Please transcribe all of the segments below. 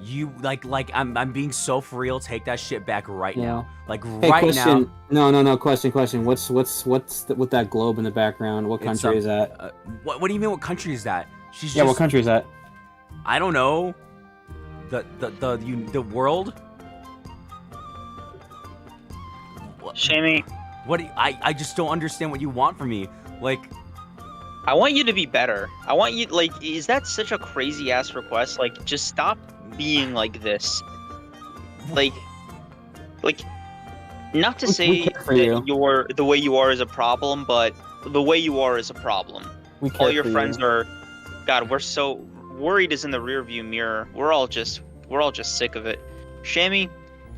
You like I'm being so for real. Take that shit back right now. Like Hey, right question. now. No. Question. What's with that globe in the background? What country is that? What do you mean? What country is that? She's Yeah, what country is that? I don't know. The world. Shammy, What? I just don't understand what you want from me. Like, I want you to be better. I want you, like, is that such a crazy ass request? Like, just stop being like this. Like, not to We say care for that you. the way you are is a problem, but the way you are is a problem. We All care your for friends you. are, God, we're so worried is in the rearview mirror. We're all just sick of it. Shammy,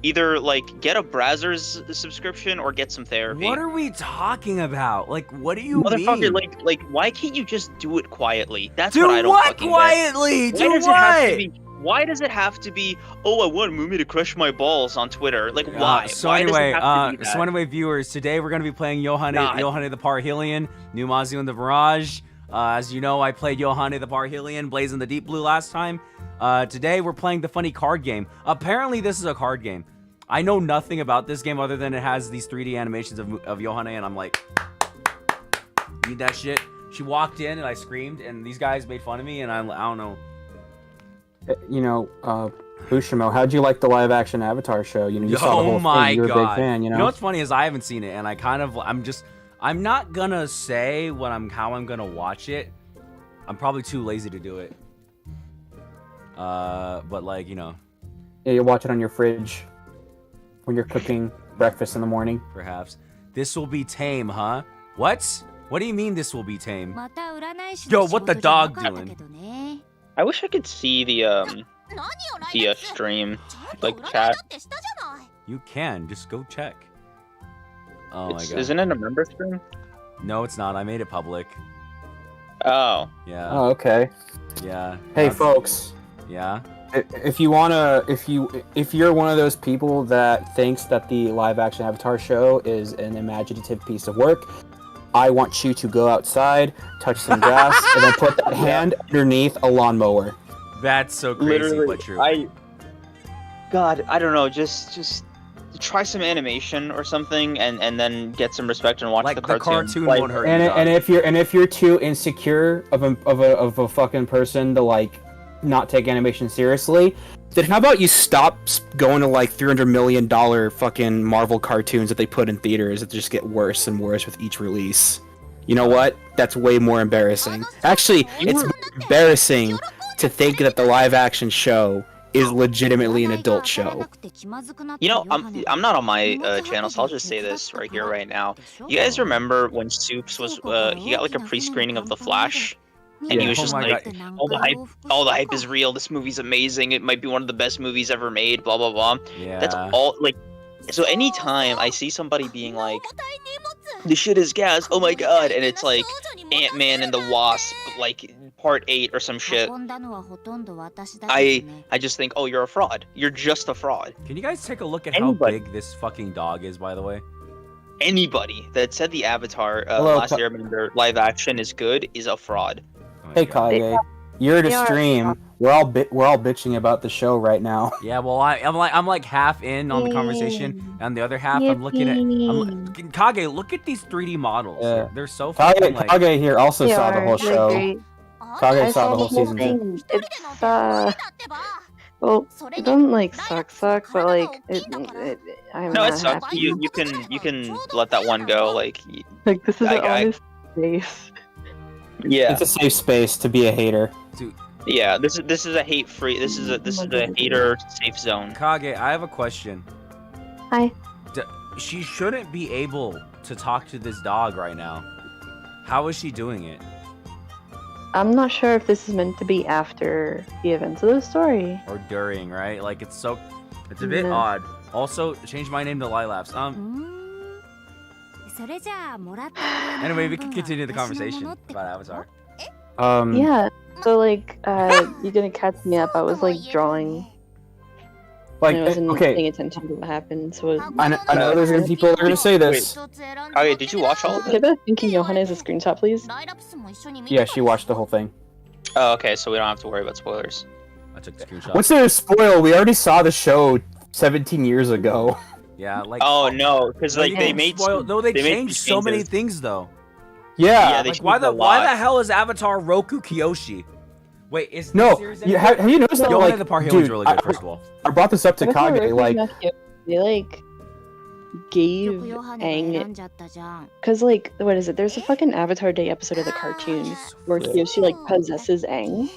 either like get a Brazzers subscription or get some therapy. what are we talking about? Like, what do you Motherfucker, mean? like, why can't you just do it quietly? That's Do what I don't what fucking quietly? get. Do Why does what? it have to be? Why does it have to be? Oh, I want Moomy to crush my balls on Twitter. Like, why? So Why does it anyway, have to be that? viewers, today we're gonna be playing God. Yohane the Parhelion NUMAZU in the Mirage. As you know, I played Yohane the Parhelion, blazing the deep blue last time. Today we're playing the funny card game. Apparently, this is a card game. I know nothing about this game other than it has these 3D animations of Yohane, and I'm like, need that shit. She walked in and I screamed, and these guys made fun of me, and I don't know. You know, Bushimo, how'd you like the live action Avatar show? You know, you saw the whole thing. You're a big fan. You know. You know what's funny is I haven't seen it, and I'm not gonna say how I'm gonna watch it. I'm probably too lazy to do it. But like, you know. Yeah, you watch it on your fridge when you're cooking breakfast in the morning. Perhaps. This will be tame, huh? What? What do you mean this will be tame? Yo, what the dog doing? I wish I could see the stream, like chat. You can just go check. Oh my god. Isn't it a member stream? No, it's not. I made it public. Oh. Yeah. Oh, okay. Yeah. Hey, folks. Yeah. If you're one of those people that thinks that the live action Avatar show is an imaginative piece of work, I want you to go outside, touch some grass, and then put that hand underneath a lawnmower. That's so crazy, but true. God, I don't know. Just try some animation or something, and then get some respect and watch like the cartoon. cartoon won't hurt you. And if you're too insecure of a fucking person to like not take animation seriously, then how about you stop going to like $300 million fucking Marvel cartoons that they put in theaters that just get worse and worse with each release? You know what? That's way more embarrassing. Actually, it's more embarrassing to think that the live action show is legitimately an adult show. You know, I'm not on my channel, so I'll just say this right here, right now. You guys remember when Soups was he got like a pre-screening of The Flash, and he was just like, all the hype is real. This movie's amazing. It might be one of the best movies ever made. Blah blah blah. Yeah. That's all. Like, so anytime I see somebody being like, "This shit is gas," oh my god, and it's like Ant-Man and the Wasp, like Part 8 or some shit. I just think, oh, you're a fraud. You're just a fraud. Can you guys take a look at Anybody. how big this fucking dog is, by the way? Anybody that said the Avatar Hello, Last Airbender live action is good is a fraud. Oh my Hey God. Kage, you're at a stream. We're all bitching about the show right now. Yeah, well, I'm like half in on the conversation, and the other half I'm looking at. Kage, look at these 3D models. Yeah. They're so fucking like. Kage here also saw the whole show. Kage I saw the whole season too. thing. It's well, it doesn't like suck, but like I'm No, not it sucks. happy. You can let that one go. Like, Like this is I- an I- honest space. yeah, It's a safe space to be a hater. yeah. This is a hate free. This is a hater safe zone. Kage, I have a question. Hi. She shouldn't be able to talk to this dog right now. How is she doing it? I'm not sure if this is meant to be after the events of the story. Or during, right? Like it's a bit No. odd. Also, change my name to Lilaps. Anyway, we can continue the conversation about Avatar. Yeah. So like, you didn't catch me up. I was like drawing. Like, and I wasn't okay, paying attention to what happened. So I know there's gonna be people that are gonna say this. Okay, did you watch all of it? Give a thinking Yohane is a screenshot, please. Yeah, she watched the whole thing. Oh, okay. So we don't have to worry about spoilers. I took the screenshot. What's there to spoil? We already saw the show 17 years ago. Yeah, like. Oh no, because like they made they made changed some so many changes. things though. Yeah. they Like why changed a why lot. the hell is Avatar Roku Kyoshi? Wait, is No, this series any have you noticed that? Yohane Like, the Parhelion's dude, really good, first of all. I brought this up to Kage. Like, they like gave Aang, because like what is it? There's a fucking Avatar Day episode of the cartoon where Kyoshi like possesses Aang,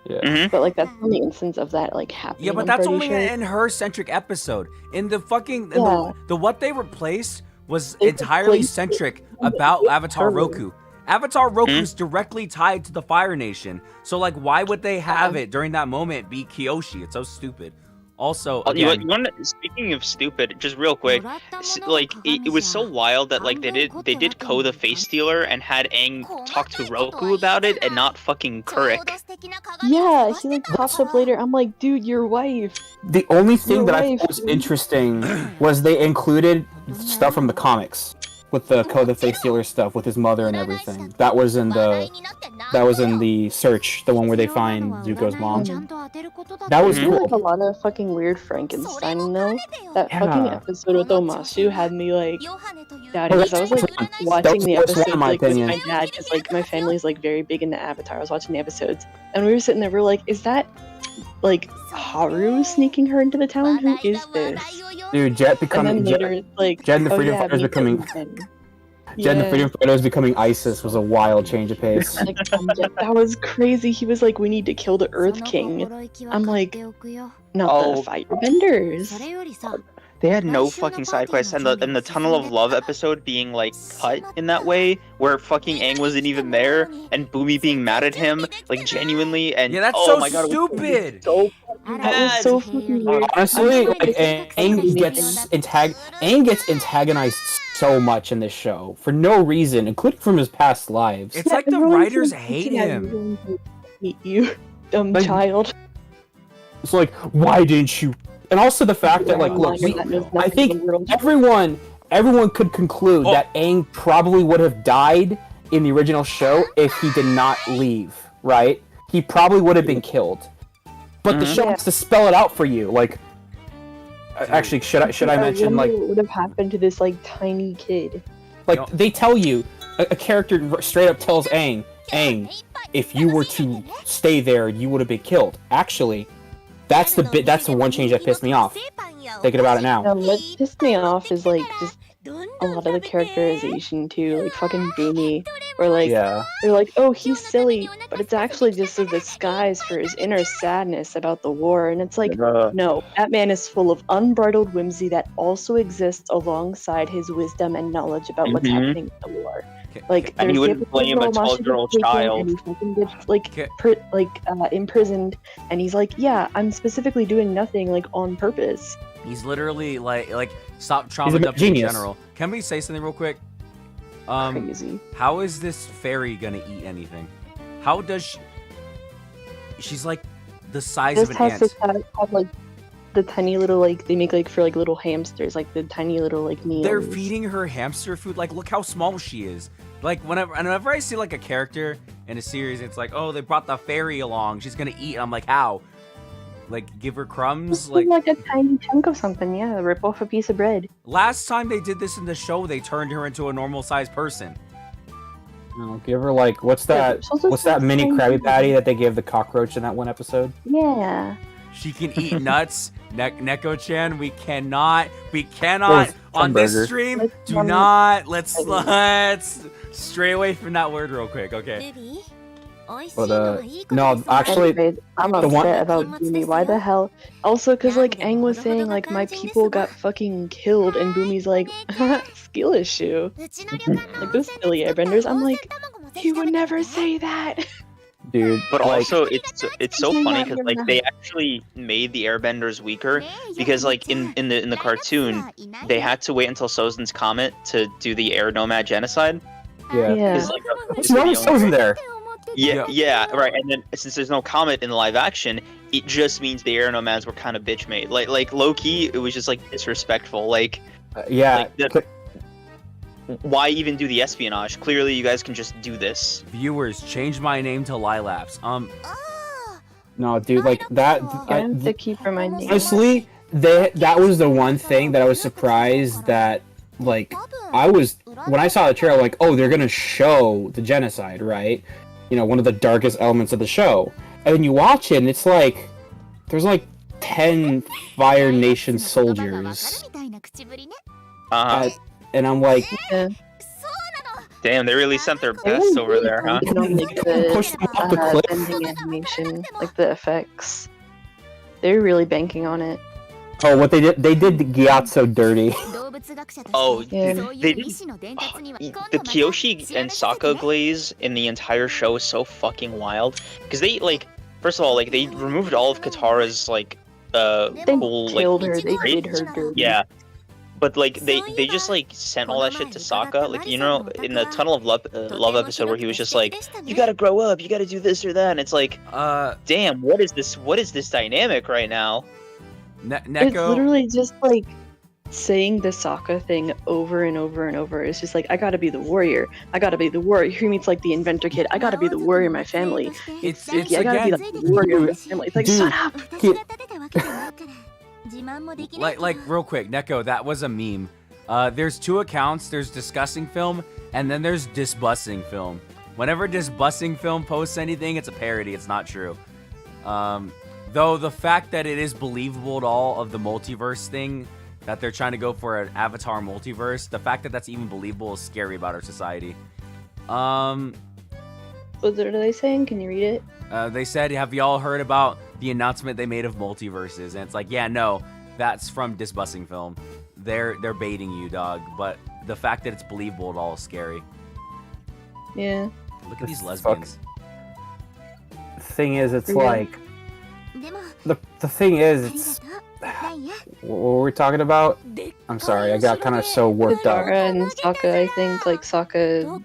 Mhm. but like that's the only instance of that like happening. Yeah, but I'm that's pretty only sure. in her centric episode. In the fucking Yeah. the what they replaced was They entirely replaced centric it. about Avatar Her. Roku. Avatar Roku's directly tied to the Fire Nation. So like why would they have it during that moment be Kyoshi? It's so stupid. Also, Oh, you again, want speaking of stupid, just real quick, like it was so wild that like they did Ko the Face Stealer and had Aang talk to Roku about it and not fucking Kurik. Yeah, he like pops up later. I'm like, dude, your wife. the only thing Your that I wife. thought was interesting was they included stuff from the comics with the Ko the Face Stealer stuff with his mother and everything. That was in the search, the one where they find Zuko's mom. That was There's like a cool. lot of fucking weird Frankenstein though. That Yeah. fucking episode with Omasu had me like daddy, Oh, because I was like that watching was the the worst one, episodes in my like with opinion. my dad, because like my family's like very big into Avatar. I was watching the episodes and we were sitting there, we're like, is that like Haru sneaking her into the town? Who is this? Dude, Jet And then becoming later it's like Jet and the oh, Freedom yeah, Fighters Mika becoming and Ben. Jet and the Yeah. Freedom Fighters becoming ISIS was a wild change of pace. Like, that was crazy. He was like, we need to kill the Earth King. I'm like, not Oh. the firebenders. They had no fucking side quests, and the Tunnel of Love episode being like cut in that way, where fucking Aang wasn't even there, and Boomy being mad at him, like genuinely, and yeah, that's oh so my god, it was stupid. so That was so fucking weird. Honestly, like Aang gets antagonized so much in this show for no reason, including from his past lives. It's like the everyone's writers like, hate "Yeah, him. you're going to hate you, dumb Like, child." It's like, why didn't you? And also the fact that, like, look, I think everyone could conclude that Aang probably would have died in the original show if he did not leave, right? He probably would have been killed. But the show has to spell it out for you. Like, actually, should I mention, like, what would have happened to this like tiny kid? like they tell you, a character straight up tells Aang, if you were to stay there, you would have been killed. Actually, that's the one change that pissed me off. Thinking about it now. What pissed me off is like just a lot of the characterization too, like fucking Boomy, or like Yeah. they're like, oh, he's silly, but it's actually just a disguise for his inner sadness about the war, and it's like, no, that man is full of unbridled whimsy that also exists alongside his wisdom and knowledge about what's happening in the war. Like, And you there's the wouldn't blame a episode where Omashi 12-year-old gets taken child. and he fucking gets like imprisoned, and he's like, yeah, I'm specifically doing nothing like on purpose. He's literally like stop He's trauma a dumping in genius. general. Can we say something real quick? Crazy. How is this fairy gonna eat anything? How does she's like the size This of an has ant. to have like the tiny little like they make like for like little hamsters, like the tiny little like meals. They're feeding her hamster food. Like, look how small she is. Like, whenever I see like a character in a series, it's like, oh, they brought the fairy along. She's gonna eat. I'm like, how? Like, give her crumbs? Just Like, a tiny chunk of something, yeah. Rip off a piece of bread. last time they did this in the show, they turned her into a normal sized person. No, give her like what's that mini tiny Krabby thing. Patty that they gave the cockroach in that one episode? Yeah. She can eat nuts. Neko-chan, we cannot Those on this hamburgers. stream. Do not. Let's stray away from that word real quick, okay? But no, actually, Anyways, I'm the upset one- about Boomy. Why the hell? Also, because like Aang was saying, like my people got fucking killed, and Boomy's like, skill issue. Like those silly airbenders. I'm like, he would never say that. dude. But like, also, it's so funny because like they actually made the Airbenders weaker because like in the cartoon they had to wait until Sozin's comet to do the air nomad genocide. yeah. Yeah. 'Cause, like, What's wrong with Sozen there? yeah, right. And then since there's no comet in the live action, it just means the air nomads were kind of bitch made. Like low key, it was just like disrespectful. Like Yeah. Like, why even do the espionage? Clearly, you guys can just do this. Viewers, change my name to Lilaps. No, dude, like that. I have to keep reminding. Honestly, that was the one thing that I was surprised that, like, when I saw the trailer, like, oh, they're gonna show the genocide, right? You know, one of the darkest elements of the show. And then you watch it, and it's like, there's like 10 Fire Nation soldiers. And I'm like, Yeah. Damn, they really sent their best over there, huh? Push them off the cliff. Bending animation, like the effects. They're really banking on it. Oh, what they did Gyatso dirty. Oh, Yeah. they did. The Kyoshi and Sokka glaze in the entire show is so fucking wild. Because they, like, first of all, like, they removed all of Katara's, like, They cool, killed like, her. They traits. did her dirty. Yeah. But, like, they just, like, sent all that shit to Sokka. Like, you know, in the Tunnel of Love episode where he was just like, you gotta grow up, you gotta do this or that. And it's like, damn, what is this dynamic right now? It's Neko. literally just like saying the Sokka thing over and over and over. It's just like, I gotta be the warrior. I gotta be the warrior. He meets like the inventor kid. I gotta be the warrior in my family. It's I gotta be the warrior in my family. It's like, Dude. shut up. Like real quick, Neko, that was a meme. There's two accounts. There's Discussing Film, and then there's Disbussing Film. Whenever Disbussing Film posts anything, it's a parody. It's not true. Though the fact that it is believable at all of the multiverse thing, that they're trying to go for an Avatar multiverse, the fact that that's even believable is scary about our society. What are they saying? Can you read it? They said, have y'all heard about the announcement they made of multiverses? And it's like, yeah, no, that's from Disbussing Film. They're baiting you, dog. But the fact that it's believable at all is scary. Yeah. Look at these Fuck. lesbians. The thing is, it's Yeah. like, the thing is, it's, what were we talking about? I'm sorry, I got kind of so worked up. Katara and Sokka, I think, like Sokka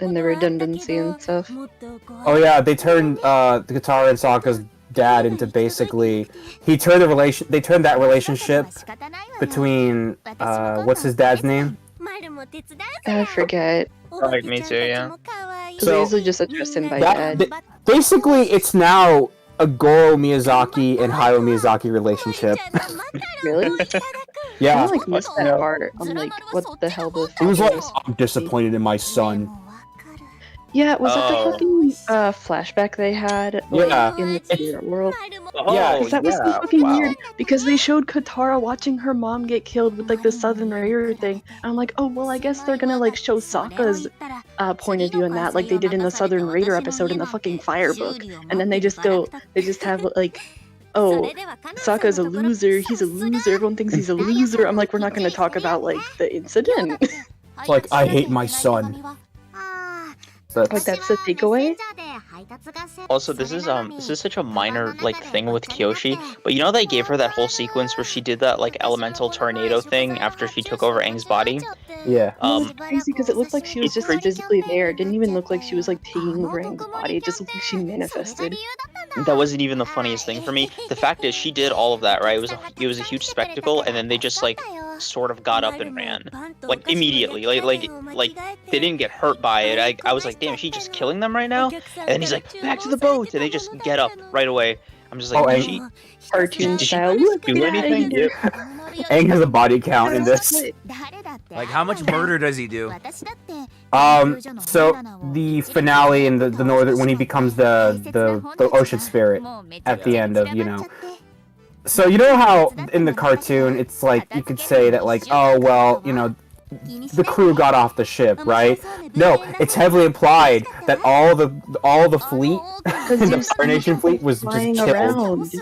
and the redundancy and stuff. Oh yeah, they turned the Katara and Sokka's dad into basically, they turned that relationship between what's his dad's name? I forget. Like me too, yeah. So they usually just address him by dad. Basically, it's now a Goro Miyazaki and Hayao Miyazaki relationship. Really? Yeah, I like missed that part. I'm like, what the hell? it was like, I'm disappointed in my son. Yeah, was that Oh. the fucking flashback they had like, Yeah. in the spirit world? Oh, Yeah, Because that was so yeah, fucking wow. weird. Because they showed Katara watching her mom get killed with like the Southern Raider thing. And I'm like, oh well, I guess they're gonna like show Sokka's point of view in that, like they did in the Southern Raider episode in the fucking Fire book. And then they just have like, oh, Sokka's a loser. He's a loser. Everyone thinks he's a loser. I'm like, we're not gonna talk about like the incident. It's like, I hate my son. Like that's the takeaway. Also, this is such a minor like thing with Kyoshi, but you know they gave her that whole sequence where she did that like elemental tornado thing after she took over Aang's body. Yeah. It was crazy because it looked like she was just physically there. It didn't even look like she was like taking over Aang's body. It just looked like she manifested. That wasn't even the funniest thing for me. The fact is, she did all of that, right? It was a huge spectacle, and then they just like sort of got up and ran, like immediately, like they didn't get hurt by it. I was like, damn, is she just killing them right now? And then he's like, back to the boat, and they just get up right away. I'm just like, Oh, did and- she Cartoon did she style. Look, do get outta anything? here. Aang has a body count in this. Like, how much murder does he do? So the finale in the northern, when he becomes the ocean spirit at the end of, you know. So you know how in the cartoon it's like you could say that like, oh well, you know, the crew got off the ship, right? No, it's heavily implied that all the fleet, the Fire Nation fleet, was just Flying killed. around.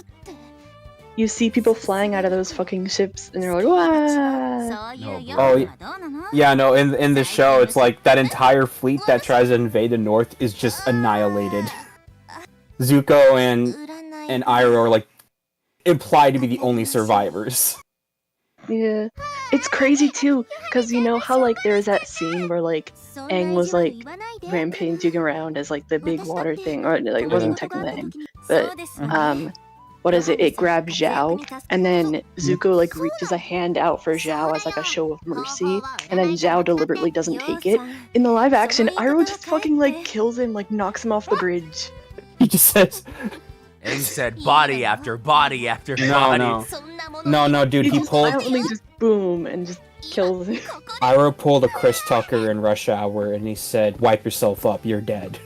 You see people flying out of those fucking ships, and they're like, "Wow!" Yeah, no. In the show, it's like that entire fleet that tries to invade the north is just annihilated. Zuko and Iroh are like implied to be the only survivors. Yeah, it's crazy too, cause you know how like there's that scene where like Aang was like rampaging around as like the big water thing, or like it wasn't technically Aang, but what is it? It grabs Zhao, and then Zuko like reaches a hand out for Zhao as like a show of mercy, and then Zhao deliberately doesn't take it. In the live action, Iroh just fucking like kills him, like knocks him off the bridge. He just says, And he said body after body after No, body. no, dude. He pulled. Silently just boom and just kills him. Ira pulled a Chris Tucker in Rush Hour, and he said, "Wipe yourself up. You're dead."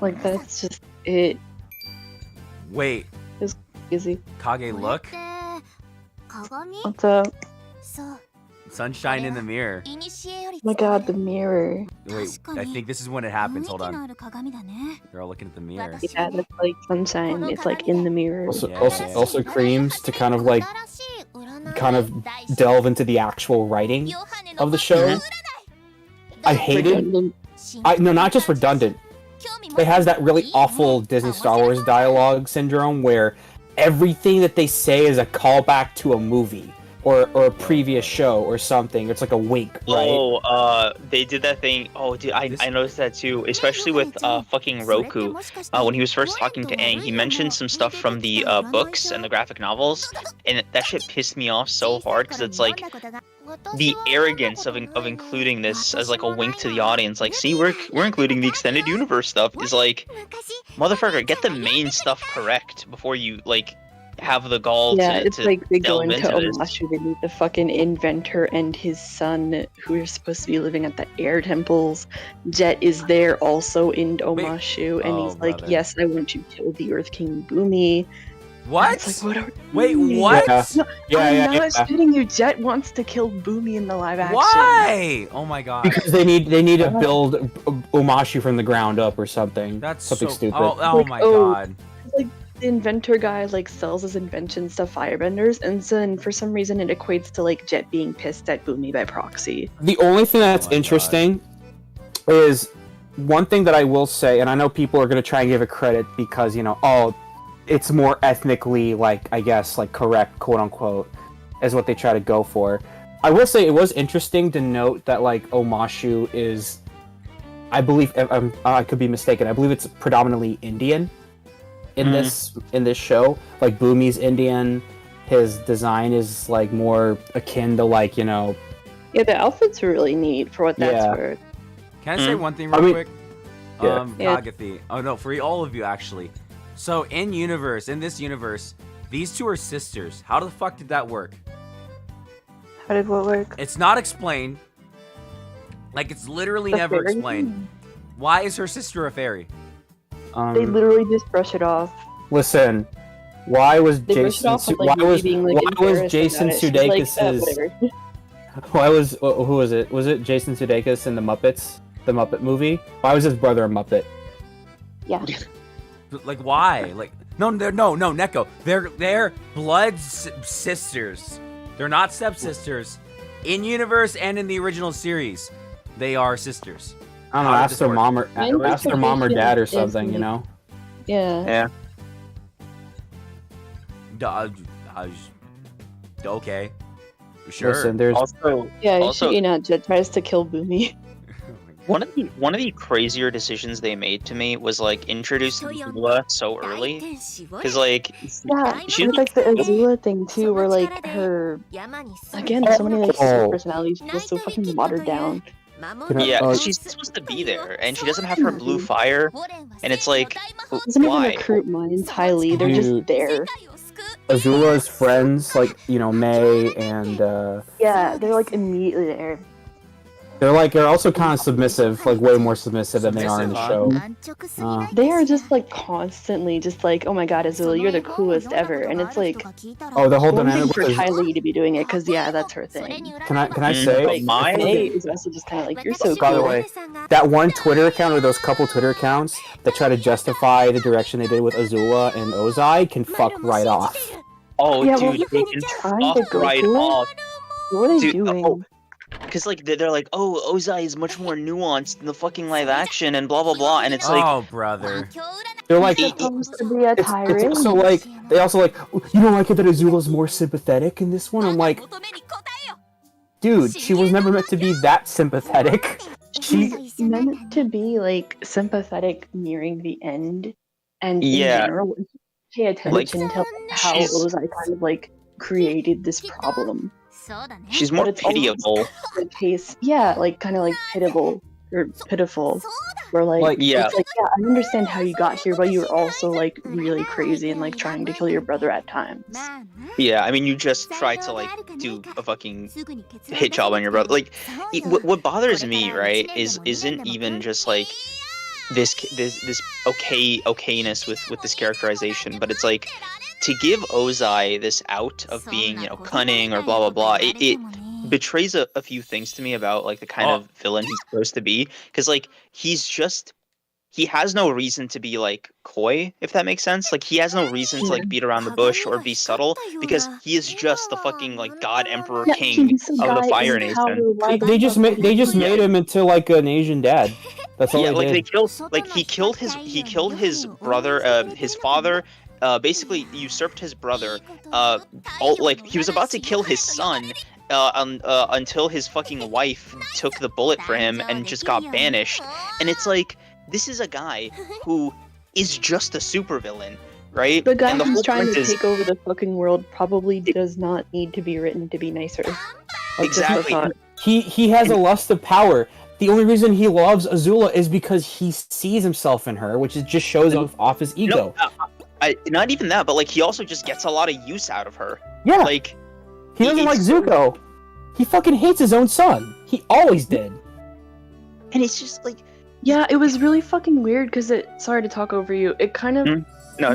Like that's just it. Wait, Easy. Kage, look. What's up? Sunshine in the mirror. Oh my god, the mirror. Wait, I think this is when it happens. Hold on. They're all looking at the mirror. Yeah, that's like sunshine. It's like in the mirror. Also creams to kind of delve into the actual writing of the show. I hated. No, not just redundant. It has that really awful Disney Star Wars dialogue syndrome where everything that they say is a callback to a movie or a previous show or something. It's like a wink, right? Oh, they did that thing. Oh, dude, I noticed that too, especially with fucking Roku. When he was first talking to Aang, he mentioned some stuff from the books and the graphic novels, and that shit pissed me off so hard because it's like the arrogance of including this as like a wink to the audience. Like, see, we're including the extended universe stuff. Is like, motherfucker, get the main stuff correct before you like have the gall it's to like they go delve into into this. Omashu, they meet the fucking inventor and his son who are supposed to be living at the air temples. Jet is there also in Omashu, and he's like, brother. yes, I want to kill the Earth King Boomy. What? It's like, what are Wait, we doing? what? I'm not shitting you. Jet wants to kill Boomy in the live action. Why? Oh my god. Because they need to build Omashu from the ground up or something. That's something so, stupid. Oh Like, my oh. god. Like the inventor guy like sells his inventions to firebenders, and then for some reason it equates to like Jet being pissed at Boomy by proxy. The only thing that's my interesting is one thing that I will say, and I know people are going to try and give it credit because, it's more ethnically, like, I guess, like, correct, quote-unquote, is what they try to go for. I will say it was interesting to note that, like, Omashu is, I believe, I could be mistaken, I believe it's predominantly Indian in this show. Like, Boomy's Indian, his design is, like, more akin to, like, Yeah, the outfits are really neat for what that's worth. Can I say one thing real quick? Yeah. Kagathi. Oh no, for all of you actually. So in this universe, these two are sisters. How the fuck did that work? How did what work? It's not explained. Like, it's literally The never fairy? explained. Why is her sister a fairy? They literally just brush it off. Listen, why was They brush it Jason off with, like, why was being, like, Jason embarrassed about it. She's like, Sudeikis's whatever. why was who was it? Was it Jason Sudeikis in the Muppets, the Muppet movie? Why was his brother a Muppet? Yeah. Like, why? Like, no, Neko. They're blood sisters. They're not stepsisters. In universe and in the original series, they are sisters. I don't know. How did Ask this their work? mom or dad or something. Yeah. Okay. Sure. Listen, there's Also, Jet tries to kill Boomy. one of the crazier decisions they made to me was like introduce Azula so early, because like Yeah, she with, like the Azula thing too, where like her again, so many like super personalities feel so fucking watered down. yeah, 'cause she's supposed to be there and she doesn't have her blue fire, and it's like Doesn't even why? recruit minds highly. They're just Dude. there. Azula's friends, like May and Yeah, they're like immediately there. they're also kind of submissive, like way more submissive than they are in the show. They are just like constantly just like, oh my god, Azula, you're the coolest ever, and it's like Oh, the whole one thing dynamic for was, Kylie to be doing it because yeah, that's her thing. can I say Like Mine- May is also just kind of like, you're so By the cool. way, that one Twitter account or those couple Twitter accounts that try to justify the direction they did with Azula and Ozai can fuck right off. Oh, Yeah, well, dude, they can trying to fuck go right for it. off. What are they Dude, doing? Because like they're like, oh, Ozai is much more nuanced in the fucking live action and blah blah blah, and it's like, Oh, brother. They're like, He's supposed to be a it's tyrant. also like, they also like, you don't like it that Azula's more sympathetic in this one? I'm like, dude, she was never meant to be that sympathetic. She's meant to be like sympathetic nearing the end, and in Yeah. general, pay attention to how she's- Ozai kind of like created this problem. she's more But it's pitiable. The case, yeah, like kind of like pitiable or pitiful. Where like Yeah. it's like, yeah, I understand how you got here, but you were also like really crazy and like trying to kill your brother at times. Yeah, I mean, you just tried to like do a fucking hit job on your brother. Like, what bothers me, right, isn't even just like this okayness with this characterization, but it's like to give Ozai this out of being, you know, cunning or blah blah blah. It betrays a few things to me about like the kind of villain he's supposed to be, because like he has no reason to be like coy, if that makes sense. Like he has no reason to like beat around the bush or be subtle, because he is just the fucking like god emperor king of the Fire Nation. They just made him into like an Asian dad. That's all. Yeah, they like did. he killed his brother, his father. Basically usurped his brother. Like he was about to kill his son. Until his fucking wife took the bullet for him and just got banished. And it's like, this is a guy who is just a supervillain, right? The guy and the who's whole trying point to is, take over the fucking world probably does not need to be written to be nicer. Like, exactly. He has a lust of power. The only reason he loves Azula is because he sees himself in her, which just shows off his ego. No, not even that, but like he also just gets a lot of use out of her. Yeah. Like he doesn't like Zuko. He fucking hates his own son. He always did. And it's just like, yeah, it was really fucking weird because sorry to talk over you. It kind of seemed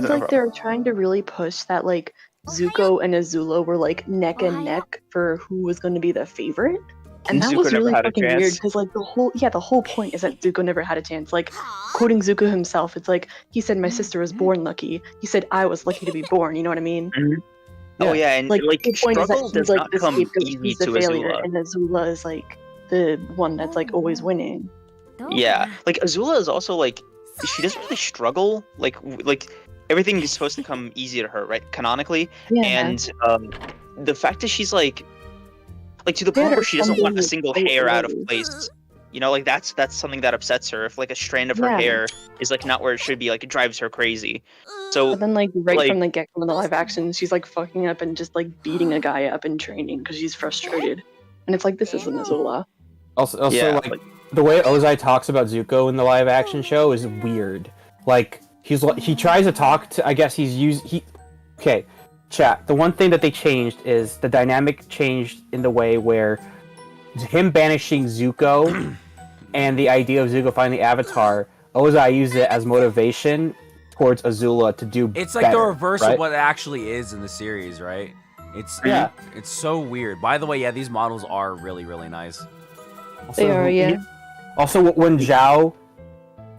like they were trying to really push that like Zuko and Azula were like neck and neck for who was going to be the favorite. And that Zuko was really never had a fucking weird chance. because like the whole point is that Zuko never had a chance. Like quoting Zuko himself, it's like he said my sister was born lucky. He said I was lucky to be born. You know what I mean? Oh yeah, and like the point is that struggle he's does like not the come scapegoat, easy he's the to failure, Azula. and Azula is like the one that's like always winning. Yeah, like Azula is also like, she doesn't really struggle. Like everything is supposed to come easy to her, right? Canonically, Yeah. and the fact that she's like to the point where she doesn't want a single hair out of place. You know, like that's something that upsets her. If like a strand of her hair is like not where it should be, like it drives her crazy. So But then like from the get-go in the live action, she's like fucking up and just like beating a guy up in training because she's frustrated. And it's like, this isn't Azula. Also Yeah, like the way Ozai talks about Zuko in the live action show is weird. Like he tries to talk to, I guess okay, chat. The one thing that they changed is the dynamic changed in the way where him banishing Zuko and the idea of Zuko finding the Avatar, Ozai used it as motivation towards Azula to do It's like better, the reverse right? of what it actually is in the series, right? It's so weird. By the way, yeah, these models are really, really nice. Also, They are, yeah. Also, when Zhao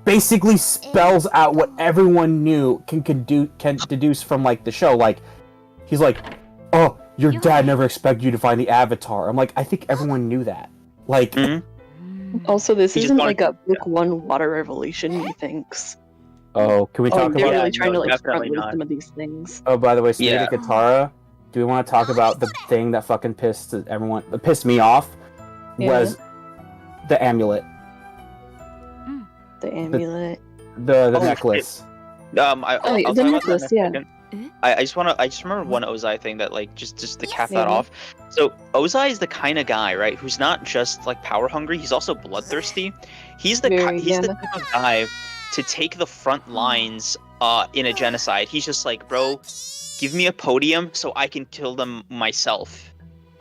basically spells out what everyone knew can deduce from like the show, like he's like, "Oh, your dad never expected you to find the Avatar." I'm like, I think everyone knew that. Like, Also, this He just isn't wanted like a book one water revelation, methinks. oh, can we talk They're about? really trying to like definitely front load not. some of these things. Oh, by the way, speaking Yeah. of Katara, do we want to talk about the thing that fucking pissed me off? Was the amulet, The amulet. the Oh, necklace. I'll the talk about that necklace, in a yeah. second. I just remember one Ozai thing that like just to cap that Yeah. off. So Ozai is the kind of guy, right, who's not just like power hungry, he's also bloodthirsty. He's the the type of guy to take the front lines in a genocide. He's just like, bro, give me a podium so I can kill them myself.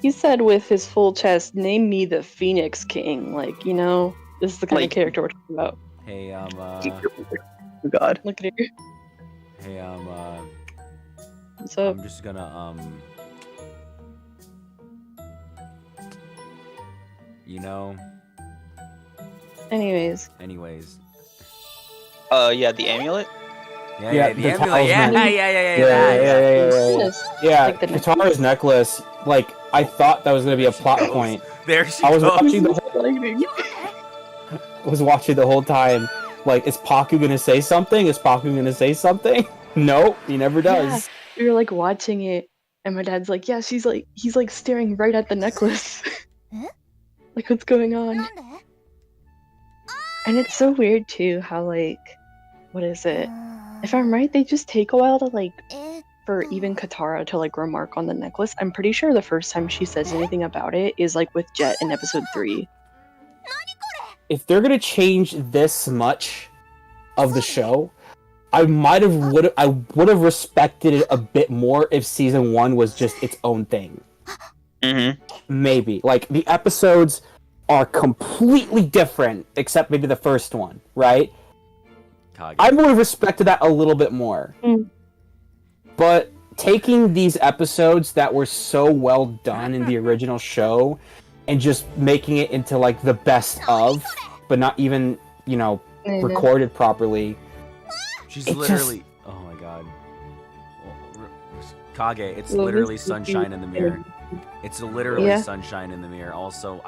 He said with his full chest, "Name me the Phoenix King." Like, you know, this is the kind of character we're talking about. Hey, Oh God. Look at it. hey, So I'm just gonna, you know, anyways. Yeah, the amulet. Yeah, the the amulet. talisman. Yeah. Yeah, Like the Katara's necklace. Like, I thought that was gonna be a plot point. There she I was goes. watching the whole time. Like, is Paku gonna say something? No, he never does. Yeah, we were like watching it, and my dad's like, "Yeah, he's like staring right at the necklace." Like, what's going on? And it's so weird too how like, what is it? If I'm right, they just take a while to like, for even Katara to like remark on the necklace. I'm pretty sure the first time she says anything about it is like with Jet in episode 3. if they're gonna change this much of the show, I would have respected it a bit more if season 1 was just its own thing. Maybe like the episodes are completely different, except maybe the first one, right? I would have respected that a little bit more. But taking these episodes that were so well done in the original show and just making it into like the best of, but not even, you know, recorded properly. She's literally oh my god. Kage, it's literally sunshine in the mirror. It's literally sunshine in the mirror. Also,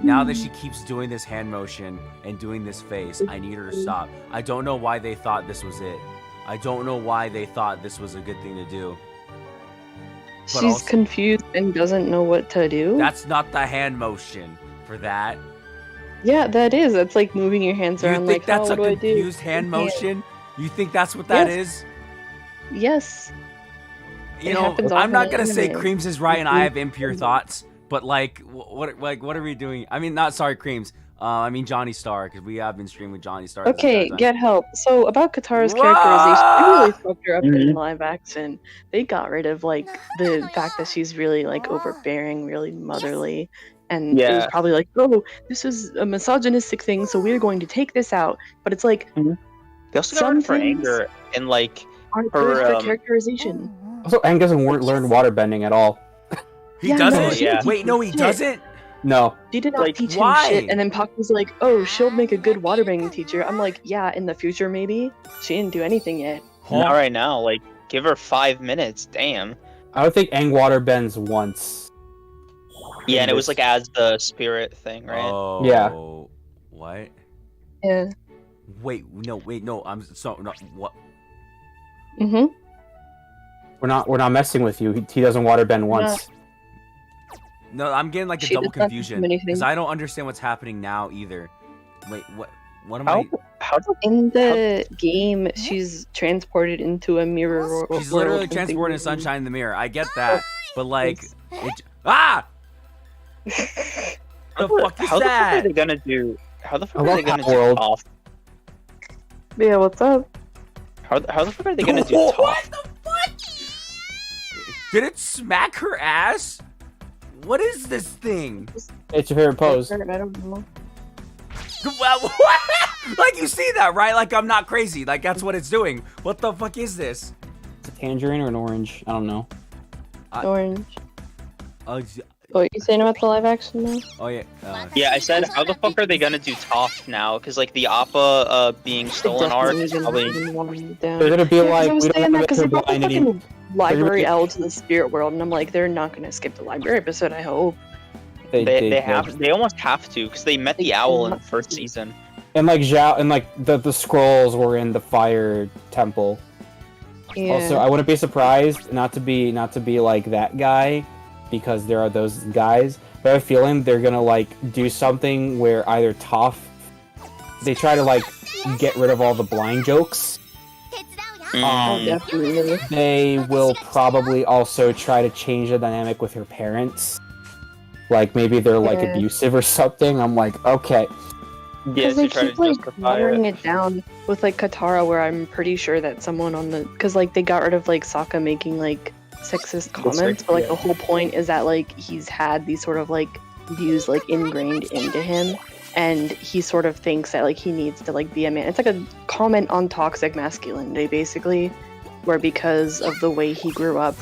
now that she keeps doing this hand motion and doing this face, I need her to stop. I don't know why they thought this was it. I don't know why they thought this was a good thing to do. But she's also confused and doesn't know what to do. That's not the hand motion for that. Yeah, that is. That's like moving your hands around. You think like, that's a confused hand motion? You think that's what that is? Yes. You know, I'm not gonna say Creams is right and I have impure thoughts, but like, what are we doing? I mean, not sorry, Creams. I mean Johnny Star, because we have been streaming with Johnny Star. Okay, get help. So about Katara's characterization, they really fucked her up in live action. They got rid of like the fact that she's really like overbearing, really motherly, and it was probably like, oh, this is a misogynistic thing, so we're going to take this out. But it's like, they also got rid of her anger and like her characterization. Also, Aang doesn't learn waterbending at all. He doesn't? Wait, no, he doesn't? No. She did not teach him shit, and then Pac was like, oh, she'll make a good waterbending teacher. I'm like, yeah, in the future, maybe? She didn't do anything yet. Not right now. Like, give her 5 minutes. Damn. I don't think Aang waterbends once. Yeah, and it was like as the spirit thing, right? Oh. Yeah. What? Yeah. Wait, no, I'm so, no, what? Mm-hmm. We're not messing with you. He doesn't waterbend once. No, I'm getting like a double confusion because I don't understand what's happening now either. Wait, what am I? In the game, she's transported into a mirror world. She's literally transported in sunshine in the mirror. I get that, but like, ah! The fuck is how the fuck that? are they gonna do? How the fuck are they gonna do Toph? Yeah, what's up? How the fuck are they gonna do Toph? What the fuck? Did it smack her ass? What is this thing? It's your favorite pose. I don't know. What? Like, you see that, right? Like, I'm not crazy. Like, that's what it's doing. What the fuck is this? It's a tangerine or an orange? I don't know. Orange. What you saying about the live action now? Oh yeah. Yeah, I said, how the fuck are they gonna do Toph now? Because like the Appa being stolen art is probably. They're gonna be like, we don't have to blind any. Library They're L to the spirit world, and I'm like, they're not gonna skip the library episode. I hope. They almost have to because they met the owl in the first season. And like Zhao, and like the scrolls were in the fire temple. Yeah. Also, I wouldn't be surprised not to be like that guy, because there are those guys. But I have a feeling they're gonna like do something where either Toph, they try to like get rid of all the blind jokes. Definitely. They will probably also try to change the dynamic with her parents. Like maybe they're like abusive or something. I'm like, okay. Because they keep like watering it down with like Katara, where I'm pretty sure that someone on the, because like they got rid of like Sokka making like sexist comments, but like the whole point is that like he's had these sort of like views like ingrained into him, and he sort of thinks that like he needs to like be a man. It's like a comment on toxic masculinity basically, where because of the way he grew up,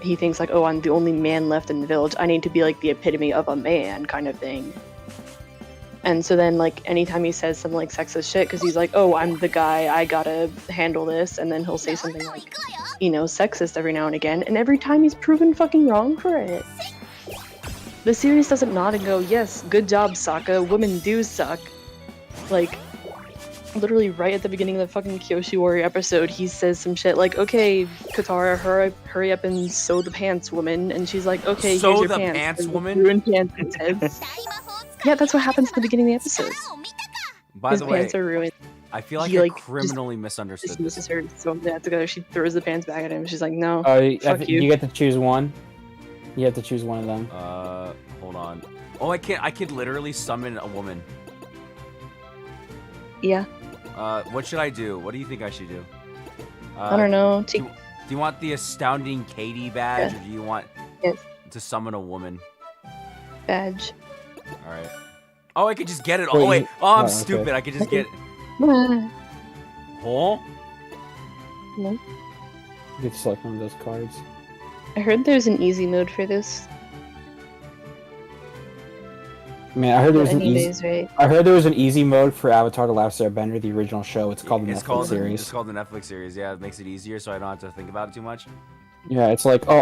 he thinks like, oh, I'm the only man left in the village, I need to be like the epitome of a man kind of thing. And so then like anytime he says something like sexist shit, because he's like, oh, I'm the guy, I gotta handle this, and then he'll say something like, you know, sexist every now and again, and every time he's proven fucking wrong for it. The series doesn't nod and go, yes, good job, Sokka, women do suck. Like, literally right at the beginning of the fucking Kyoshi Warrior episode, he says some shit like, okay, Katara, hurry up and sew the pants, woman. And she's like, okay, sew here's your the pants. pants, woman? Ruined pants instead. Yeah, that's what happens at the beginning of the episode. By His the way, pants are ruined. I feel like he, I like, criminally misunderstood this. Her sew that together. She throws the pants back at him. She's like, no, fuck you get to choose one. You have to choose one of them. Hold on. Oh, I could literally summon a woman. Yeah. What should I do? What do you think I should do? I don't know. Do you want the astounding Katie badge, or do you want to summon a woman? Badge. All right. Oh, I could just get it. Oh wait. Oh, I'm stupid. I could just get it. Oh. No. You get to select one of those cards. I heard there's an easy mode for this. Man, I heard there was an easy. Right? I heard there was an easy mode for Avatar: The Last Airbender, the original show. It's called the Netflix series. It's called the Netflix series. Yeah, it makes it easier, so I don't have to think about it too much. Yeah, it's like, oh,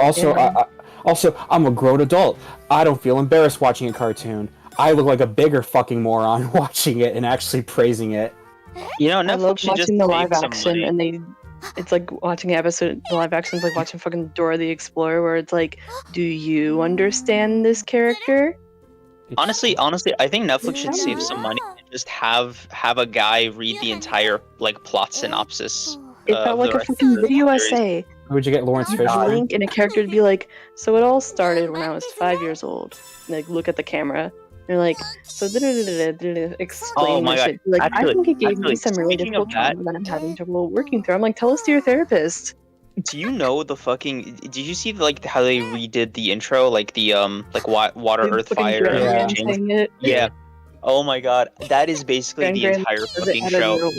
also, I'm a grown adult. I don't feel embarrassed watching a cartoon. I look like a bigger fucking moron watching it and actually praising it. You know, I love Netflix should just watching the save live some action, money. and it's like watching an episode. The live action's like watching fucking Dora the Explorer, where it's like, do you understand this character? Honestly, I think Netflix should save some money and just have a guy read the entire like plot synopsis. It felt like a fucking video essay. Would you get Lawrence Fishburne? Link and a character to be like, so it all started when I was 5 years old. And, like, look at the camera. And like, so explain my this God. shit. Like, I think it gave me some really speaking of difficult trauma that I'm having trouble working through. I'm like, tell us to your therapist. Do you know the fucking? Did you see like how they redid the intro, like the like water, earth, fire, Yeah. and yeah. Oh my God, that is basically the entire fucking show.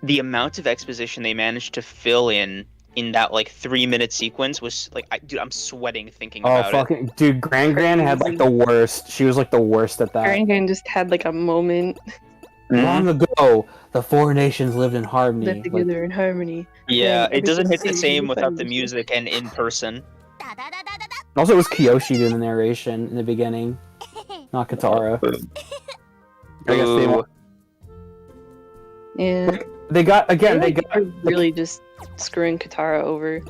The amount of exposition they managed to fill in that like 3-minute sequence was like, dude, I'm sweating thinking about it. Dude, Gran had like the worst. She was like the worst at that. Gran just had like a moment. Long ago, the 4 nations lived in harmony. Lived together in harmony. Yeah, Yeah, it doesn't hit the everything's same so without the funny. music and in person. Also, it was Kiyoshi doing the narration in the beginning, not Katara. I guess they want. Yeah. They got really just screwing Katara over.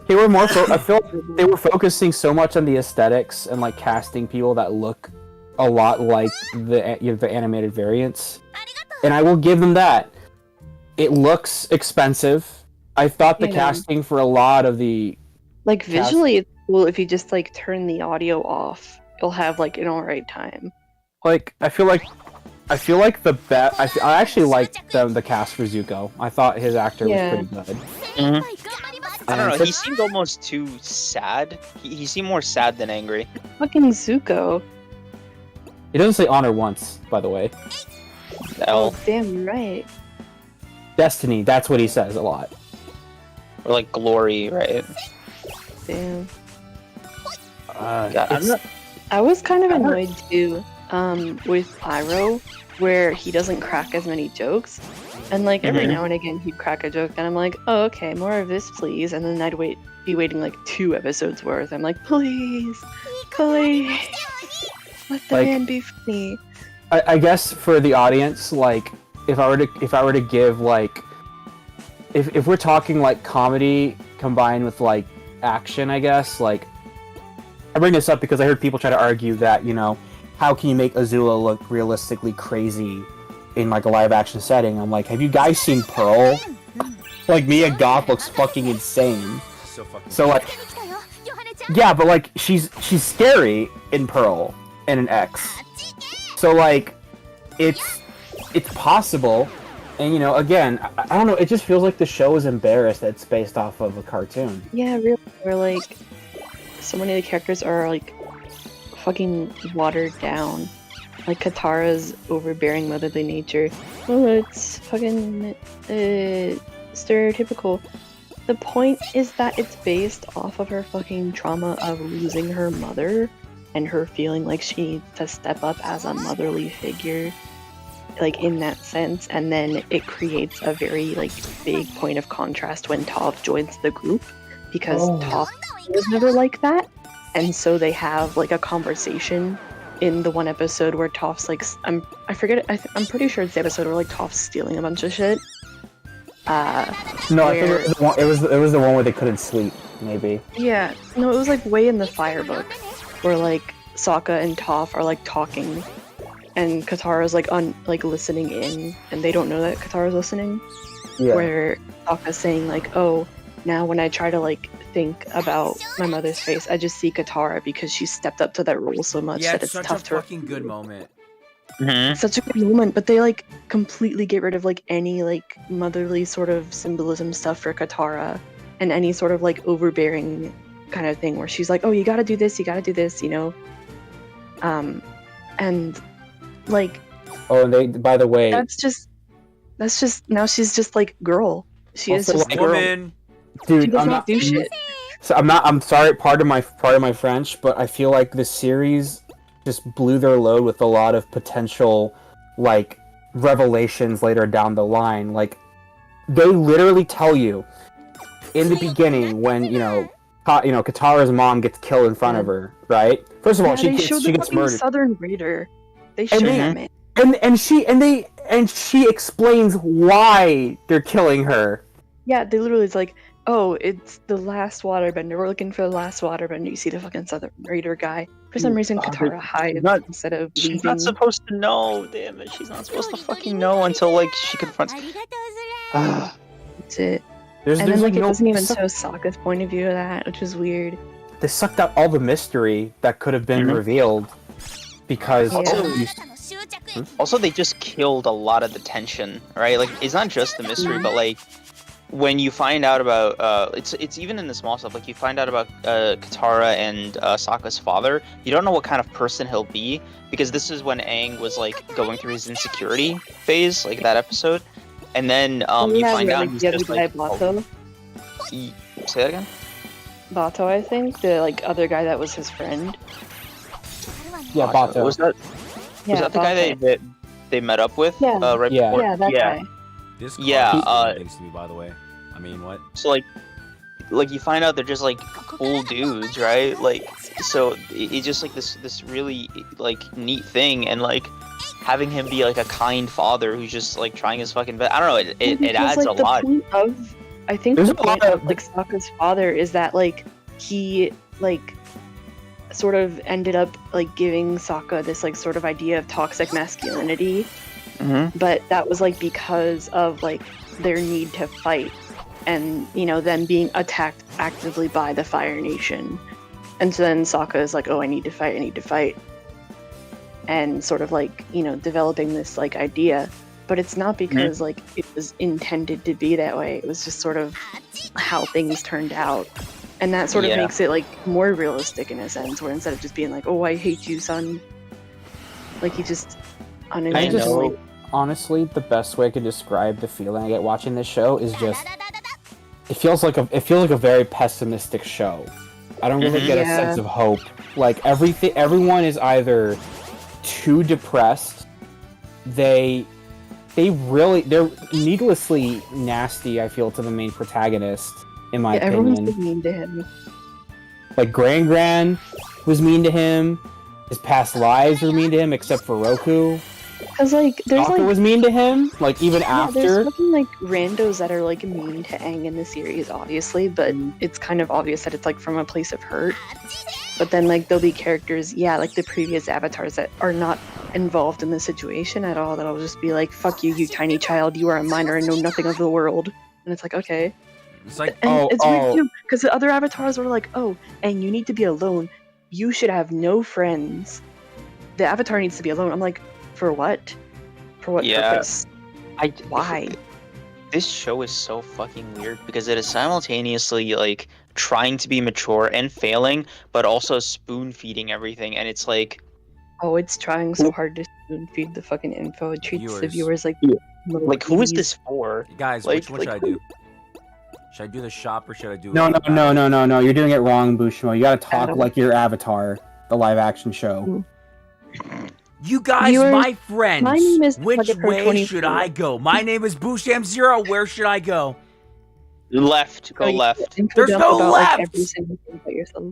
They were more. I feel like they were focusing so much on the aesthetics and like casting people that look a lot like the animated variants. And I will give them that. It looks expensive. I thought the casting for a lot of the like visually it's cool if you just like turn the audio off. You'll have like an alright time. Like I feel like the best. I actually liked the cast for Zuko. I thought his actor was pretty good. Mm-hmm. I don't know. He seemed almost too sad. He seemed more sad than angry. Fucking Zuko. He doesn't say honor once, by the way. Oh, damn, you're right. Destiny. That's what he says a lot. Or like glory, right? Damn. I was kind of annoyed too. With Iroh, where he doesn't crack as many jokes, and like every now and again he'd crack a joke, and I'm like, oh okay, more of this please, and then I'd be waiting like 2 episodes worth. I'm like, please, let the man be funny. I guess for the audience, like if I were to give like if we're talking like comedy combined with like action, I guess like I bring this up because I heard people try to argue that, you know, how can you make Azula look realistically crazy in like a live action setting? I'm like, have you guys seen Pearl? Like Mia Goth looks fucking insane. So like, yeah, but like she's scary in Pearl and in X. So like, it's possible, and you know, again, I don't know. It just feels like the show is embarrassed that it's based off of a cartoon. Yeah, really. Where like, so many of the characters are like fucking watered down. Like Katara's overbearing motherly nature. Oh, it's fucking stereotypical. The point is that it's based off of her fucking trauma of losing her mother and her feeling like she needs to step up as a motherly figure, like in that sense. And then it creates a very like big point of contrast when Toph joins the group, because Toph was never like that. And so they have like a conversation in the one episode where Toph's like, I'm pretty sure it's the episode where like Toph's stealing a bunch of shit. No, I think it was the one where they couldn't sleep, maybe. Yeah, no, it was like way in the Fire book, where like Sokka and Toph are like talking, and Katara's like listening in, and they don't know that Katara's listening. Yeah. Where Sokka's saying like, oh, now when I try to like think about my mother's face, I just see Katara because she stepped up to that role so much that it's such tough a to. fucking good moment. Mhm. Such a good moment, but they like completely get rid of like any like motherly sort of symbolism stuff for Katara, and any sort of like overbearing kind of thing where she's like, oh, you gotta do this, you know. And like, Oh, and they, by the way, that's just now she's just like girl. She is Also, just like, girl. Woman. She dude, does I'm not not. do shit. So I'm sorry. Pardon my French, but I feel like this series just blew their load with a lot of potential, like, revelations later down the line. Like, they literally tell you in the beginning when Katara's mom gets killed in front of her, right? First of all, Yeah, they showed she the gets fucking murdered, Southern Raider. They showed that man. and she explains why they're killing her. Yeah, they literally is like, oh, it's the last waterbender. We're looking for the last waterbender. You see the fucking Southern Raider guy. For some reason, Katara hides instead of She's leaving. not supposed to know. Damn it, she's not supposed to fucking know until like she confronts. That's it. There's And then like it no, doesn't even show Sokka's point of view of that, which is weird. they sucked out all the mystery that could have been Mhm. revealed because Yeah. Also, they just killed a lot of the tension, right? Like, it's not just the mystery, but like when you find out about it's even in the small stuff. Like, you find out about Katara and Sokka's father. You don't know what kind of person he'll be because this is when Aang was like going through his insecurity phase, like that episode. And then you find out he's just like Bato. say that again. Bato, I think the like other guy that was his friend. Yeah, Bato. Was that the guy Bato. they met up with? Yeah. Right Yeah. before? Yeah, that guy. This Yeah, car is to me, by the way. I mean, what? So like you find out they're just like cool dudes, right? Like, so it's just like this really like neat thing, and like having him be like a kind father who's just like trying his fucking best. I don't know. It Because, adds like, a lot. I think There's the a lot point of- of like Sokka's father is that like he like sort of ended up like giving Sokka this like sort of idea of toxic masculinity, Mm-hmm. but that was like because of like their need to fight and them being attacked actively by the Fire Nation. And so then Sokka is like, oh, I need to fight, and sort of like developing this like idea, but it's not because like it was intended to be that way. It was just sort of how things turned out, and that sort of Yeah. makes it like more realistic in a sense, where instead of just being like, oh, I hate you, son, like he just unintentionally. Honestly, the best way I could describe the feeling I get watching this show is just it feels like a very pessimistic show. I don't really get a Yeah. sense of hope. Like everyone is either too depressed, they're needlessly nasty, I feel, to the main protagonist, in my Everyone's opinion. been mean to him. Like Gran was mean to him. His past lives were mean to him, except for Roku. Because like there's Sokka like was mean to him, like even after. there's fucking like randos that are like mean to Aang in the series, obviously, but it's kind of obvious that it's like from a place of hurt. But then like there'll be characters, like the previous avatars that are not involved in the situation at all, that'll just be like, "Fuck you, you tiny child! You are a minor and know nothing of the world." And it's like, okay. It's like, And it's weird too, because the other avatars were like, "Oh, Aang, you need to be alone. You should have no friends. The avatar needs to be alone." I'm like, for what? For what Yeah. purpose? Why? This show is so fucking weird because it is simultaneously like trying to be mature and failing, but also spoon feeding everything, and it's like Oh, it's trying so hard to spoon feed the fucking info. It treats the viewers like little who is idiots. this for? guys, Like- which one like should I do? Should I do the shop or should I do? No, you're doing it wrong, Bushmo. You gotta talk Adam. like your Avatar, the live action show. You guys, Viewers, my friends. my name is Which Tucker way 24. should I go? My name is Busham Zero. Where should I go? Left, go Oh, you left. info There's dump no about, left! Like, every single thing about yourself.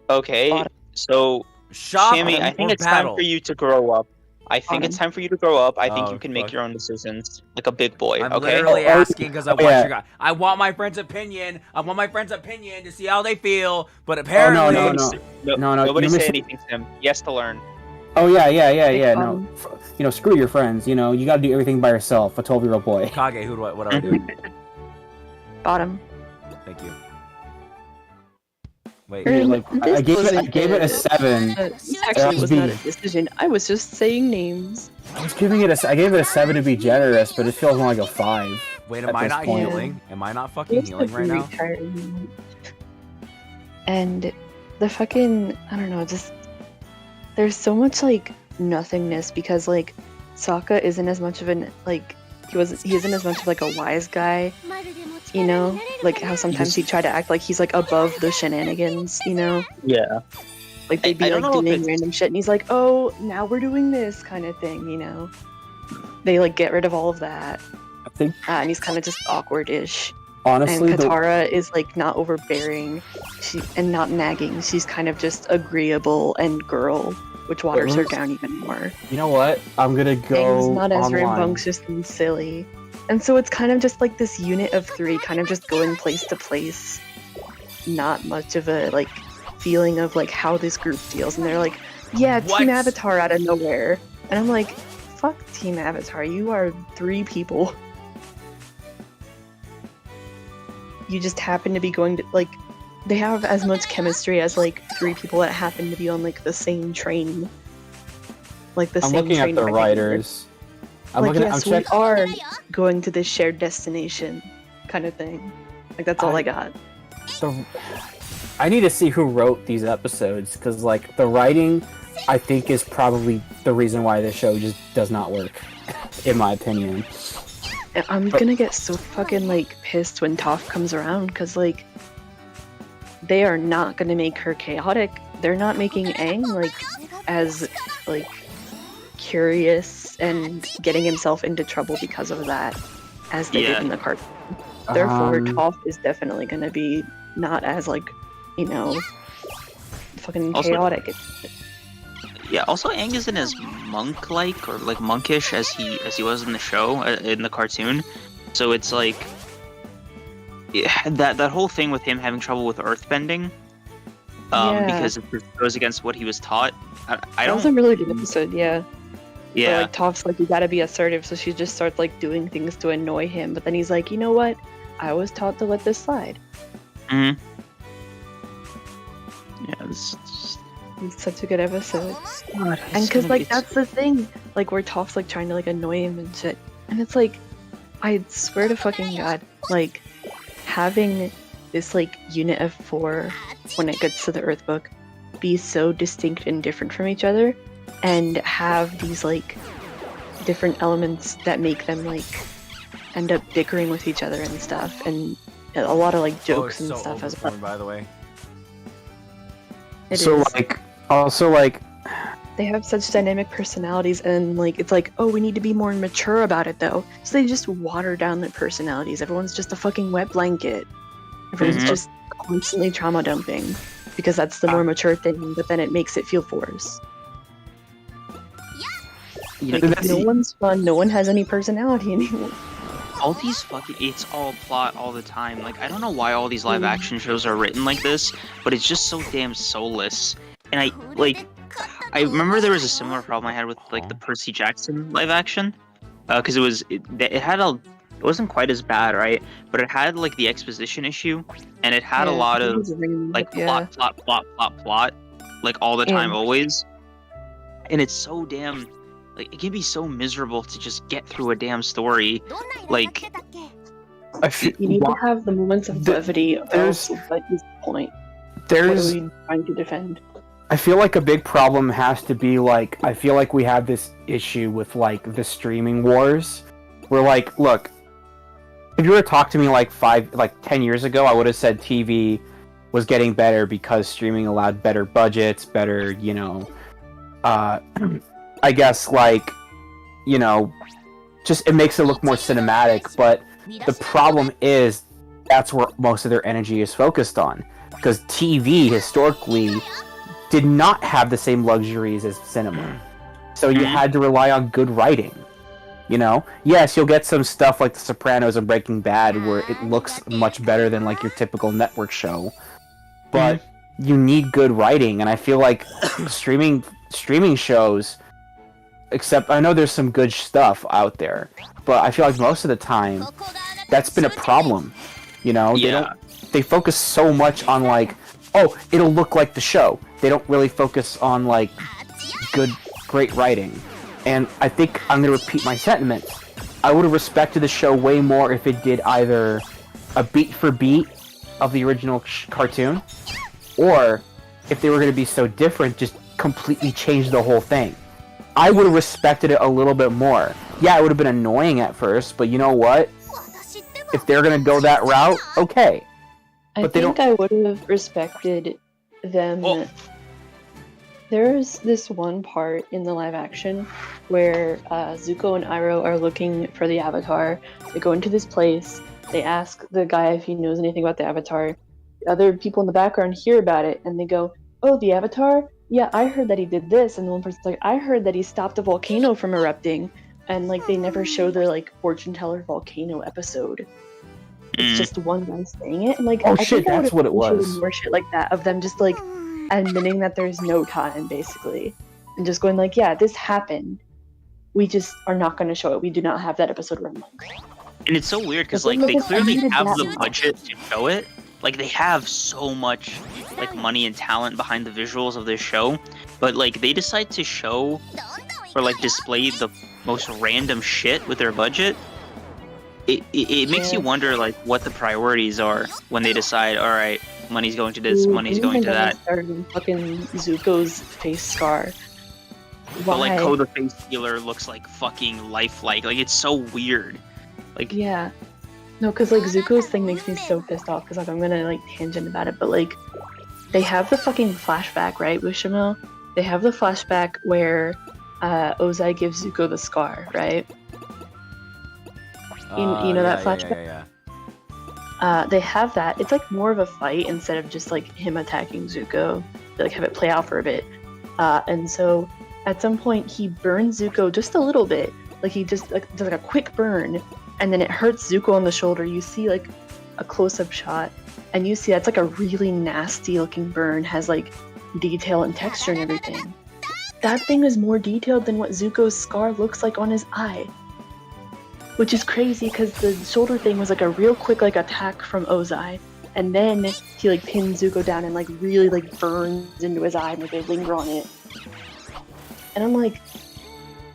Okay, Bottom. so Shop Shammy, I think or it's battle? time for you to grow up. I think it's time for you to grow up. I think Oh, you can make fuck. your own decisions, like a big boy. I'm okay. literally asking because I want yeah. your guy. I want my friend's opinion. I want my friend's opinion to see how they feel. But Oh, apparently, no. No, Nobody you're say missing- anything to him. He has to learn. Oh yeah. No, bottom. screw your friends. You gotta do everything by yourself. A 12-year-old boy. Kage, what do I do? Bottom. Thank you. Wait. Yeah, like, I This gave it a 7. This actually was not a decision. I was just saying names. I gave it a 7 to be generous, but it feels more like a 5. Wait, at am I this not point. healing? Am I not fucking It's healing a right now? very tiring moment. And the fucking, I don't know, just there's so much like nothingness because like Sokka isn't as much of an like he isn't as much of like a wise guy, you know, like how sometimes he'd try to act like he's like above the shenanigans, you know. Yeah. Like they'd be I don't like know if doing it's- random shit, and he's like, "Oh, now we're doing this kind of thing," you know. They like get rid of all of that, I think and he's kind of just awkward-ish. honestly, And Katara is like not overbearing, and not nagging. She's kind of just agreeable and girl, which waters her down even more. you know what? I'm gonna Aang's go not as online. rambunctious and silly, and so it's kind of just like this unit of 3, kind of just going place to place. Not much of a like feeling of like how this group feels, and they're like, "Yeah, What? Team Avatar out of nowhere," and I'm like, "Fuck Team Avatar, you are 3 people." You just happen to be going to like they have as much chemistry as like 3 people that happen to be on like the same train. Like the I'm same looking train at the ride. writers. I'm Like looking yes, I'm we checking. are going to this shared destination kind of thing. Like that's all I got. I need to see who wrote these episodes because, like, the writing, I think, is probably the reason why this show just does not work, in my opinion. And I'm gonna get so fucking like pissed when Toph comes around because like they are not gonna make her chaotic. They're not making Aang like as like curious and getting himself into trouble because of that as they did Yeah. in the cartoon. Therefore, Um, Toph is definitely gonna be not as like, you know, fucking Also- chaotic. Yeah. Also, Aang isn't as monk-like or like monkish as he was in the show in the cartoon. So it's like that whole thing with him having trouble with earthbending, Yeah. because it goes against what he was taught. I That was a don't. really good episode, yeah. Yeah. But, like, Toph's like, you gotta be assertive, so she just starts, like, doing things to annoy him. But then he's like, you know what? I was taught to let this slide. Yeah. It's It's such a good episode. God, And it's because, gonna- like, it's- that's the thing. Like, where Toph's, like, trying to, like, annoy him and shit. And it's like, I swear to fucking God, like, having this, like, unit of 4 when it gets to the Earth book be so distinct and different from each other and have these, like, different elements that make them, like, end up bickering with each other and stuff. And a lot of, like, jokes and stuff as well. overflowing, by the way. It so, is. like, also, like, They have such dynamic personalities, and like it's like, oh, we need to be more mature about it though. So they just water down their personalities. Everyone's just a fucking wet blanket. Everyone's Mhm. just constantly trauma dumping because that's the more mature thing. But then it makes it feel forced. Like, that's- no one's fun. No one has any personality anymore. all these fucking it's all plot all the time. Like, I don't know why all these live action shows are written like this, but it's just so damn soulless. And I remember there was a similar problem I had with like the Percy Jackson live action, because it wasn't quite as bad, right? But it had like the exposition issue, and it had a lot of like plot, like all the time, Yeah. always. And it's so damn like it can be so miserable to just get through a damn story. Like, I feel, You need to have the moments of brevity. there's- What is the point? What there's are we trying to defend? I feel like a big problem has to be like I feel like we have this issue with like the streaming wars. Where like, look, if you were to talk to me like 10 years ago, I would have said TV was getting better because streaming allowed better budgets, better, you know, I guess like, you know, just it makes it look more cinematic. But the problem is that's where most of their energy is focused on, because TV historically did not have the same luxuries as cinema. So you had to rely on good writing. You know? Yes, you'll get some stuff like The Sopranos and Breaking Bad where it looks much better than like your typical network show. But you need good writing, and I feel like streaming shows, except I know there's some good stuff out there, but I feel like most of the time that's been a problem. You know? yeah. They focus so much on like, oh, it'll look like the show. They don't really focus on like great writing. And I think I'm gonna repeat my sentiments. I would have respected the show way more if it did either a beat for beat of the original cartoon, or if they were going to be so different, just completely change the whole thing. I would have respected it a little bit more. Yeah, it would have been annoying at first, but you know what? If they're going to go that route, okay. I think I would have respected them. Oh. There's this one part in the live action where Zuko and Iroh are looking for the Avatar. They go into this place. They ask the guy if he knows anything about the Avatar. Other people in the background hear about it, and they go, "Oh, the Avatar? Yeah, I heard that he did this." And the one person's like, "I heard that he stopped a volcano from erupting." And like, they never show their like fortune teller volcano episode. It's just one guy saying it, and like, oh shit, that's what it was. More shit like that of them just like admitting that there's no time, basically, and just going like, "Yeah, this happened. We just are not going to show it. We do not have that episode running." And it's so weird because like they clearly have the budget to show it. Like they have so much like money and talent behind the visuals of this show, but like they decide to show or like display the most random shit with their budget. It makes you wonder like what the priorities are when they decide, all right, money's going to this, money's going to that. Fucking Zuko's face scar. But like how the face healer looks like fucking lifelike. Like it's so weird. Like yeah. No, because like Zuko's thing makes me so pissed off because like I'm gonna like tangent about it, but like they have the fucking flashback, right, with Shamil? They have the flashback where Ozai gives Zuko the scar, right? You know that flashback? Yeah. They have that. It's like more of a fight instead of just like him attacking Zuko. They like have it play out for a bit. And so at some point he burns Zuko just a little bit. Like he just like does like a quick burn, and then it hurts Zuko on the shoulder. You see like a close-up shot, and you see that's like a really nasty looking burn, has like detail and texture and everything. That thing is more detailed than what Zuko's scar looks like on his eye. Which is crazy because the shoulder thing was like a real quick like attack from Ozai, and then he like pins Zuko down and like really like burns into his eye and like they linger on it. And I'm like,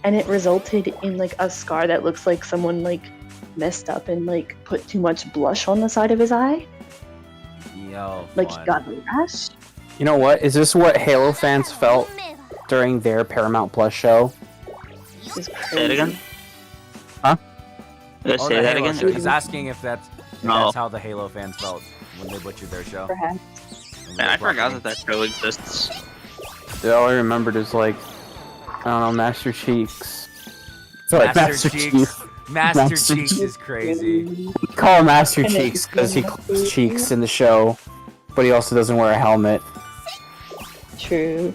and it resulted in like a scar that looks like someone like messed up and like put too much blush on the side of his eye. Yo, like he got a rash. You know what? Is this what Halo fans felt during their Paramount Plus show? This is crazy. Say it again? Huh? Say that again? He's asking if that's how the Halo fans felt when they butchered their show. Perhaps. Man, I forgot that show exists. Yeah, all I remembered is like, I don't know, Master Cheeks. So like Master Cheeks. Master Cheeks is crazy. We call him Master Cheeks because he closes cheeks in the show, but he also doesn't wear a helmet. True.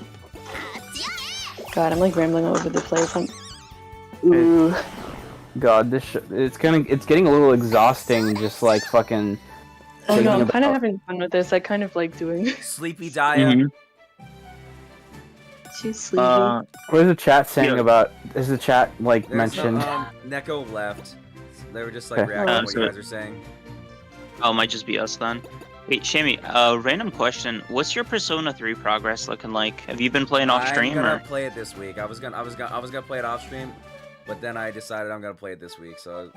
God, I'm like rambling all over the place. Ooh. God, it's getting a little exhausting. Just like fucking. Oh no, I'm kind of having fun with this. I kind of like doing. Sleepy Daya. She's sleepy. What is the chat saying about? Is the chat like mentioned? Neko left. They were just like reacting to what you guys are saying. Oh, it might just be us then. Wait, Shammy, random question. What's your Persona 3 progress looking like? Have you been playing off stream? I'm gonna play it this week. I was gonna play it off stream, but then I decided I'm gonna play it this week. So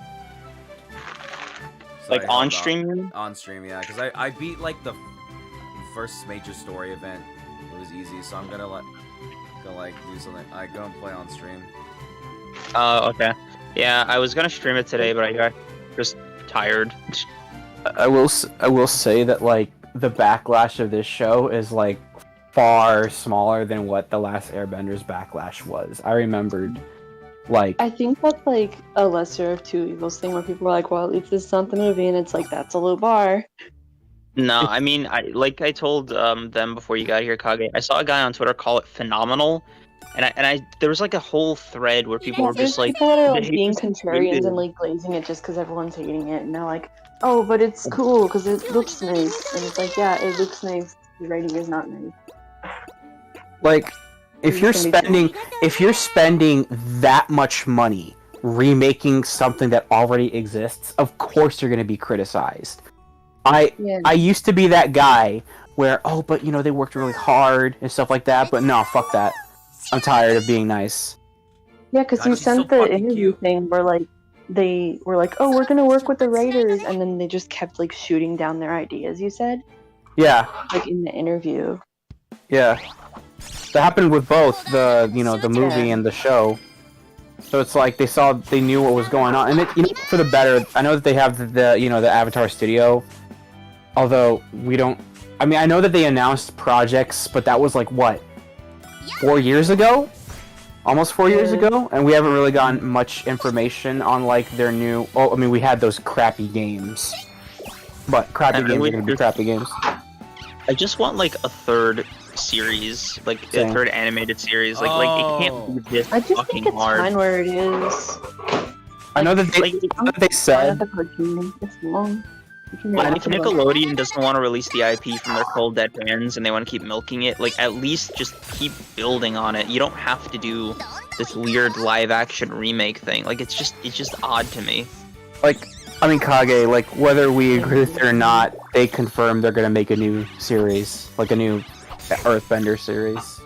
like on stream? On stream, yeah. Because I beat like the first major story event. It was easy, so I'm gonna like do something. I go and play on stream. Okay. Yeah, I was gonna stream it today, but I got just tired. I will say that like the backlash of this show is like far smaller than what the last Airbender's backlash was. I remembered like I think that's like a lesser of two evils thing where people are like, well, at least this is not the movie, and it's like that's a low bar. No, I mean, I told them before you got here, Kage. I saw a guy on Twitter call it phenomenal, and I there was like a whole thread where people were just like, people that are like being contrarians and like glazing it just because everyone's hating it, and they're like, oh, but it's cool because it looks nice, and it's like, yeah, it looks nice. The writing is not nice. Like, if you're spending that much money remaking something that already exists, of course you're going to be criticized. I used to be that guy where, oh, but you know, they worked really hard and stuff like that. But no, fuck that. I'm tired of being nice. Yeah, because you sent the interview thing where like they were like, oh, we're gonna work with the writers, and then they just kept like shooting down their ideas. You said, yeah, like in the interview. Yeah, that happened with both the the movie and the show. So it's like they knew what was going on, and for the better. I know that they have the Avatar studio, although we don't. I mean, I know that they announced projects, but that was like what, 4 years ago, almost 4 years ago, and we haven't really gotten much information on like their new. Oh, I mean, we had those crappy games, but crappy games are gonna be crappy games. I just want like a third series, like a third animated series. Like it can't be this I just fucking think it's hard. fine where it is. I know that they said. It's long. Like, if Nickelodeon doesn't want to release the IP from their cold dead hands and they want to keep milking it, like at least just keep building on it. You don't have to do this weird live action remake thing. Like it's just odd to me. Like, I mean, Kage, like whether we agree with it or not, they confirmed they're gonna make a new series, like a new Earthbender series.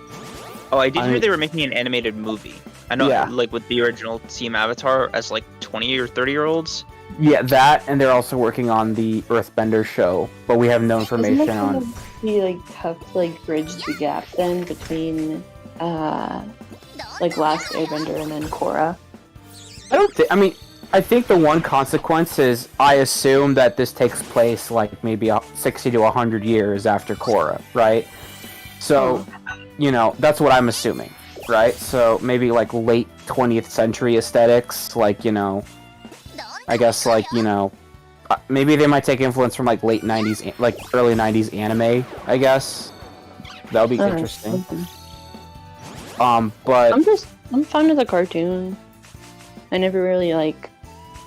Oh, I did hear they were making an animated movie. I know, like with the original Team Avatar as like 20 or 30-year-olds. Yeah, that, and they're also working on the Earthbender show, but we have no information on. Isn't it be like tough to like bridge the gap then between like Last Airbender and then Korra? I mean, I think the one consequence is I assume that this takes place like maybe 60 to 100 years after Korra, right? So, that's what I'm assuming, right? So maybe like late 20th century aesthetics, like, I guess like, maybe they might take influence from like late 90s, like early 90s anime, I guess. That would be interesting. But I'm fine with the cartoon. I never really like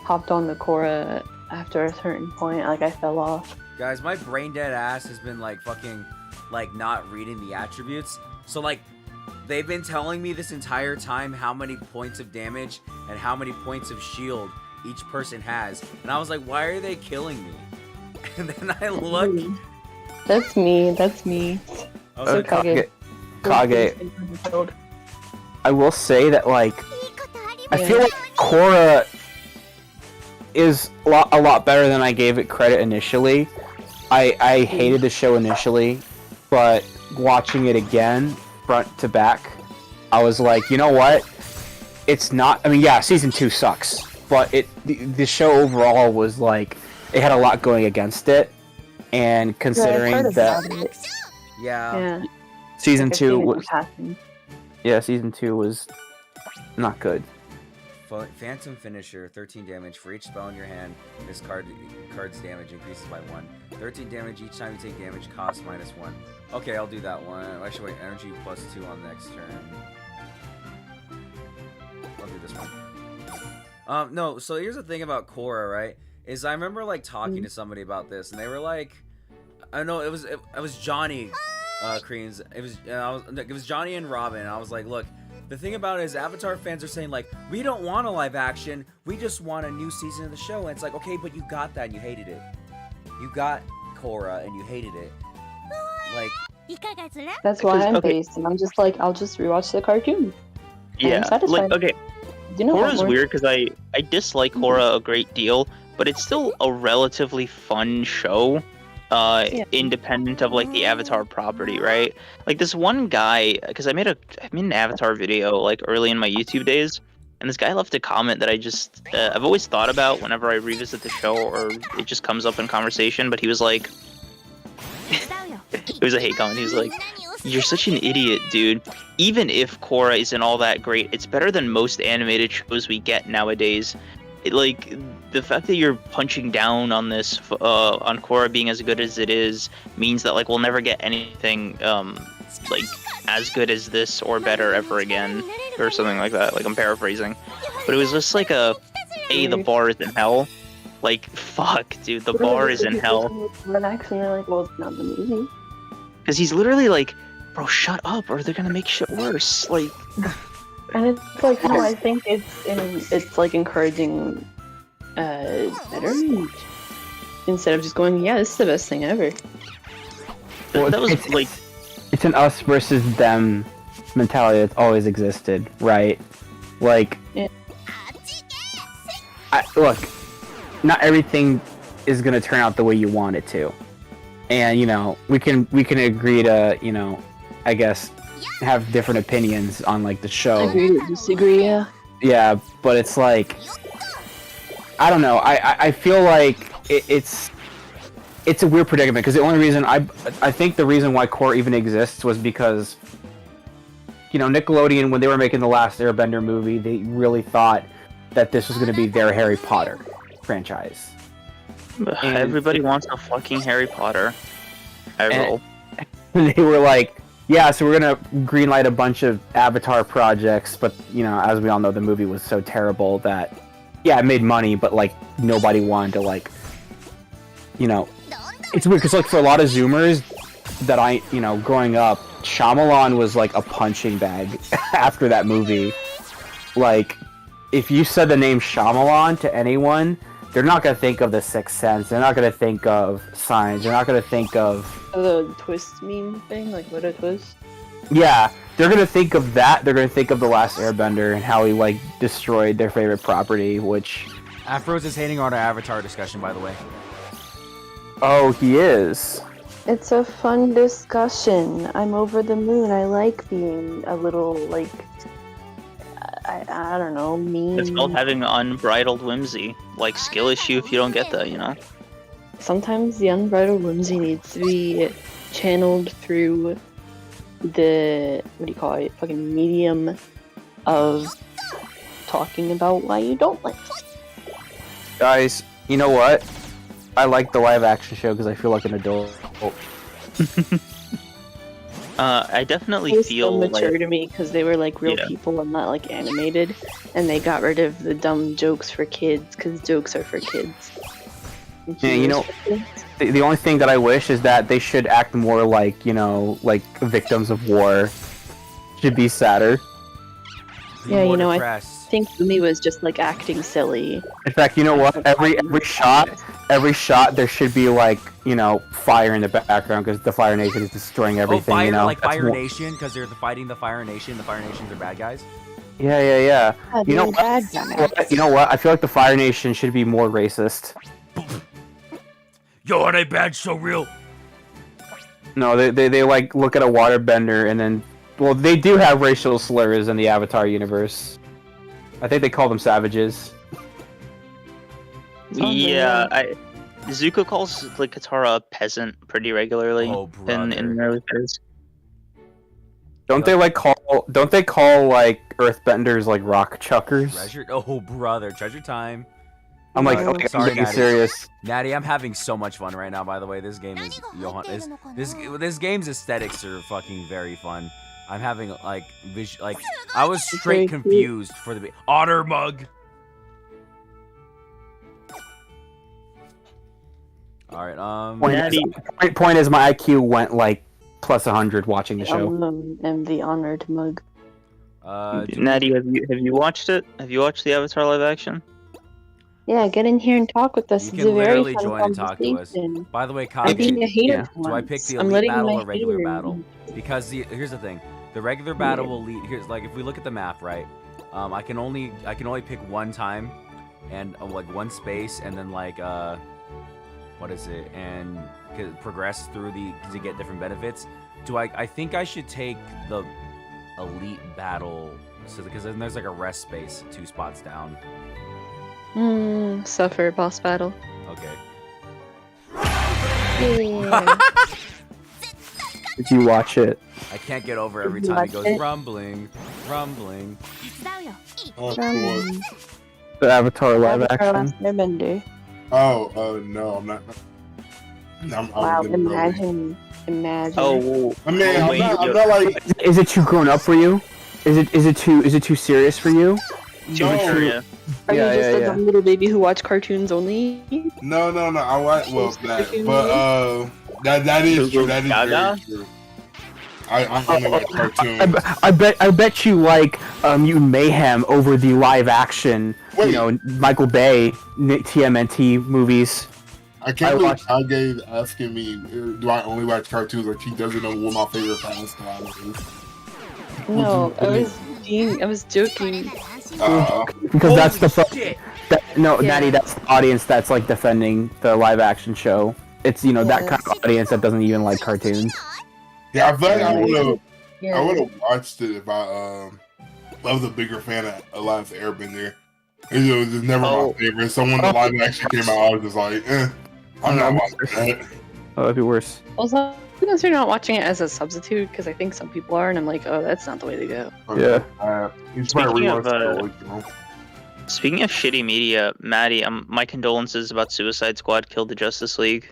hopped on the Korra after a certain point. Like I fell off. Guys, my brain dead ass has been like fucking like not reading the attributes. So like they've been telling me this entire time how many points of damage and how many points of shield each person has, and I was like, why are they killing me? And then I look. That's me. Kage. I will say that like I feel like Korra is a lot better than I gave it credit initially. I hated the show initially, but watching it again front to back, I was like, you know what? It's not. I mean, yeah, season 2 sucks. But the show overall was like, it had a lot going against it, and considering season 2 was season 2 was not good. Phantom Finisher, 13 damage for each spell in your hand. This card's damage increases by 1. 13 damage each time you take damage, cost -1. Okay, I'll do that one. Actually, wait, energy +2 on next turn. I'll do this one. No, so here's the thing about Korra, right? Is I remember like talking to somebody about this, and they were like, I know it was Johnny, Creans. It was Johnny and Robin. And I was like, look, the thing about it is Avatar fans are saying like, we don't want a live action, we just want a new season of the show. And it's like, okay, but you got that and you hated it. You got Korra and you hated it. Like, that's why I'm based, and I'm just like, I'll just rewatch the cartoon. Yeah, like okay. Korra's weird because I dislike Korra a great deal, but it's still a relatively fun show, independent of like the Avatar property, right? Like this one guy, because I made an Avatar video like early in my YouTube days, and this guy left a comment that I've always thought about whenever I revisit the show or it just comes up in conversation. But he was like, it was a hate comment. He was like, "You're such an idiot, dude. Even if Korra isn't all that great, it's better than most animated shows we get nowadays. Like, the fact that you're punching down on this, on Korra being as good as it is, means that, like, we'll never get anything, like, as good as this or better ever again," or something like that. Like, I'm paraphrasing. But it was just like the bar is in hell. Like, fuck, dude, the bar is in hell. Because he's literally like, bro, shut up, or they're gonna make shit worse. Like, and it's like, no, I think it's like encouraging betterment instead of just going, yeah, this is the best thing ever. that was like it's an us versus them mentality that's always existed, right? Like, Yeah. look, not everything is gonna turn out the way you want it to, and we can agree to I guess have different opinions on like the show. Agree to disagree, yeah. Yeah, but it's like I don't know. I feel like it's a weird predicament because the only reason I think the reason why Core even exists was because Nickelodeon, when they were making the last Airbender movie, they really thought that this was going to be their Harry Potter franchise. And everybody wants a fucking Harry Potter. And they were like, yeah, so we're going to greenlight a bunch of Avatar projects, but as we all know, the movie was so terrible that it made money, but like nobody wanted to like it's weird because like for a lot of Zoomers that I growing up, Shyamalan was like a punching bag after that movie. Like, if you said the name Shyamalan to anyone, they're not gonna think of The Sixth Sense. They're not gonna think of Signs. They're not gonna think of the twist meme thing, like what a twist. Yeah, they're gonna think of that. They're gonna think of The Last Airbender and how he like destroyed their favorite property. Which Afros is hating on our Avatar discussion, by the way. Oh, he is. It's a fun discussion. I'm over the moon. I like being a little, like, I don't know, mean. It's called having unbridled whimsy. Like, skill issue if you don't get that, Sometimes the unbridled whimsy needs to be channeled through the, fucking medium of talking about why you don't like it. Guys, you know what? I like the live action show because I feel like an adult. I definitely It was feel so mature like to me because they were like real people and not like animated, and they got rid of the dumb jokes for kids because jokes are for kids. Yeah, the only thing that I wish is that they should act more like like victims of war. Should be sadder. Yeah, I think Umi was just like acting silly. In fact, you know what? Every shot there should be like fire in the background because the Fire Nation is destroying everything. Like Fire Nation because they're fighting the Fire Nation. The Fire Nations are bad guys. Yeah. You know bad what? guys. You know what? I feel like the Fire Nation should be more racist. Yo, are they bad? So real. No, they like look at a waterbender and then they do have racial slurs in the Avatar universe. I think they call them savages. Yeah, Zuko calls like Katara a peasant pretty regularly in early phase. Don't they call like earthbenders like rock chuckers? Treasure time. I'm like, okay, sorry, I'm getting Natty. serious. Natty, I'm having so much fun right now, by the way. This game is this game's aesthetics are fucking very fun. I'm having like I was straight confused for the otter mug. All right, Point is my IQ went like plus 100 watching the show. And the honored mug. Natty, have you watched it? Have you watched the Avatar live action? Yeah, get in here and talk with us. You It's can a very literally fun join and talk to us. conversation. By the way, I'm Kyle, being a hater. do I pick the I'm elite letting battle my or regular hater battle? in. Because here's the thing, the regular battle will lead. Here's like if we look at the map, right? I can only pick one time, and like one space, and then like what is it? And progress through to get different benefits. I think I should take the elite battle, because then there's like a rest space 2 spots down. Suffer boss battle. Okay. Yeah. Did you watch it? I can't get over every time he goes rumbling. The Avatar live Avatar action. Last Airbender. No, I'm not. Wow, imagine. Oh, I mean, I'm not like. Is it too grown up for you? Is it too serious for you? too mature, yeah. Are you just a dumb little baby who watch cartoons only? No. I watch that is true. That is very true. I only watch cartoons. I bet you like Mutant Mayhem over the live action. Wait. Michael Bay TMNT movies. I can't believe Kage asking me, do I only watch cartoons? Like he doesn't know what my favorite pastime is. No, I was joking. Because that's the Natty, that's the audience that's like defending the live action show. It's that kind of audience that doesn't even like cartoons. Yeah, I feel like I would have watched it if I was a bigger fan of Last Airbender. It was just never my favorite. So when the live action came out, I was just like, I'm not watching that. Oh, that'd be worse. Also, because you're not watching it as a substitute, because I think some people are, and I'm like, oh, that's not the way to go. Yeah. Speaking of shitty media, Maddie, my condolences about Suicide Squad killed the Justice League.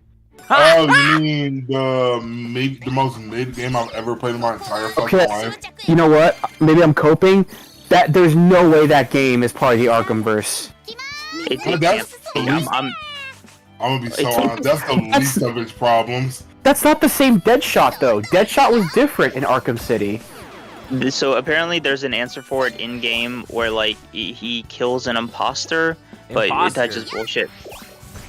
Oh, you mean the most mid game I've ever played in my entire fucking life? You know what? Maybe I'm coping. That there's no way that game is part of the Arkhamverse. I'm gonna be so honest. That's the least of its problems. That's not the same Deadshot though. Deadshot was different in Arkham City. So apparently there's an answer for it in game where like he kills an imposter, but that's just bullshit.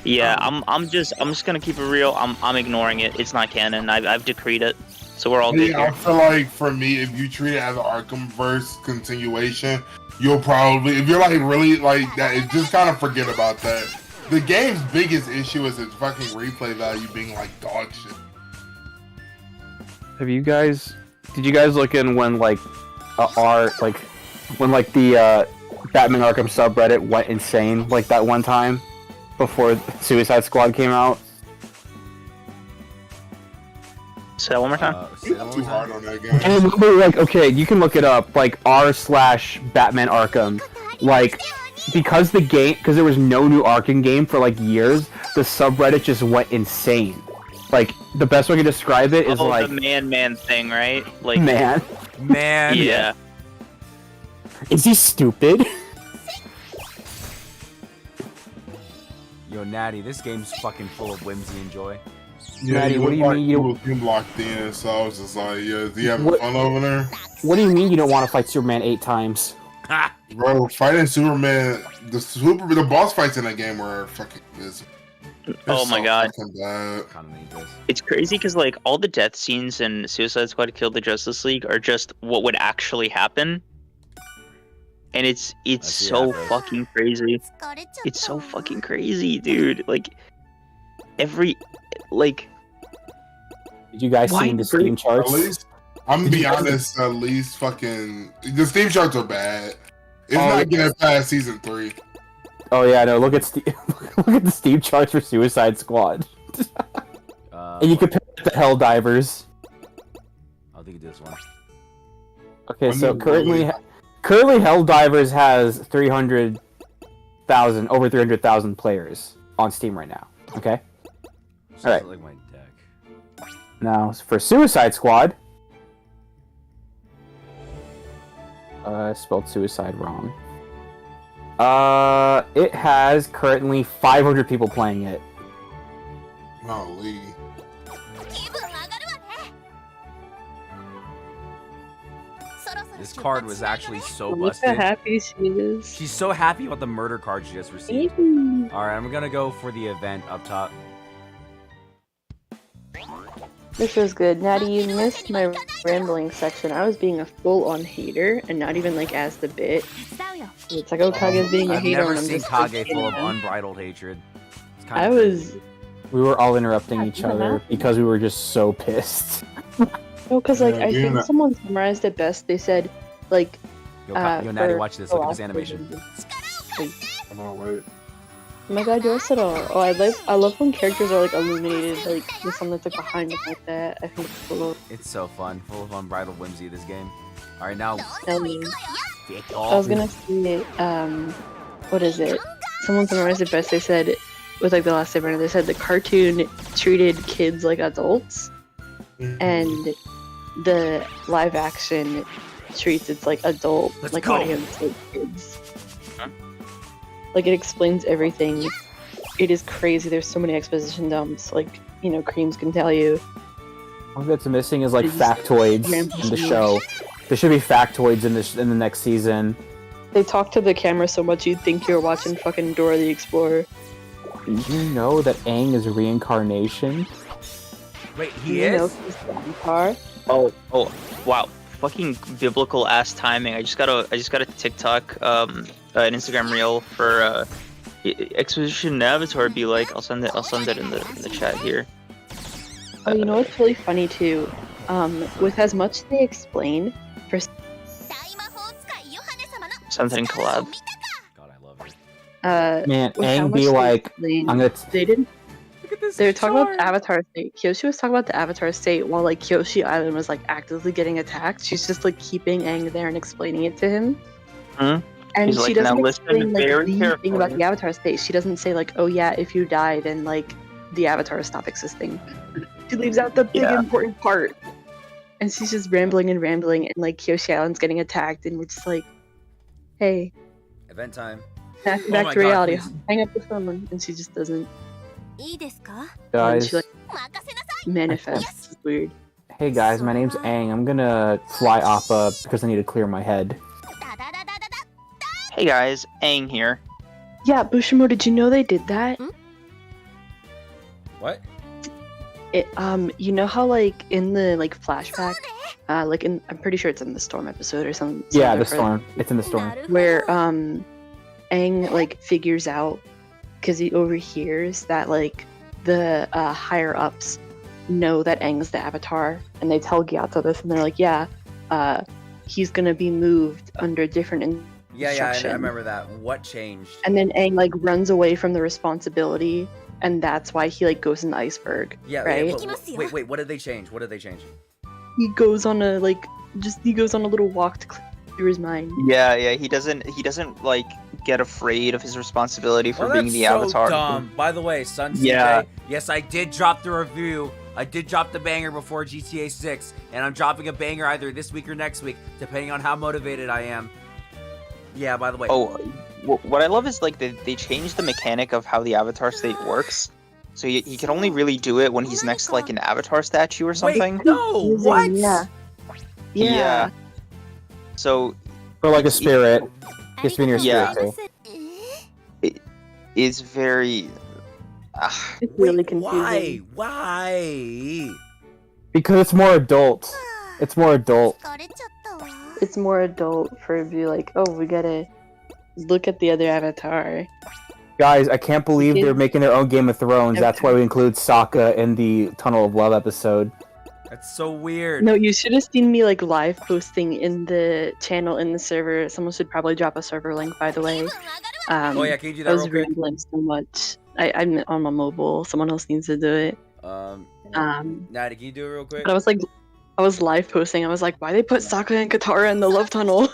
Yeah, I'm just gonna keep it real. I'm ignoring it. It's not canon. I've decreed it, so we're all good here. I feel like for me, if you treat it as an Arkhamverse continuation, you'll probably, if you're like really like that, just kind of forget about that. The game's biggest issue is its fucking replay value being like dog shit. Did you guys look in when like when the Batman Arkham subreddit went insane like that one time before Suicide Squad came out? Say that one more time. Too hard on that game. And like, okay, you can look it up, like r/Batman Arkham, like because there was no new Arkham game for like years, the subreddit just went insane. Like the best way to describe it is like the man thing, right? Like man. Yeah. Is he stupid? Yo, Natty, this game's fucking full of whimsy and joy. Yeah, Natty, what do you mean you was locked in? So I was just like, yeah, is he having fun over there? What do you mean you don't want to fight Superman 8 times? Bro, fighting Superman, the boss fights in that game were fucking busy. Oh my god. Bad. It's crazy because like all the death scenes in Suicide Squad Kill the Justice League are just what would actually happen. And it's so fucking crazy. It's so fucking crazy, dude. Like did you guys see the Steam charts? At least, I'm gonna be honest, at least fucking the Steam charts are bad. It's not getting past season 3. Oh yeah, no. Look at the Steam charts for Suicide Squad, and you compare it to Helldivers. I think this one. Okay, so currently Helldivers has over 300,000 players on Steam right now. Okay. All right. Like my deck. Now for Suicide Squad, I spelled suicide wrong. It has currently 500 people playing it. Holy. This card was actually so Look busted. how happy she is. She's so happy about the murder card she just received. Ew. Alright, I'm gonna go for the event up top. This was good. Natty, you missed my rambling section. I was being a full-on hater, and not even like as the bit. It's like, oh, Kage's being a I've hater. never and I'm seen just Kage full of unbridled hatred. It's I was. We were all interrupting each other because we were just so pissed. No, because like I think someone summarized it best. They said, like, Yo, Natty, watch this. Look at this animation. I'm on wait. Oh my god, yours at all. Oh, I love when characters are like illuminated, like with something that's like behind them like that. I think it's cool. It's so fun, full of unbridled whimsy. This game. All right, now. I was gonna say, what is it? Someone summarized it best. They said, with like the last statement, they said the cartoon treated kids like adults, and the live action treats its like adult audience like kids. Like, it explains everything. It is crazy. There's so many exposition dumps. Like, Creams can tell you. One that's missing is like factoids in the show. There should be factoids in the next season. They talk to the camera so much you'd think you're watching fucking Dora the Explorer. Did you know that Aang is a reincarnation? Wait, he is? Oh, wow. Fucking biblical ass timing. I just got a TikTok, an Instagram reel for Exposition Avatar. Be like, I'll send it in the chat here. Oh, you know what's really funny too? With as much they explain for Something in collab. God, I love it. Man, with how Aang much be they like, explain, I'm gonna. they didn't. Look at this. They were talking about chart. the Avatar State. Kyoshi was talking about the Avatar State while like Kyoshi Island was like actively getting attacked. She's just like keeping Aang there and explaining it to him. Hmm? And She's she like, "Now doesn't listen explain like very the carefully." thing about the Avatar State. She doesn't say like, oh yeah, if you die, then like the Avatars stop existing. She leaves out the big important part. And she's just rambling, and like Kyoshi Island's getting attacked, and we're just like, hey, Event time. back my to God, reality. please. Hang up the phone, and she just doesn't. And Guys, she like manifests. It's weird. hey guys, my name's Aang. I'm gonna fly Appa because I need to clear my head. Hey guys, Aang here. Yeah, Bushimo, did you know they did that? What? It you know how like in the like flashback, like I'm pretty sure it's in the Storm episode or some Yeah, the different- storm. It's in the storm. where Aang like figures out because he overhears that like the higher ups know that Aang's the Avatar, and they tell Gyatso this, and they're like, yeah, he's gonna be moved under different Yeah, I instruction. remember that. What changed? And then Aang like runs away from the responsibility, and that's why he like goes in the iceberg. Yeah, right. wait, what did they change? What did they change? He goes on a little walk to clear his mind. Yeah, he doesn't like get afraid of his responsibility for being that's the so Avatar. dumb. By the way, Sun CJ, Yeah. yes, I did drop the review. I did drop the banger before GTA 6, and I'm dropping a banger either this week or next week, depending on how motivated I am. Yeah, by the way. Oh, what I love is like they changed the mechanic of how the Avatar state works. So he can only really do it when he's next to like an Avatar statue or something. Wait, no, what? Yeah. So Or like a spirit. Just being your Yeah. spirit. it's very. It's really Wait, confusing. Why? Because it's more adult. It's more adult. It's more adult for it to be like, oh, we gotta look at the other Avatar. Guys, I can't believe they're making their own Game of Thrones. That's why we include Sokka in the Tunnel of Love episode. That's so weird. No, you should have seen me like live posting in the channel in the server. Someone should probably drop a server link, by the way. Oh yeah, can you do I that was real quick? rambling so much. I'm on my mobile. Someone else needs to do it. Natty, can you do it real quick? But I was live posting. I was like, why they put Sokka and Katara in the love tunnel?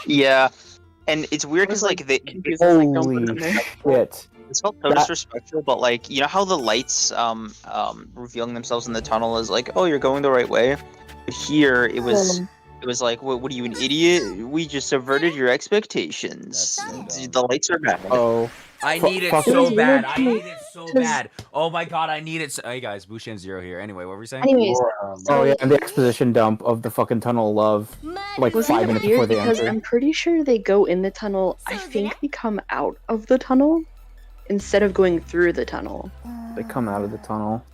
Yeah, and it's weird I was, because like they. confused. I was like, don't put them there. Shit. It's felt so disrespectful, but like you know how the lights revealing themselves in the tunnel is like, oh, you're going the right way. But here it was like, what are you, an idiot? We just subverted your expectations. That's so dumb. The lights are bad. Oh. I need it fuck so it. bad. I need it so bad. Oh my god, I need it. Hey guys, Bushin Zero here. Anyway, what were we saying? Anyways, Oh yeah, and the exposition dump of the fucking Tunnel of Love. Like wasn't 5 it minutes weird before they because enter. I'm pretty sure they go in the tunnel. I think they come out of the tunnel instead of going through the tunnel. They come out of the tunnel.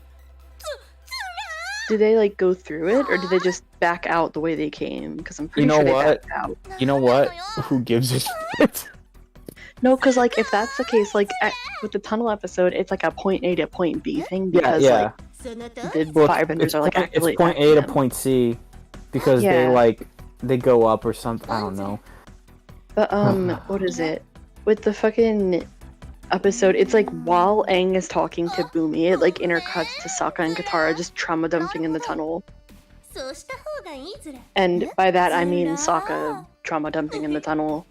Do they like go through it, or do they just back out the way they came? Because I'm pretty You know sure they what? backed out. You know what? Who gives a shit? No, because like if that's the case, like with the tunnel episode, it's like a point A to point B thing Yeah, because yeah. like the Well, firebenders are like it's actively point A to attacking them. point C because Yeah. they go up or something. I don't know. But what is it? With the fucking episode, it's like while Aang is talking to Boomy, it like intercuts to Sokka and Katara just trauma dumping in the tunnel. And by that I mean Sokka trauma dumping in the tunnel.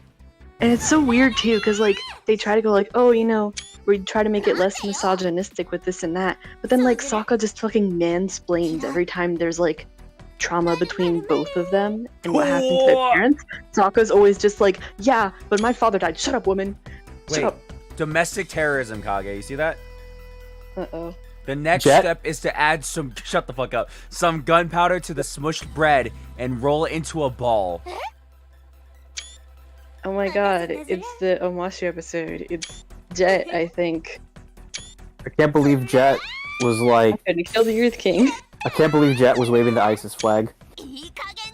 And it's so weird too, because like they try to go like, oh, you know, we try to make it less misogynistic with this and that, but then like Sokka just fucking mansplains every time there's like trauma between both of them and what happened to their parents. Sokka's always just like, yeah, but my father died. Shut up, woman. Shut Wait, up. domestic terrorism, Kage. You see that? Uh-oh. The next Jet? step is to add some shut the fuck up. Some gunpowder to the smushed bread and roll it into a ball. Oh my god, it's the Omashu episode. It's Jet, I think. I can't believe Jet was like. I couldn't kill the Earth King. I can't believe Jet was waving the ISIS flag.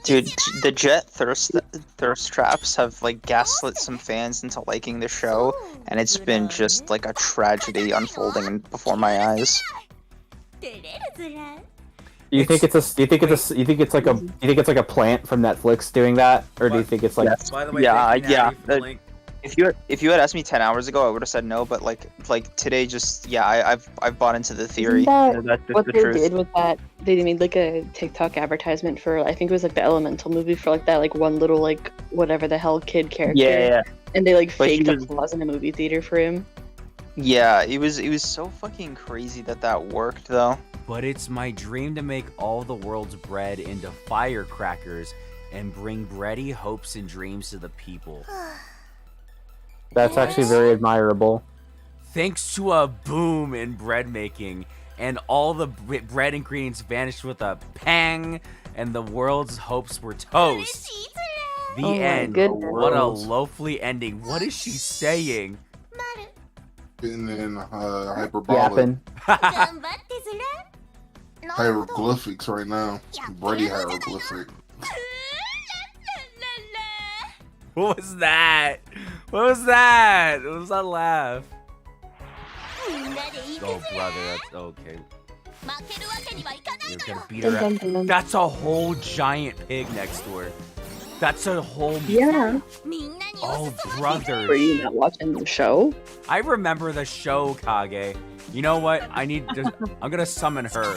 Dude, the Jet thirst traps have like gaslit some fans into liking the show, and it's been just like a tragedy unfolding before my eyes. You think it's like a plant from Netflix doing that, or do you think it's like? Yes. By the way, Yeah, thank you, yeah. Natty, for the link. If you had asked me 10 hours ago, I would have said no. But like today, just I've bought into the theory. Isn't That's just what the they truth. did with that, they made like a TikTok advertisement for, I think it was like the Elemental movie, for like that like one little like whatever the hell kid character. Yeah. And they like But he faked was- applause in a movie theater for him. Yeah, it was so fucking crazy that worked though. But it's my dream to make all the world's bread into firecrackers and bring bready hopes and dreams to the people. That's actually very admirable. Thanks to a boom in bread making, and all the bread ingredients vanished with a pang, and the world's hopes were toast. The Oh my end. goodness. What a loafly ending. What is she saying? And then hyperbolic Yapping. hieroglyphics right now. Brady hieroglyphic. What was that? What was that? What was that laugh? Oh, brother, that's okay. You're gonna beat her up. That's a whole giant pig next door. That's a whole. Yeah. Oh, brother. Were you not watching the show? I remember the show, Kage. You know what? I'm gonna summon her.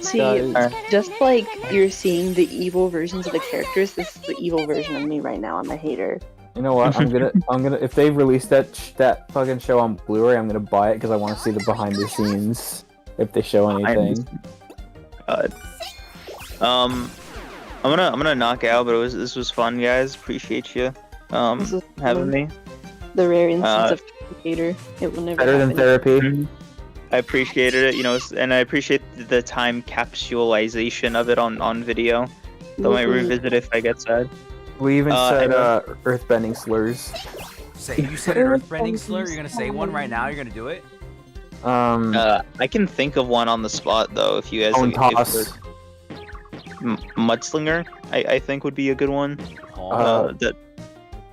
See, Guys. just like you're seeing the evil versions of the characters, this is the evil version of me right now. I'm a hater. You know what? I'm gonna. If they release that fucking show on Blu-ray, I'm gonna buy it because I want to see the behind the scenes. If they show anything. I'm gonna knock out, but this was fun, guys. Appreciate you This is having me. the rare instance of hater. It will never Better than happen. therapy. I appreciated it, and I appreciate the time capsulization of it on video. So I might revisit if I get sad. We even said and, earthbending slurs. You said an earthbending slur? You're gonna say one right now? You're gonna do it? I can think of one on the spot though. If you guys Bone if toss. there's- Mudslinger, I think would be a good one.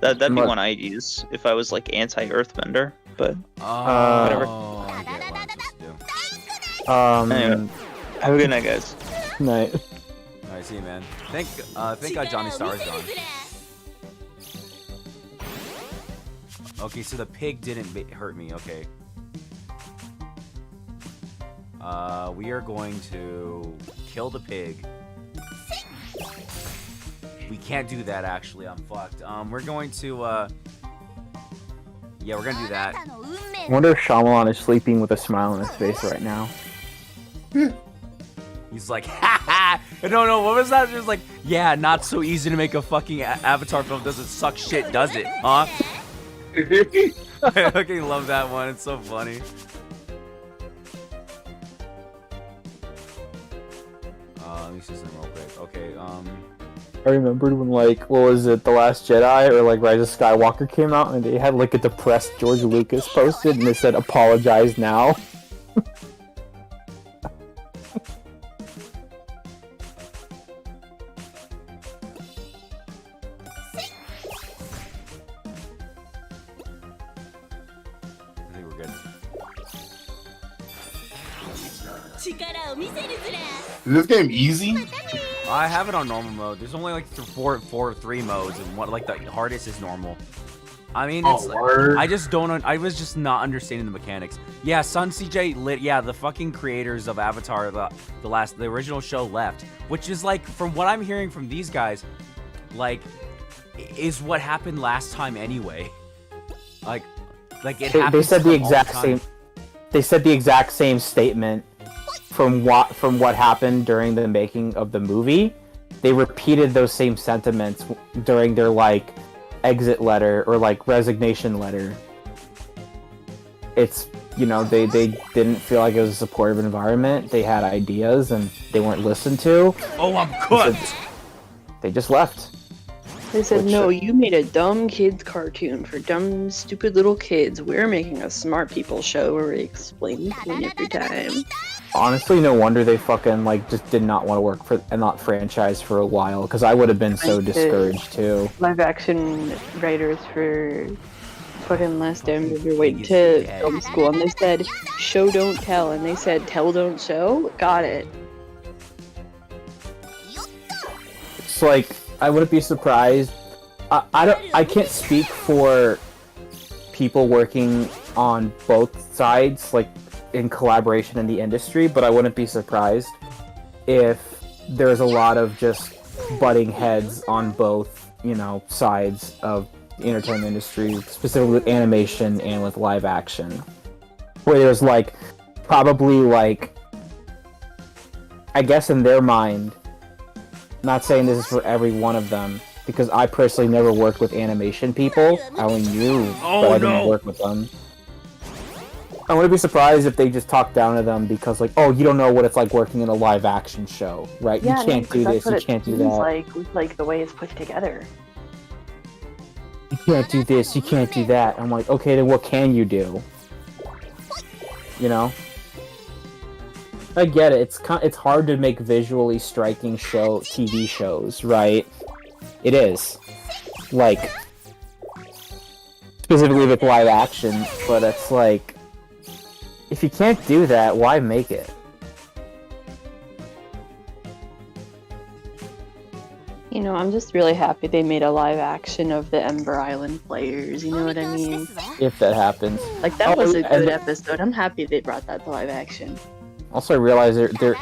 That'd be Mud- one I'd use if I was like anti-earthbender. But whatever. whatever. I get what I'm supposed to do. Anyway, have a good night, guys. Night. Alright, see you, man. Thank God Johnny Star's gone. Okay, so the pig didn't hurt me. Okay. We are going to kill the pig. We can't do that, actually. I'm fucked. We're going to, yeah, we're gonna do that. I wonder if Shyamalan is sleeping with a smile on his face right now. He's like, ha ha! No, what was that? Just like, yeah, not so easy to make a fucking Avatar film. Doesn't suck shit, does it? Huh? I fucking love that one. It's so funny. Let me see something real quick. Okay, I remembered when, like, what was it, The Last Jedi or, like, Rise of Skywalker came out and they had, like, a depressed George Lucas posted and it said, apologize now. I think we're good. Is this game easy? I have it on normal mode. There's only like three modes, and what like the hardest is normal. I mean, it's word. I just don't. I was just not understanding the mechanics. Yeah, Sun CJ yeah, the fucking creators of Avatar, the original show left, which is like, from what I'm hearing from these guys, like, is what happened last time anyway. Like it happened. They said the all exact time. same. They said the exact same statement from what happened during the making of the movie. They repeated those same sentiments during their like exit letter or like resignation letter. It's, you know, they didn't feel like it was a supportive environment. They had ideas and they weren't listened to. Oh, I'm cooked. They just left. They said, no, you made a dumb kids cartoon for dumb, stupid little kids. We're making a smart people show where we explain the point every time. Honestly, no wonder they fucking, like, just did not want to work for and not franchise for a while, because I would have been so discouraged, too. Live-action writers for fucking Last Stand were waiting to film school, and they said, show don't tell, and they said, tell don't show? Got it. It's like, I wouldn't be surprised. I can't speak for people working on both sides, like, in collaboration in the industry, but I wouldn't be surprised if there's a lot of just butting heads on both, you know, sides of the entertainment industry, specifically with animation and with live action. Where there's, like, probably, like, I guess in their mind, not saying this is for every one of them, because I personally never worked with animation people. I only knew, but I didn't work with them. I wouldn't be surprised if they just talk down to them because, like, oh, you don't know what it's like working in a live action show, right? Yeah, you can't do this, you can't do that. Like the way it's put together. You can't do this, you can't do that. I'm like, okay, then what can you do? You know? I get it. It's hard to make visually striking TV shows, right? It is. Like, specifically with live action, but it's like, if you can't do that, why make it? You know, I'm just really happy they made a live action of the Ember Island players, you know what I mean? If that happens. Like, that was a good episode. I'm happy they brought that to live action. Also, I realized there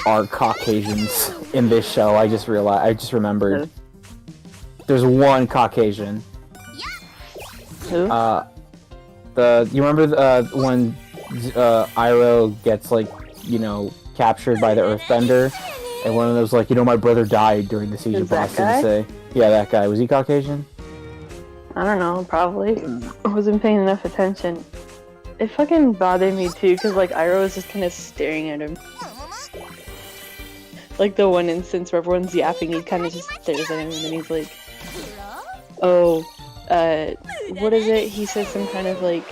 are Caucasians in this show. I just remembered. There's one Caucasian. Who? You remember when Iroh gets, like, you know, captured by the Earthbender, and one of them's like, you know, my brother died during the siege of Ba Sing Se. Yeah, that guy. Was he Caucasian? I don't know, probably. I wasn't paying enough attention. It fucking bothered me too, because, like, Iroh was just kind of staring at him. Like the one instance where everyone's yapping, he kind of just stares at him, and then he's like, oh, what is it? He says some kind of, like,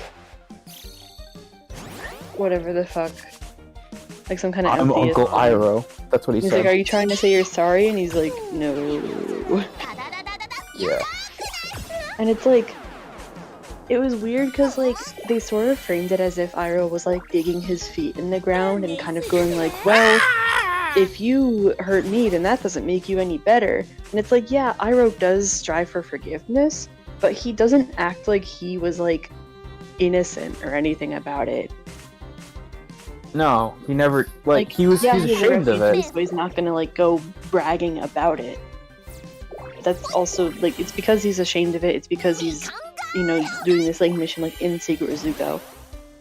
whatever the fuck. Like some kind of I'm Uncle Iroh. That's what he said. He's like, are you trying to say you're sorry? And he's like, no. Yeah. And it's like, it was weird because, like, they sort of framed it as if Iroh was, like, digging his feet in the ground and kind of going like, well, if you hurt me, then that doesn't make you any better. And it's like, yeah, Iroh does strive for forgiveness, but he doesn't act like he was, like, innocent or anything about it. No, he never, like he's ashamed of it. So he's not gonna, like, go bragging about it. That's also, like, it's because he's ashamed of it, it's because he's, you know, doing this, like, mission, like, in Secret Zuko.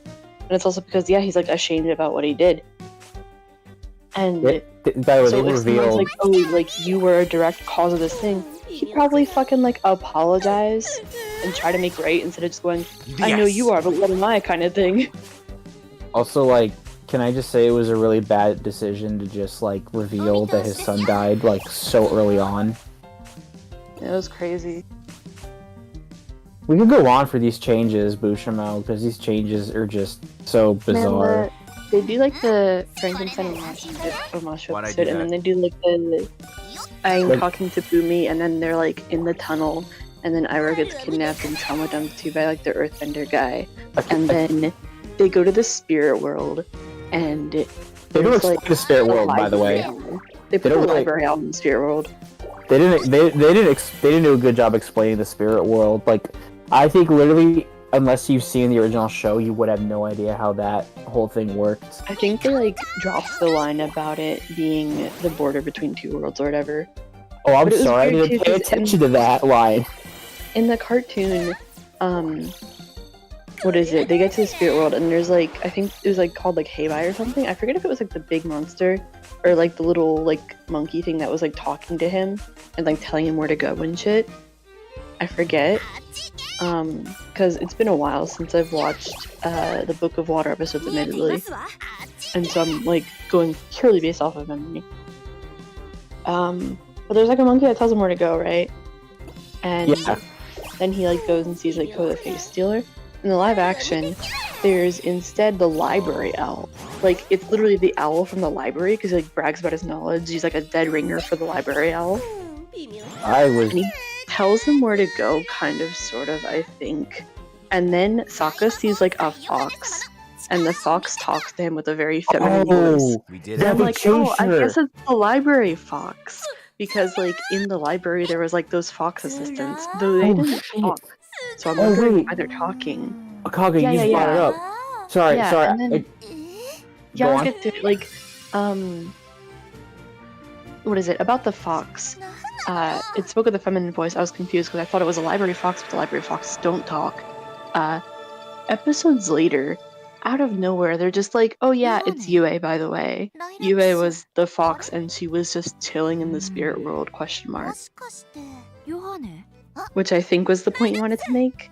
And it's also because, yeah, he's, like, ashamed about what he did. And so if someone's like, oh, like, you were a direct cause of this thing, he'd probably fucking, like, apologize and try to make right instead of just going, I know you are, but what am I, kind of thing. Also, like, can I just say it was a really bad decision to just, like, reveal that his son died, like, so early on? It was crazy. We could go on for these changes, Bushamel, because these changes are just so bizarre. Man, they do, like, the Frankenstein and Mashu episode, and then they do, like, the I'm talking to Boomy, and then they're, like, in the tunnel, and then Iroh gets kidnapped and trauma dumped too by, like, the Earthbender guy. And then they go to the spirit world, and they don't explain the spirit world, by the way. They put the library out in the spirit world. They didn't do a good job explaining the spirit world. Like, I think literally, unless you've seen the original show, you would have no idea how that whole thing worked. I think they, like, dropped the line about it being the border between two worlds or whatever. Oh, I'm sorry, I didn't pay attention to that line. In the cartoon, what is it? They get to the spirit world, and there's, like, I think it was, like, called, like, Heibai or something. I forget if it was, like, the big monster or, like, the little, like, monkey thing that was, like, talking to him and, like, telling him where to go and shit. I forget. Because it's been a while since I've watched the Book of Water episodes, admittedly. And so I'm, like, going purely based off of memory. But there's, like, a monkey that tells him where to go, right? and then he like goes and sees like Ko the face stealer. In the live action, there's instead the library owl. Like, it's literally the owl from the library because he like brags about his knowledge. He's like a dead ringer for the library owl. And he tells him where to go, kind of, sort of, I think. And then Sokka sees like a fox, and the fox talks to him with a very feminine voice. We did And it. I'm like, oh, I guess it's the library fox. Because like in the library there was like those fox assistants, though they didn't talk. So I'm wondering why they're talking. Kage, you just brought it up. Sorry. And then, I'll get to it. Like, what is it about the fox? It spoke with a feminine voice. I was confused because I thought it was a library fox, but the library foxes don't talk. Episodes later, out of nowhere, they're just like, oh yeah, it's Yue, by the way. Yue was the fox and she was just chilling in the spirit world, ? Which I think was the point you wanted to make.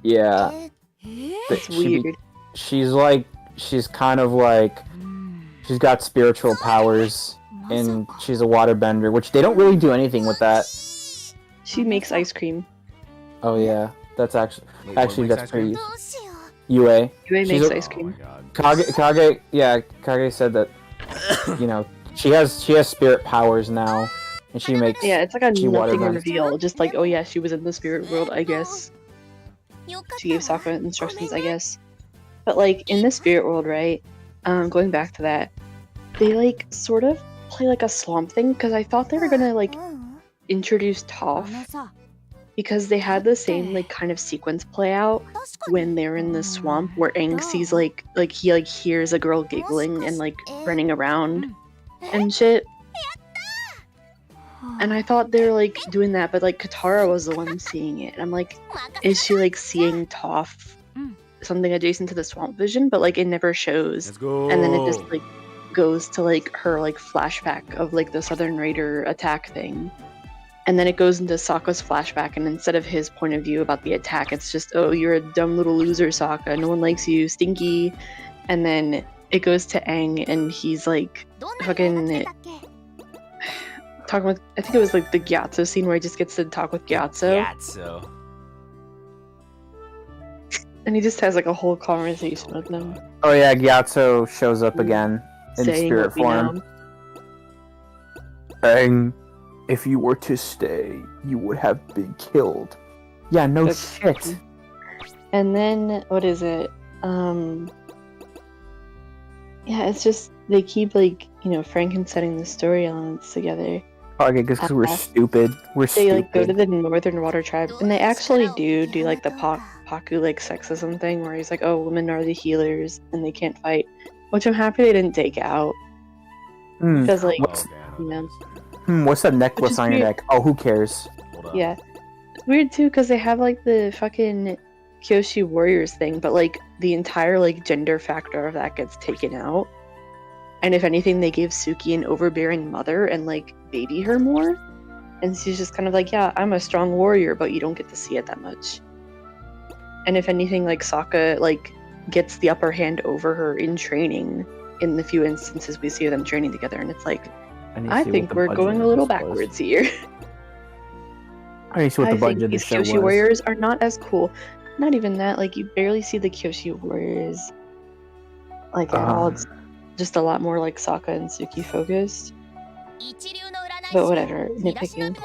Yeah. It's weird. She's kind of like, she's got spiritual powers, and she's a waterbender, which they don't really do anything with that. She makes ice cream. Oh yeah, that's actually that's pretty. Cream? Yue makes ice cream. Kage said that, you know, she has spirit powers now, and she makes. Yeah, it's like a nothing reveal. Just like, oh yeah, she was in the spirit world, I guess. She gave Sokka instructions, I guess. But like in the spirit world, right? Going back to that, they like sort of play like a swamp thing because I thought they were gonna like introduce Toph. Because they had the same like kind of sequence play out when they're in the swamp where Aang sees like he like hears a girl giggling and like running around and shit. And I thought they were like doing that, but like Katara was the one seeing it. And I'm like, is she like seeing Toph, something adjacent to the swamp vision? But like it never shows. Let's go. And then it just like goes to like her like flashback of like the Southern Raider attack thing. And then it goes into Sokka's flashback, and instead of his point of view about the attack, it's just, oh, you're a dumb little loser, Sokka. No one likes you, stinky. And then it goes to Aang, and he's like, fucking talking with, I think it was like the Gyatso scene where he just gets to talk with Gyatso. And he just has like a whole conversation with them. Oh yeah, Gyatso shows up again in spirit form. Aang, if you were to stay, you would have been killed. Yeah, no shit. And then, what is it? Yeah, it's just, they keep like, you know, Frankensteining the story elements together. Okay, because we're stupid. We're they stupid. like go to the Northern Water Tribe, and they actually do like the Paku like sexism thing where he's like, oh, women are the healers and they can't fight, which I'm happy they didn't take out. Because like, you know. What's that necklace on your neck? Oh, who cares? Yeah. It's weird too, because they have like the fucking Kyoshi Warriors thing, but like the entire like gender factor of that gets taken out. And if anything, they gave Suki an overbearing mother and like baby her more. And she's just kind of like, yeah, I'm a strong warrior, but you don't get to see it that much. And if anything, like Sokka like gets the upper hand over her in training in the few instances we see them training together, and it's like, I think we're going a little backwards here. I need to see what the budget of the show was. Kyoshi Warriors are not as cool. Not even that, like you barely see the Kyoshi Warriors like at all. It's just a lot more like Sokka and Suki focused. But whatever, nitpicking.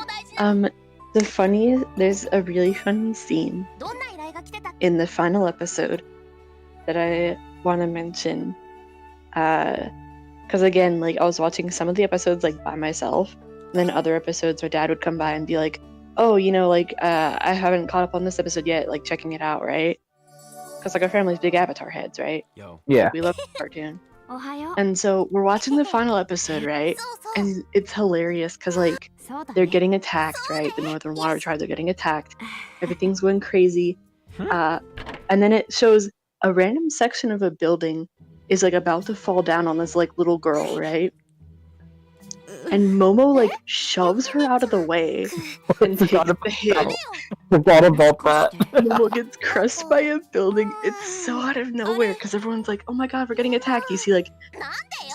There's a really funny scene in the final episode that I want to mention. Because again, like I was watching some of the episodes like by myself, and then other episodes my dad would come by and be like, oh, you know, like I haven't caught up on this episode yet, like checking it out, right? Because like our family's big Avatar heads, right? Yeah. We love the cartoon. And so we're watching the final episode, right? And it's hilarious because like they're getting attacked, right? The Northern Water Tribe, they're getting attacked. Everything's going crazy. And then it shows a random section of a building is like about to fall down on this like little girl, right? And Momo like shoves her out of the way and takes the hit. Forgot about that. Momo gets crushed by a building. It's so out of nowhere because everyone's like, oh my god, we're getting attacked. You see like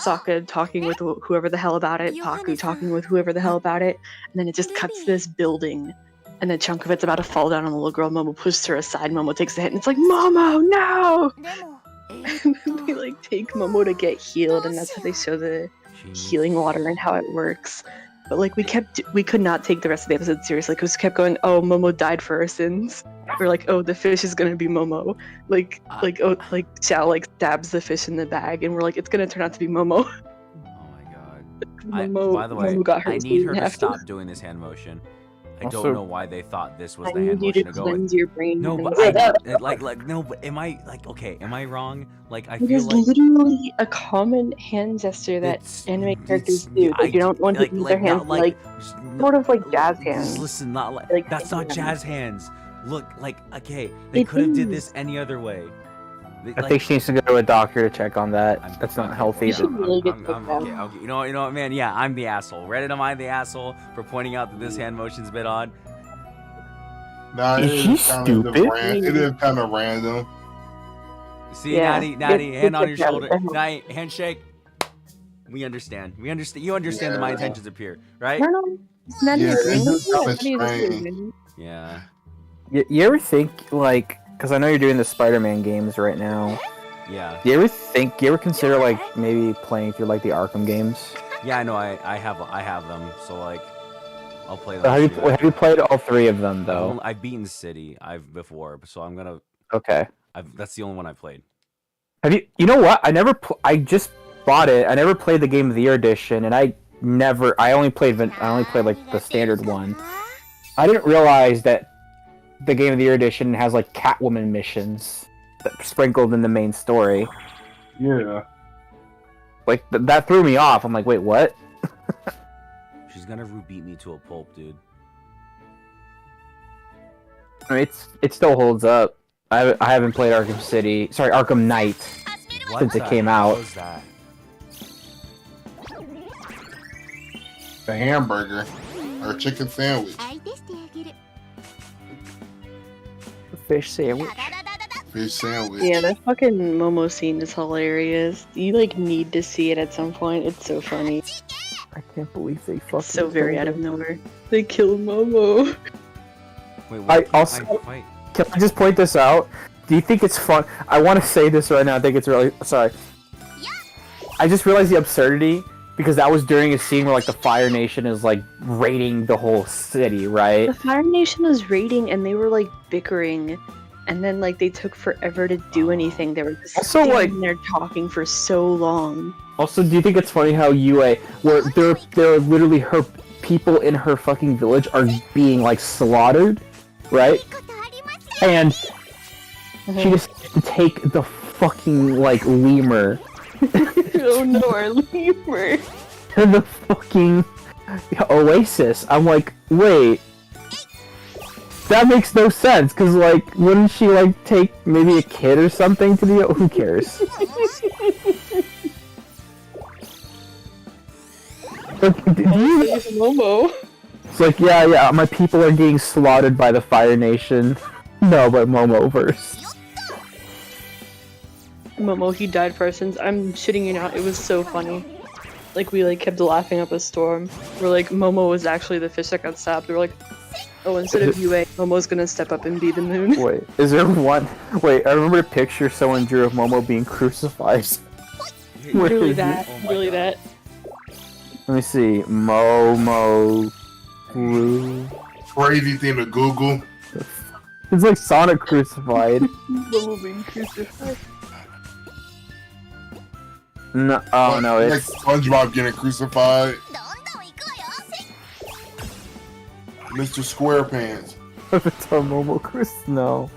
Sokka talking with whoever the hell about it, Paku talking with whoever the hell about it, and then it just cuts to this building and a chunk of it's about to fall down on the little girl. Momo pushes her aside. Momo takes the hit, and it's like, Momo, no! And they like take Momo to get healed, and that's how they show the healing water and how it works. But like we could not take the rest of the episode seriously because we kept going, oh, Momo died for our sins. We're like, oh, the fish is gonna be Momo. Like Xiao like stabs the fish in the bag, and we're like, it's gonna turn out to be Momo. By the way, I need her to stop doing this hand motion. I don't know why they thought this was the hand motion to go with. Your brain. No, but no, but am I okay? Am I wrong? Like I it feel is like literally a common hand gesture that anime characters do. Like, you don't want to use their hands sort of like jazz hands. Just listen, not like that's not jazz hands. Look, okay, they could have did this any other way. I think she needs to go to a doctor to check on that. That's not healthy. Okay. You know what, man? Yeah, I'm the asshole. Reddit, am I the asshole for pointing out that this hand motion's a bit odd? Nah, is stupid? It is kind of random. See, Natty, hand on your shoulder. Natty, handshake. We understand. You understand my intentions appear, right? No. Natty, yeah. You ever think, like, because I know you're doing the Spider-Man games right now. Yeah. Do you ever consider, like, maybe playing through, like, the Arkham games? Yeah, I know. I have them. So, like, I'll play them. So have you played all 3 of them, though? I've beaten City. Before, so I'm gonna. Okay. That's the only one I played. Have you? You know what? I just bought it. I never played the Game of the Year edition, and I only played like the standard one. I didn't realize that the Game of the Year edition has like Catwoman missions sprinkled in the main story. Yeah. Like that threw me off. I'm like, wait, what? She's gonna beat me to a pulp, dude. I mean, it still holds up. I haven't played Arkham Knight since it came out. What was that? The hamburger or chicken sandwich. Fish sandwich. Fish sandwich. Yeah, that fucking Momo scene is hilarious. You like need to see it at some point. It's so funny. I can't believe they fucking. So very out of nowhere. They kill Momo. Wait, Can I just point this out? Do you think it's fun? I want to say this right now. I think it's really sorry. I just realized the absurdity because that was during a scene where like the Fire Nation is like raiding the whole city, right? The Fire Nation was raiding and they were like bickering, and then like they took forever to do anything. They were just also standing there talking for so long. Also, do you think it's funny how UA, where they're literally her people in her fucking village are being like slaughtered, right? And she just has to take the fucking like lemur. Oh no, our lemur. To the fucking oasis. I'm like, wait. That makes no sense, because, like, wouldn't she, like, take maybe a kid or something to the... Who cares? Like, do you... Momo. It's like, yeah, my people are getting slaughtered by the Fire Nation. No, but Momoverse. Momo, he died for our sins. I'm shitting you not. It was so funny. Like, we, like, kept laughing up a storm. We're like, Momo was actually the fish that got stabbed. We're like... Oh, instead of UA, Momo's gonna step up and be the moon. Wait, is there one? Wait, I remember a picture someone drew of Momo being crucified. Really that. Really that. Let me see. Momo. Crazy thing to Google. It's like Sonic crucified. Momo being crucified. No, oh no, it's like SpongeBob getting crucified. Mr. SquarePants. It's a Momo Chris? No.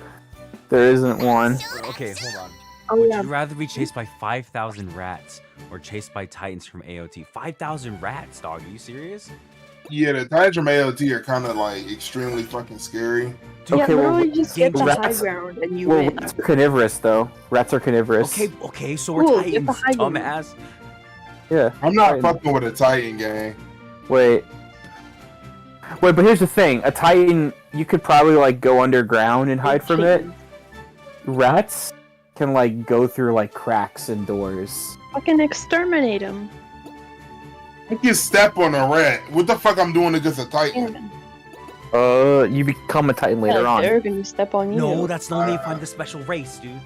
There isn't one. Okay, hold on. Oh, Would yeah. you rather be chased by 5,000 rats or chased by titans from AOT? 5,000 rats, dog. Are you serious? Yeah, the Titans from AOT are kind of like extremely fucking scary. Yeah, Okay, well, literally just get the rats- high ground and you Well, win. rats are carnivorous, though. Rats are carnivorous. Okay, so we're Cool, get the titans, high ground. dumbass. Yeah. I'm not Titan. fucking with a Titan gang. Wait, but here's the thing. A Titan, you could probably, like, go underground and hide from it. Rats can, like, go through, like, cracks and doors. Fucking exterminate him. I can step on a rat. What the fuck I'm doing against a Titan? You become a Titan later on. They're gonna step on you. No, that's the only find the special race, dude.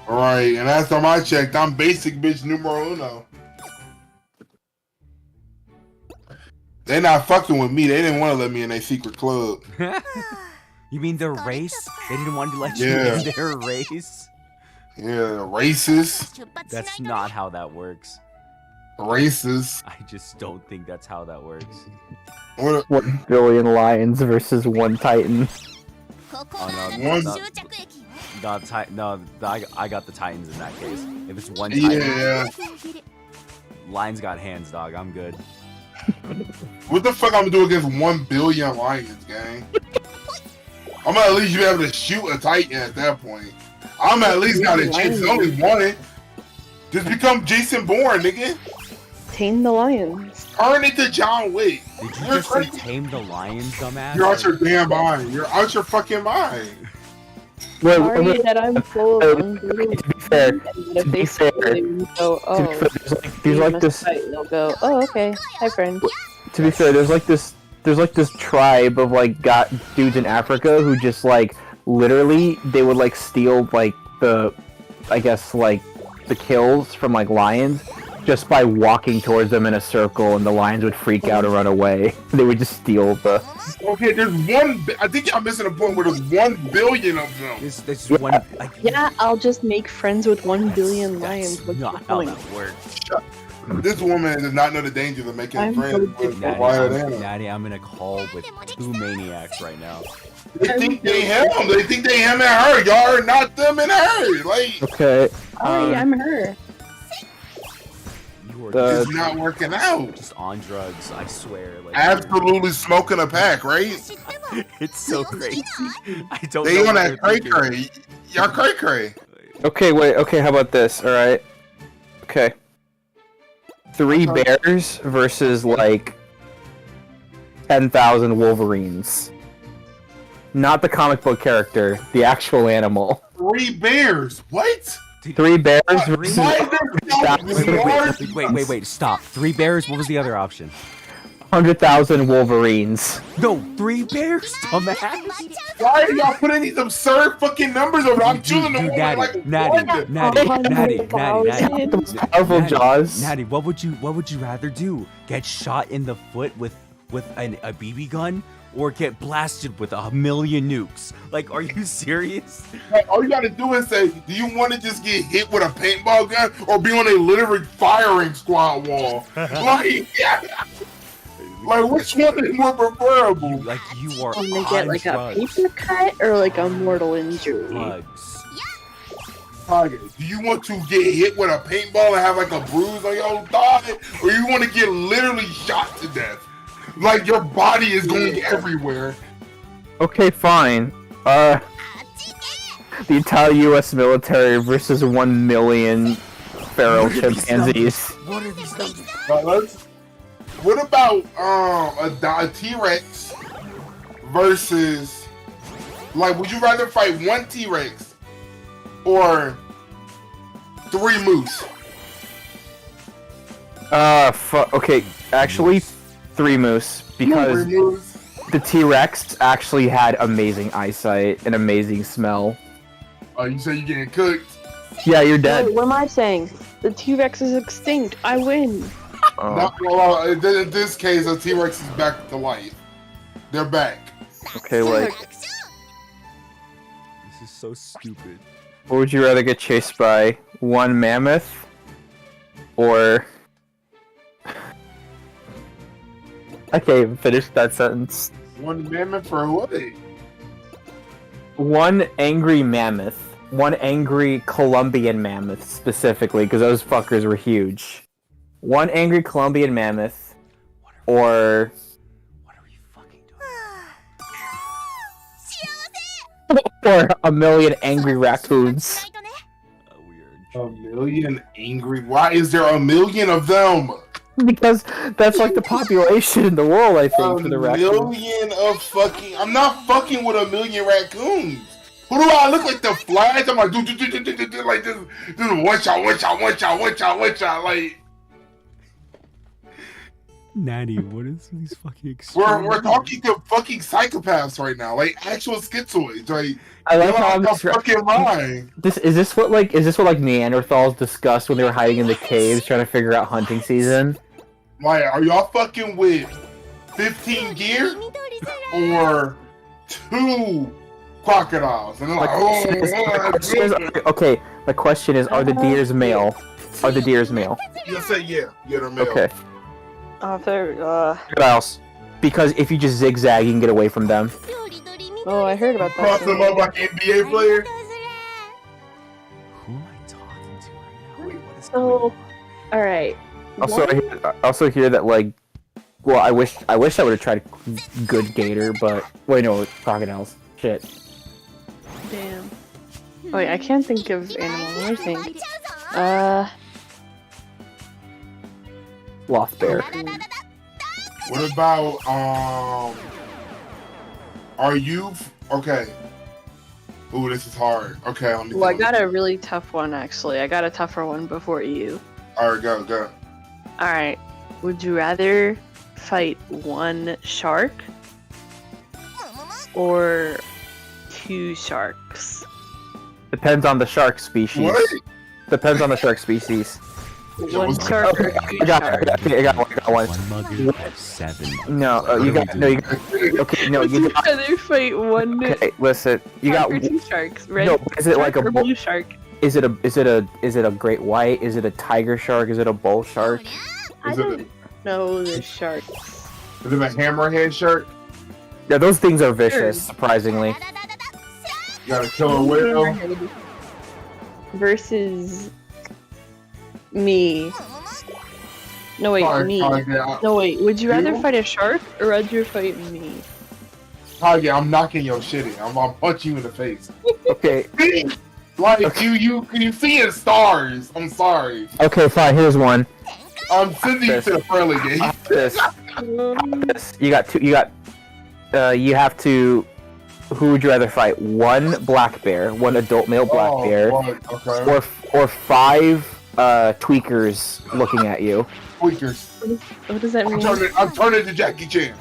Alright, and last time I checked, I'm basic bitch numero uno. They not fucking with me. They didn't want to let me in their secret club. You mean their race? They didn't want to let you in their race? Yeah, racist. That's not how that works. Racist. I just don't think that's how that works. 1 billion lions versus 1 Titan. Oh, no, I got the Titans in that case. If it's 1 Titan, Yeah. Lions got hands, dog. I'm good. What the fuck I'm gonna do against 1 billion lions, gang? I'm gonna at least be able to shoot a Titan at that point. I'm at least got a chance. Only one. Just become Jason Bourne, nigga. Tame the lions. Turn it to John Wick. Did you just say tame the lions, dumbass? You're out your damn mind. You're out your fucking mind. Sorry that I'm full of ungrateful. To be fair, there's like this. They'll go, oh, okay, hi friend. To be fair, there's like this tribe of like got dudes in Africa who just like literally they would like steal like the, I guess like the kills from like lions just by walking towards them in a circle, and the lions would freak out and run away. They would just steal the. Okay, there's one. I think I'm missing a point where there's 1 billion of them. There's one. Yeah, I'll just make friends with 1 billion lions. What's not the how point? that works. This woman does not know the dangers of making friends with a Natty, wild animal. Natty, I'm in a call with 2 maniacs right now. They think they him. They think they him and her. Y'all are not them and her. Like, Okay. Sorry, I'm her. it's not working out. Just on drugs, I swear. Like, Absolutely smoking a pack, right? It's so crazy. I don't They know on what that they're cray thinking. cray. Y'all cray cray. Okay, wait. Okay, how about this? All right. Okay. 3 bears versus like 10,000 wolverines. Not the comic book character, the actual animal. 3 bears. What? 3 bears versus. Why is there Wait, stop. 3 bears, what was the other option? 100,000 wolverines. No, 3 bears, dumbass! Why are y'all putting these absurd fucking numbers over? I'm choosing the one with like Natty, Powerful jaws. Natty, what would you rather do? Get shot in the foot with a BB gun? Or get blasted with 1,000,000 nukes? Like, are you serious? Like, all you gotta do is say, do you want to just get hit with a paintball gun or be on a literary firing squad wall? Like, yeah. Like, which one is more preferable? Like, you are When they on get like drugs. a paper cut or like a mortal injury. Drugs. Tiger, do you want to get hit with a paintball and have like a bruise on your thigh? Or you want to get literally shot to death? Like, your body is going everywhere. Okay, fine. The Italian U.S. military versus 1 million feral chimpanzees. What are these numbers? What about a T-Rex versus, like, would you rather fight 1 T-Rex or 3 moose? Okay, actually 3 moose, because the T-Rex actually had amazing eyesight and amazing smell. Oh, you say you're getting cooked? Yeah, you're dead. Wait, what am I saying? The T-Rex is extinct. I win. In this case, a T-Rex is back to life. They're back. Okay, like, This is so stupid. what would you rather get chased by? 1 mammoth or... I can't even finish that sentence. 1 mammoth for what? 1 angry mammoth. 1 angry Colombian mammoth, specifically, because those fuckers were huge. 1 angry Colombian mammoth, or... What are we fucking doing? or 1,000,000 angry raccoons. We are 1 million angry? Why is there 1 million of them? Because that's like the population in the world, I think, for the raccoons. 1 million of fucking... I'm not fucking with 1 million raccoons. Who do I look like, the Flash? I'm like, like this one shot, like... Natty, what is these fucking We're talking to fucking psychopaths right now, like actual schizoids. Like I like how I'm fucking lying. Is this what Neanderthals discussed when they were hiding in the caves trying to figure out hunting season? Like, are y'all fucking with 15 gear or 2 crocodiles? And they're like, okay, the question is, are the deers male? Are the deers male? You say yeah, they're male. Okay. Crocodiles. Because if you just zigzag, you can get away from them. Oh, I heard about that. Cross them up like NBA player. Who am I talking to right now? Wait, what is So, going on? alright. I also hear that, like, well, I wish I would have tried good gator, but wait, no, crocodiles. Shit. Damn. Wait, I can't think of animals. Let me think. Sloth bear. What about are you okay? Ooh, this is hard. Okay, let me. Well, I got a really tough one actually. I got a tougher one before you. Alright, go. Alright. Would you rather fight one shark or 2 sharks? Depends on the shark species. What? Depends on the shark species. One shark or 2 sharks? I got one. One mugger of 7. No, you got. Okay, no, you Would got. you rather fight one Okay, listen, you got. shark or 2 sharks? Red No, is it like shark a or blue shark? Is it a great white? Is it a tiger shark? Is it a bull shark? I don't know the sharks. Is it a hammerhead shark? Yeah, those things are vicious, surprisingly. You got a killer whale. Versus me. No wait, me. Kage, No wait, would you rather You? fight a shark or rather fight me? I'm knocking your shit in. I'm gonna punch you in the face. Okay. Like Okay. you see in stars. I'm sorry. Okay, fine. Here's one. I'm sending you to the pearly gate. This. You got two. You have to. Who would you rather fight? One black bear, one adult male black bear, fuck, okay. or 5 tweakers looking at you. Tweakers. What does that mean? I'm turning to Jackie Chan.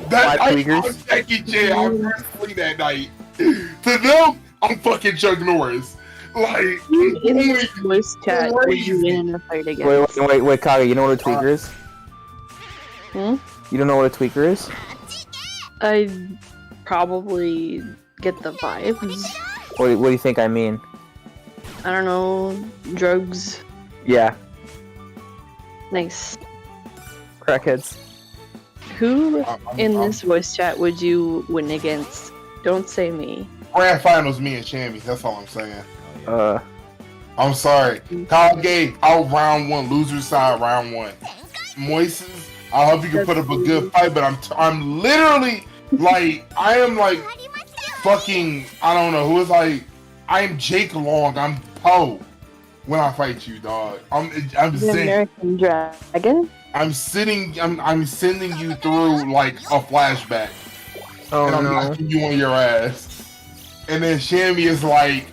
That 5 night, I'm tweakers? Jackie Chan. I'm Bruce Lee that night. To them, I'm fucking Chuck Norris. Like, In this voice chat, would you win in a fight against? Wait, Kage, you know what a tweaker is? Hmm? You don't know what a tweaker is? I probably get the vibes. What do you think I mean? I don't know. Drugs. Yeah, Nice. crackheads. Who in I'm- this voice chat would you win against? Don't say me. Grand finals, me and Shammy. That's all I'm saying. I'm sorry. Kage out round 1, loser side round 1. Moises, I hope you can put up a good fight, but I'm literally like I am like fucking I don't know who is like I'm Jake Long. I'm Poe when I fight you, dog. I'm The Zen. American Dragon? I'm sending you through like a flashback. Oh And I'm no. knocking you on your ass. And then Shammy is like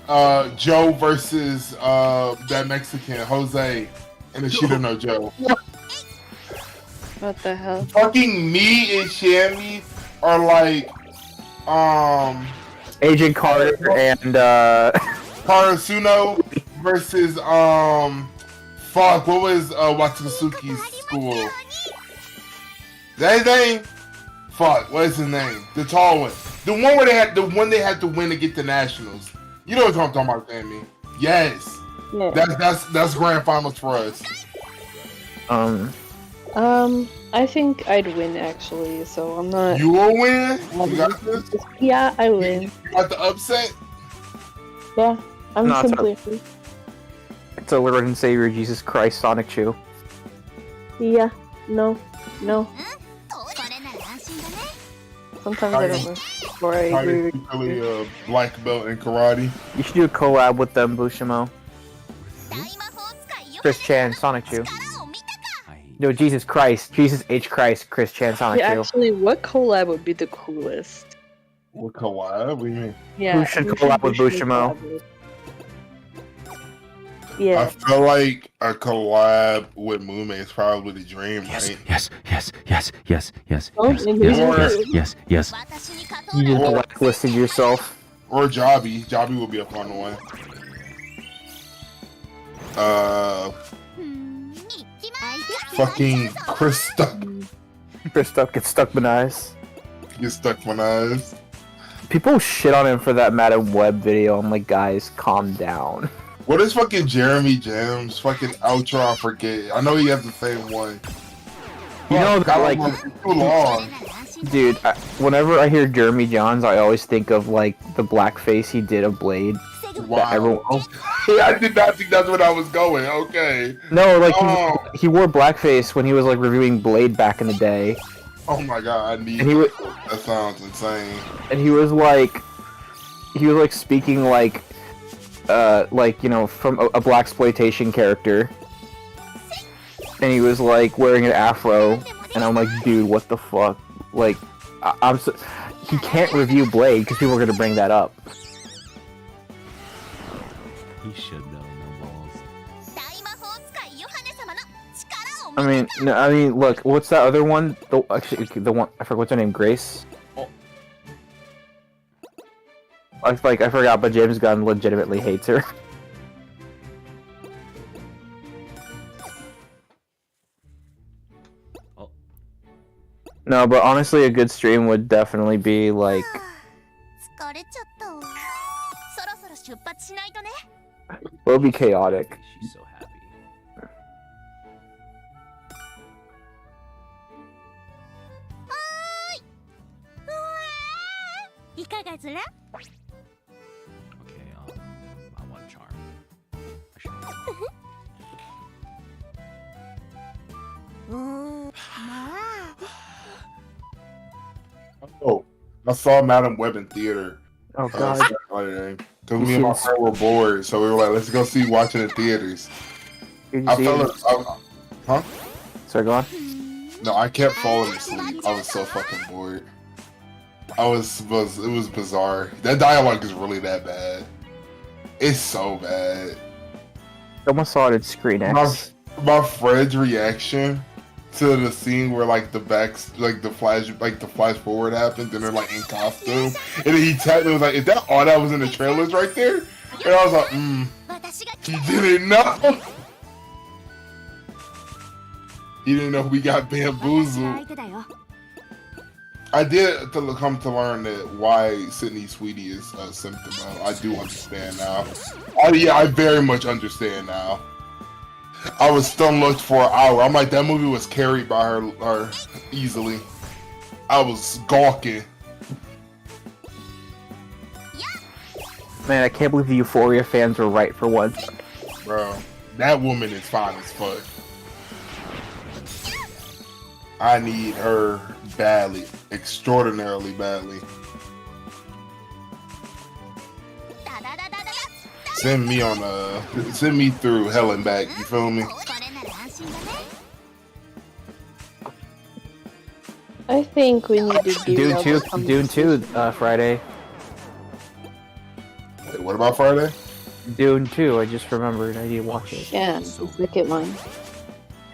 Joe versus that Mexican Jose, and then she don't know Joe. What the hell? Fucking me and Shammy are like Agent Carter and Karasuno versus fuck, what was Watsusuki's school? That name? Fuck, what is his name? The tall one. The one where they had to win to get the nationals. You know what I'm talking about, Sammy. Yes. Yeah. That's grand finals for us. I think I'd win actually, so I'm not. You will win? You got this? Yeah, I win. You got the upset? Yeah, I'm No, it's simply. it's a Lord and Savior Jesus Christ Sonic Chew. Yeah, no. Sometimes I don't know. Or I Are agree you with really a black belt in karate? You should do a collab with them, Bushimo. Chris Chan, Sonic Chew. No, Jesus Christ, Jesus H Christ, Chris Chan, Sonic Yeah, Chew. actually, what collab would be the coolest? What collab? What do you mean? Yeah, Who should collab with should Bushimo? collab with? Yeah. I feel like a collab with Mume is probably the dream, Yes, right? yes, yes, yes, yes, yes, Oh, yes, and yes, who's yes, yes, yes. You just Or- blacklisted yourself. Or Jobby. Jobby would be a fun one. Fucking Chris Stuck. Chris Stuck gets stuck in eyes. Get stuck my eyes. People shit on him for that Madam Web video. I'm like, guys, calm down. What is fucking Jeremy Jams? Fucking outro, I forget. I know he has the same one. You know, God, like, too long. dude, whenever I hear Jeremy Johns, I always think of like the blackface he did of Blade. Wow. Everyone... I did not think that's what I was going. Okay. No, like Oh. he wore blackface when he was like reviewing Blade back in the day, Oh my god, I need. and he was That sounds insane. he was like speaking like you know, from a blaxploitation character, and he was like wearing an afro, and I'm like, dude, what the fuck? Like, he can't review Blade because people are gonna bring that up. He should know, no balls. I mean, no, I mean, look, what's that other one? The one I forgot what's her name, Grace. I forgot, but James Gunn legitimately hates her. Oh. No, but honestly, a good stream would definitely be like, it would be chaotic. She's so happy. Okay, I want charm. I should. Oh, I saw Madam Web in theater. Oh god. Because me and my friend were bored, so we were like, let's go see watching in theaters. I fell. Huh? Sorry, go on. No, I kept falling asleep. I was so fucking bored. It was bizarre. That dialogue is really that bad. It's so bad. I almost saw it at Screen X. My friend's reaction to the scene where like the flash forward happens and they're like in costume, and then he tapped me, was like, "Is that all that was in the trailers right there?" And I was like, He didn't know. He didn't know we got bamboozled. I did come to learn that why Sydney Sweetie is symptomatic. I do understand now. I very much understand now. I was stunned looked for an hour. I'm like, that movie was carried by her easily. I was gawking. Man, I can't believe the Euphoria fans were right for once. Bro, that woman is fine as fuck. I need her badly. Extraordinarily badly. Send me through hell and back, you feel me? I think we need to do Dune 2, Friday. Wait, what about Friday? Dune 2, I just remembered. I need to watch it. Yeah, the second one.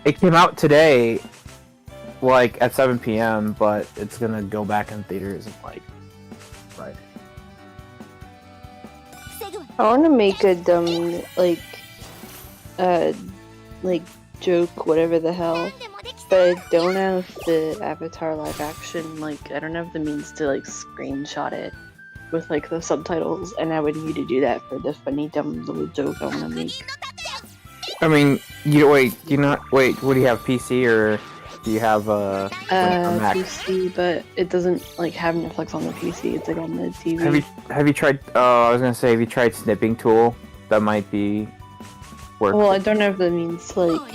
It came out today, like, at 7 p.m., but it's gonna go back in theaters in, like, Friday. I want to make a dumb, joke, whatever the hell, but I don't have the Avatar live action, I don't have the means to, screenshot it with, the subtitles, and I would need to do that for the funny, dumb little joke I want to make. I mean, what do you have, PC, or do you have, a Mac? PC, but it doesn't, have Netflix on the PC, it's, on the TV. Have you tried, I was gonna say, have you tried Snipping Tool? That might be work. Well, I don't have the means to,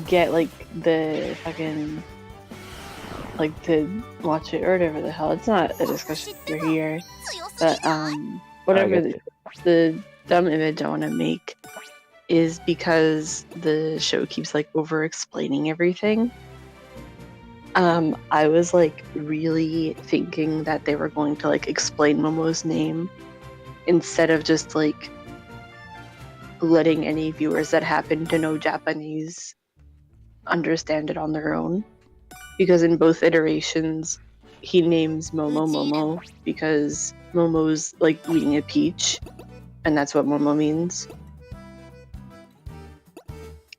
get, the fucking, to watch it or whatever the hell. It's not a discussion for here, but, whatever the dumb image I want to make is because the show keeps, over-explaining everything. I was, really thinking that they were going to, explain Momo's name instead of just, letting any viewers that happen to know Japanese understand it on their own. Because in both iterations, he names Momo Momo because Momo's like eating a peach, and that's what Momo means.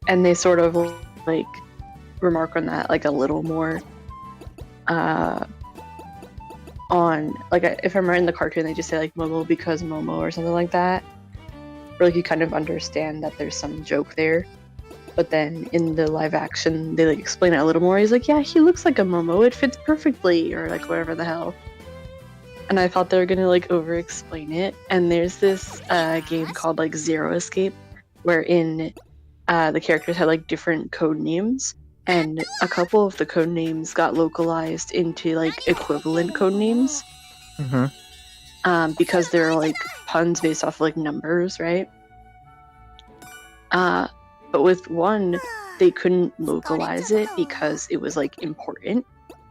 And they sort of like remark on that like a little more. On like if I'm right in the cartoon, they just say like Momo because Momo or something like that. Or like you kind of understand that there's some joke there. But then in the live action, they like explain it a little more. He's like, yeah, he looks like a Momo. It fits perfectly, or like whatever the hell. And I thought they were gonna like over-explain it. And there's this game called like Zero Escape, wherein the characters had like different code names, and a couple of the code names got localized into like equivalent code names. Because they're like puns based off like numbers, right? But with one, they couldn't localize it because it was like important,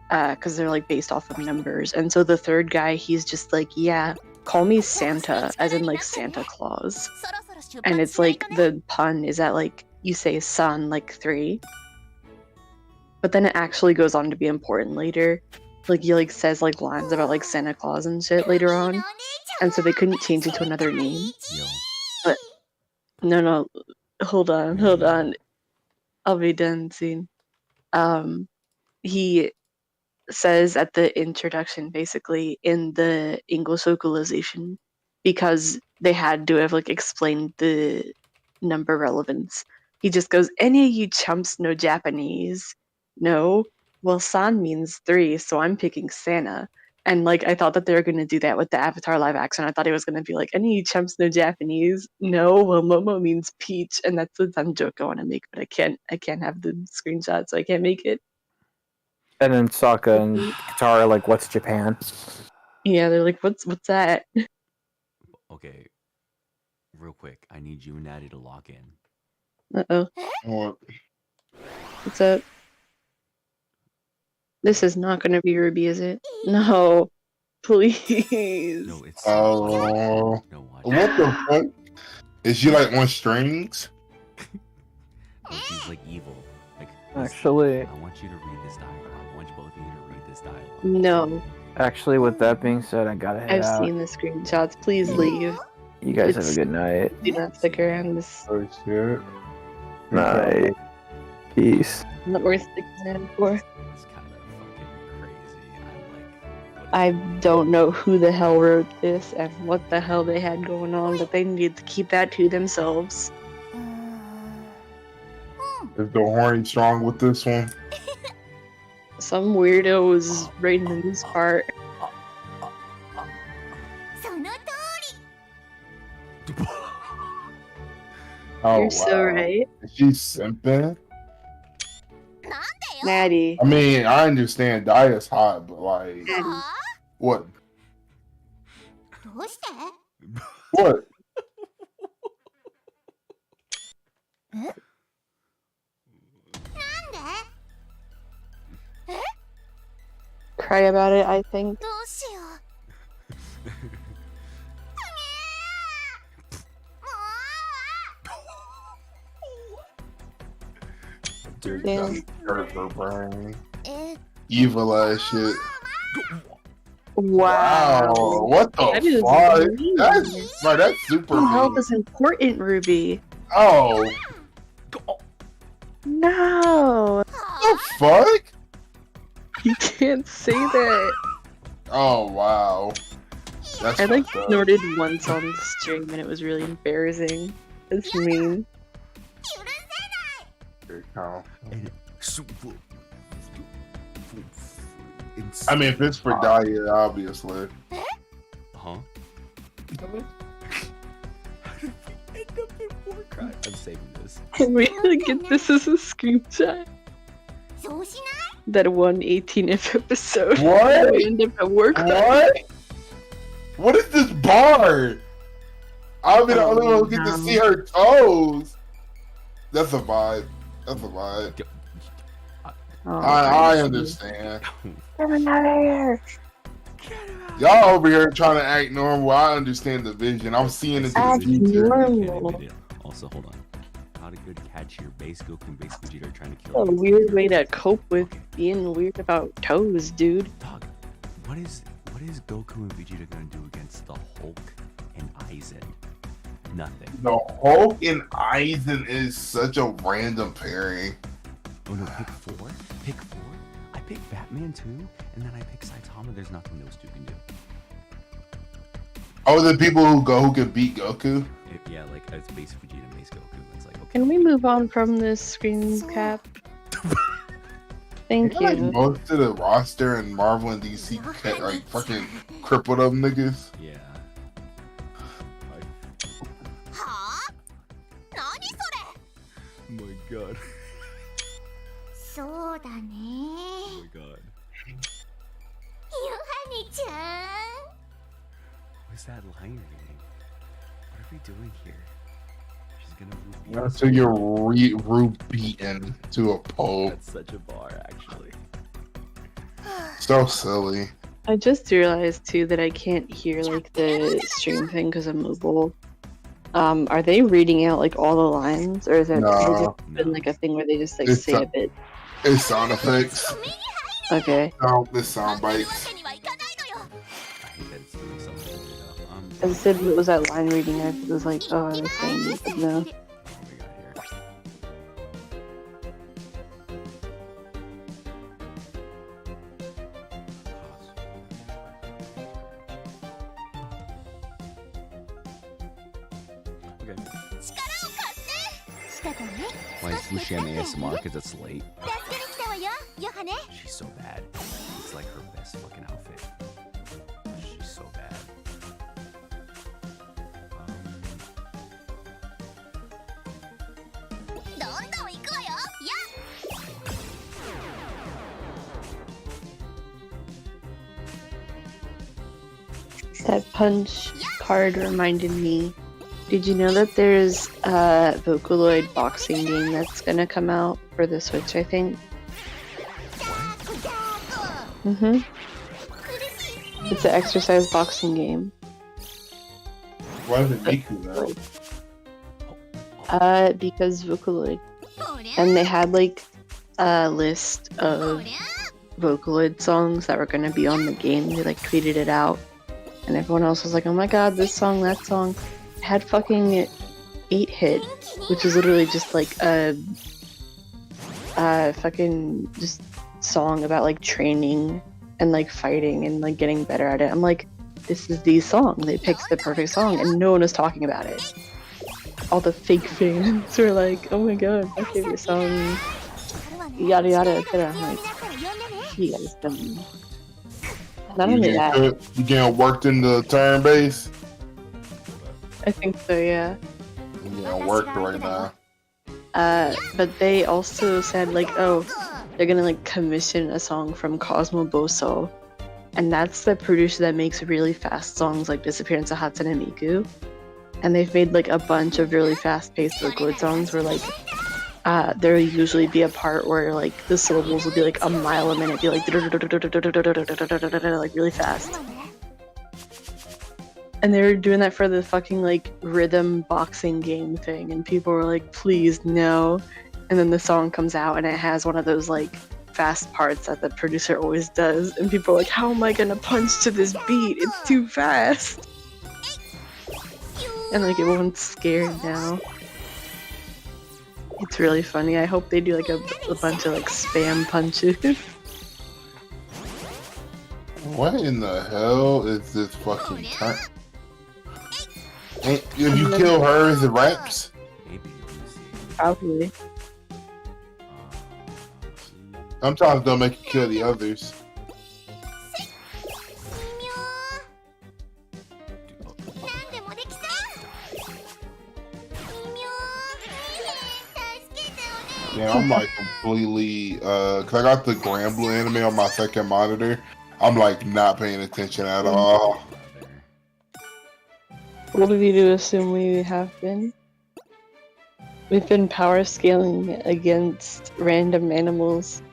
because they're like based off of numbers. And so the third guy, he's just like, yeah, call me Santa, as in like Santa Claus. And it's like the pun is that like you say son like 3, but then it actually goes on to be important later. Like he like says like lines about like Santa Claus and shit later on, and so they couldn't change it to another name. But no, hold on, I'll be done soon. He says at the introduction, basically in the English localization, because they had to have like explained the number relevance. He just goes, "Any of you chumps know Japanese? No? Well, san means 3, so I'm picking Santa." And like I thought that they were gonna do that with the Avatar live action. I thought it was gonna be like, "Any of you chumps know Japanese? No? Well, Momo means peach," and that's the dumb joke I want to make, but I can't have the screenshot, so I can't make it. And then Sokka and Katara are like, "What's Japan?" Yeah, they're like, "What's that?" Okay, real quick, I need you and Natty to lock in. What? What's up? This is not gonna be Ruby, is it? No, please. No, it's Oh, no, watch. what the fuck? Is she like on strings? No, she's like evil. Like Actually, I want you to read this dialogue. I want both of you to read this dialogue. No, actually, with that being said, I gotta head I've out. seen the screenshots. Please leave. You guys have It's- a good night. Do not stick around. This is Oh shit. Night. Peace. not worth sticking around for. It's kind of fucking crazy. I'm like, what I is don't know who the hell wrote this and what the hell they had going on, but they needed to keep that to themselves. Is the horny strong with this one? Some weirdo was writing this part. Oh, You're so right. Is she simping? Natty. I mean, I understand Daya's hot, but like, Natty. what? What? Cry about it, I think. Dude, Yeah. that hurt her brain. Evil ass shit. Wow. What That the is fuck? mean. That's right. That's super Mental health mean. is important, Ruby. Oh, No. the fuck? You can't say that. Oh wow. That's I like fucked up. snorted once on the stream and it was really embarrassing. That's mean. Here it comes. super? I mean, if it's for Daya, obviously. Huh? How did we end up in Warcry? I'm saving this. Can we get this as a screenshot? That 118th episode. What? We end up at work. What? What is this bar? I mean, I Oh, don't get to see her toes. That's a vibe. That's a vibe. Oh, I understand. Get him out of here. Y'all over here trying to act normal. I understand the vision. I'm seeing it. Act in the future. normal. Also, hold on. Not a good catch here. Base Goku and Base Vegeta are trying to kill A you. weird way to cope with being weird about toes, dude. Dog, what is Goku and Vegeta gonna do against the Hulk and Aizen? Nothing. The Hulk and Aizen is such a random pairing. Oh no, pick 4? Pick 4? I pick Batman too, and then I pick Saitama. There's nothing those two can do. Oh, the people who can beat Goku? Yeah, like it's Base Vegeta and Base Goku. It's like, okay. Can we move on from this screen cap? Thank Like you. most of the roster in Marvel and DC like fucking crippled them niggas. Yeah. Oh my god. Oh my god. What's that line reading? What are we doing here? She's gonna So you're beaten to a pulp. That's such a bar, actually. So silly. I just realized too that I can't hear like the stream thing because I'm mobile. Are they reading out like all the lines, or is it No. been like a thing where they just like It's say a- a bit? It's sound effects. Okay. It's sound bites. I hate that it's doing something. I said it was that line reading. I was like, oh, I was saying it, but no. What do we got here? Okay. Why is Fushia ASMR? Because it's late. She's so bad. It's like her best fucking outfit. She's so bad. That punch card reminded me. Did you know that there's a Vocaloid boxing game that's gonna come out for the Switch, I think? Mm-hmm. It's an exercise boxing game. Why did it make you that? Because Vocaloid. And they had like a list of Vocaloid songs that were gonna be on the game. They like tweeted it out. And everyone else was like, oh my god, this song, that song. It had fucking 8-Hit, which is literally just like a fucking just song about like training and like fighting and like getting better at it. I'm like, this is the song. They picked the perfect song and no one was talking about it. All the fake fans were like, oh my god, my favorite song, yada yada, etc. I'm like, you guys don't. Not only that. You getting worked in the turn base? I think so, yeah. You getting worked right now. But they also said like, oh, they're gonna like commission a song from Cosmo Boso, and that's the producer that makes really fast songs like Disappearance of Hatsune Miku. And they've made like a bunch of really fast-paced Vocaloid songs where like there'll usually be a part where like the syllables will be like a mile a minute, be like like really fast. And they were doing that for the fucking like rhythm boxing game thing, and people were like, please no. And then the song comes out and it has one of those like fast parts that the producer always does, and people are like, how am I gonna punch to this beat? It's too fast. And like everyone's scared now. It's really funny. I hope they do like a bunch of like spam punches. What in the hell is this fucking turn? If you kill her, is it reps? Maybe. Let me see. Probably. Sometimes they'll make you kill the others. Yeah, I'm like completely, cause I got the Grand Blue anime on my second monitor. I'm like not paying attention at all. What of you to assume we have been? We've been power scaling against random animals.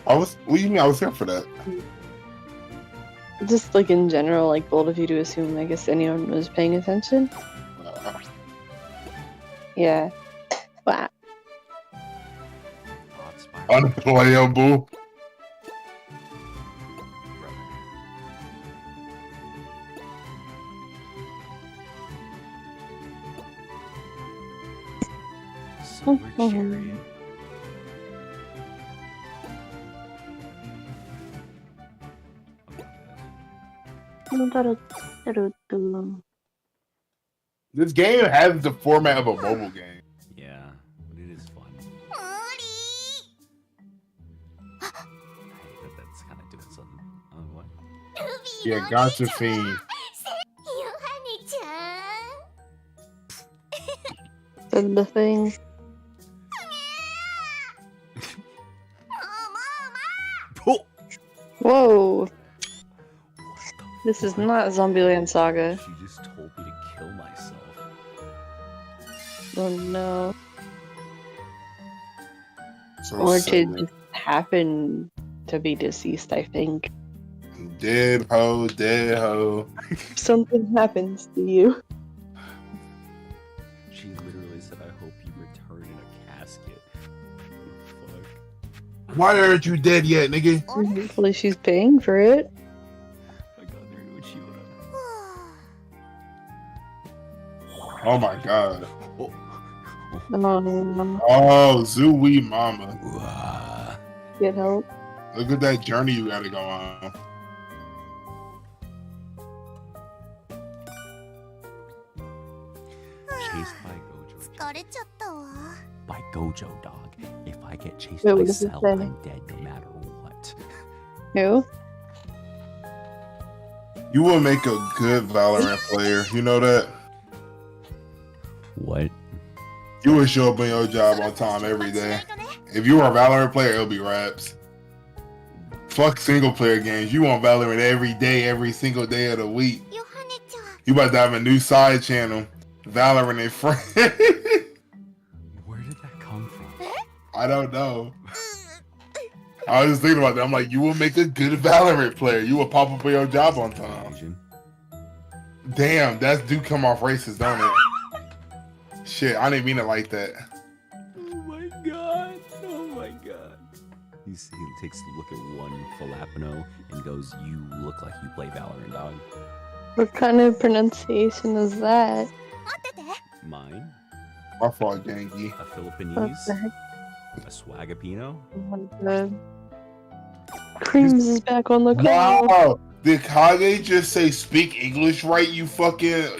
What do you mean? I was here for that. Just like in general, like bold of you to assume, I guess anyone was paying attention. Yeah. Wow. Unplayable. Silver Chariot. This game has the format of a mobile game. Yeah, but it is fun. I hate that that's kind of doing something. Oh, what? Yeah, gotcha fiend. Said the thing. Whoa. This is not Zombieland Saga. She just told me to kill myself. Oh no. So Or to silly. just happen to be deceased, I think. Dead hoe, dead hoe. Something happens to you. She literally said, I hope you return in a casket. Fuck. Why aren't you dead yet, nigga? Hopefully she's paying for it. I got there when she would have. Oh my god. Oh. Oh, Zooey mama. Get help. Look at that journey you gotta go on. Chased by Gojo. By Gojo, dog. If I get chased Wait, by what does it Cell, say? I'm dead no matter what. Who? You will make a good Valorant player. You know that? What? You would show up on your job on time every day. If you were a Valorant player, it'll be raps. Fuck single player games. You want Valorant every day, every single day of the week. You about to have a new side channel. Valorant and friends. Where did that come from? I don't know. I was just thinking about that. I'm like, you will make a good Valorant player. You will pop up on your job on time. Asian. Damn, that do come off racist, don't it? Shit, I didn't mean it like that. Oh my god. Oh my god. He takes a look at one Falapino and goes, you look like you play Valorant, dog. What kind of pronunciation is that? Mine? My fault, Gangy. A What Filipinese? the heck? A Swagapino? Oh my god. Creams is back on the call. Wow! Did Kage just say speak English right, you foreigner?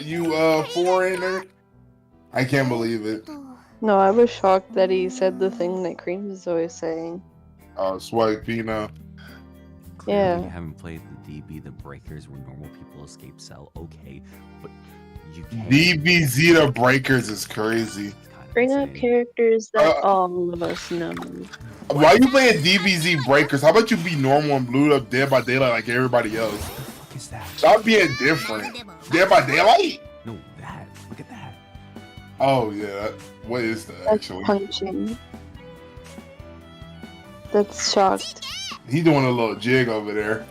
I can't believe it. No, I was shocked that he said the thing that Creams is always saying. Swag Pino. Clearly Yeah. you haven't played the DB, the breakers where normal people escape Cell. Okay, but you can't. DBZ the Breakers is crazy. It's kind of Bring up insane. characters that Uh, all of us know. Why you playing DBZ Breakers? How about you be normal and Blued Up Dead by Daylight like everybody else? What the fuck is that? Stop being different. Dead by Daylight? No, that. Look at that. Oh yeah. What is that That's actually? punching. That's shocked. He's doing a little jig over there.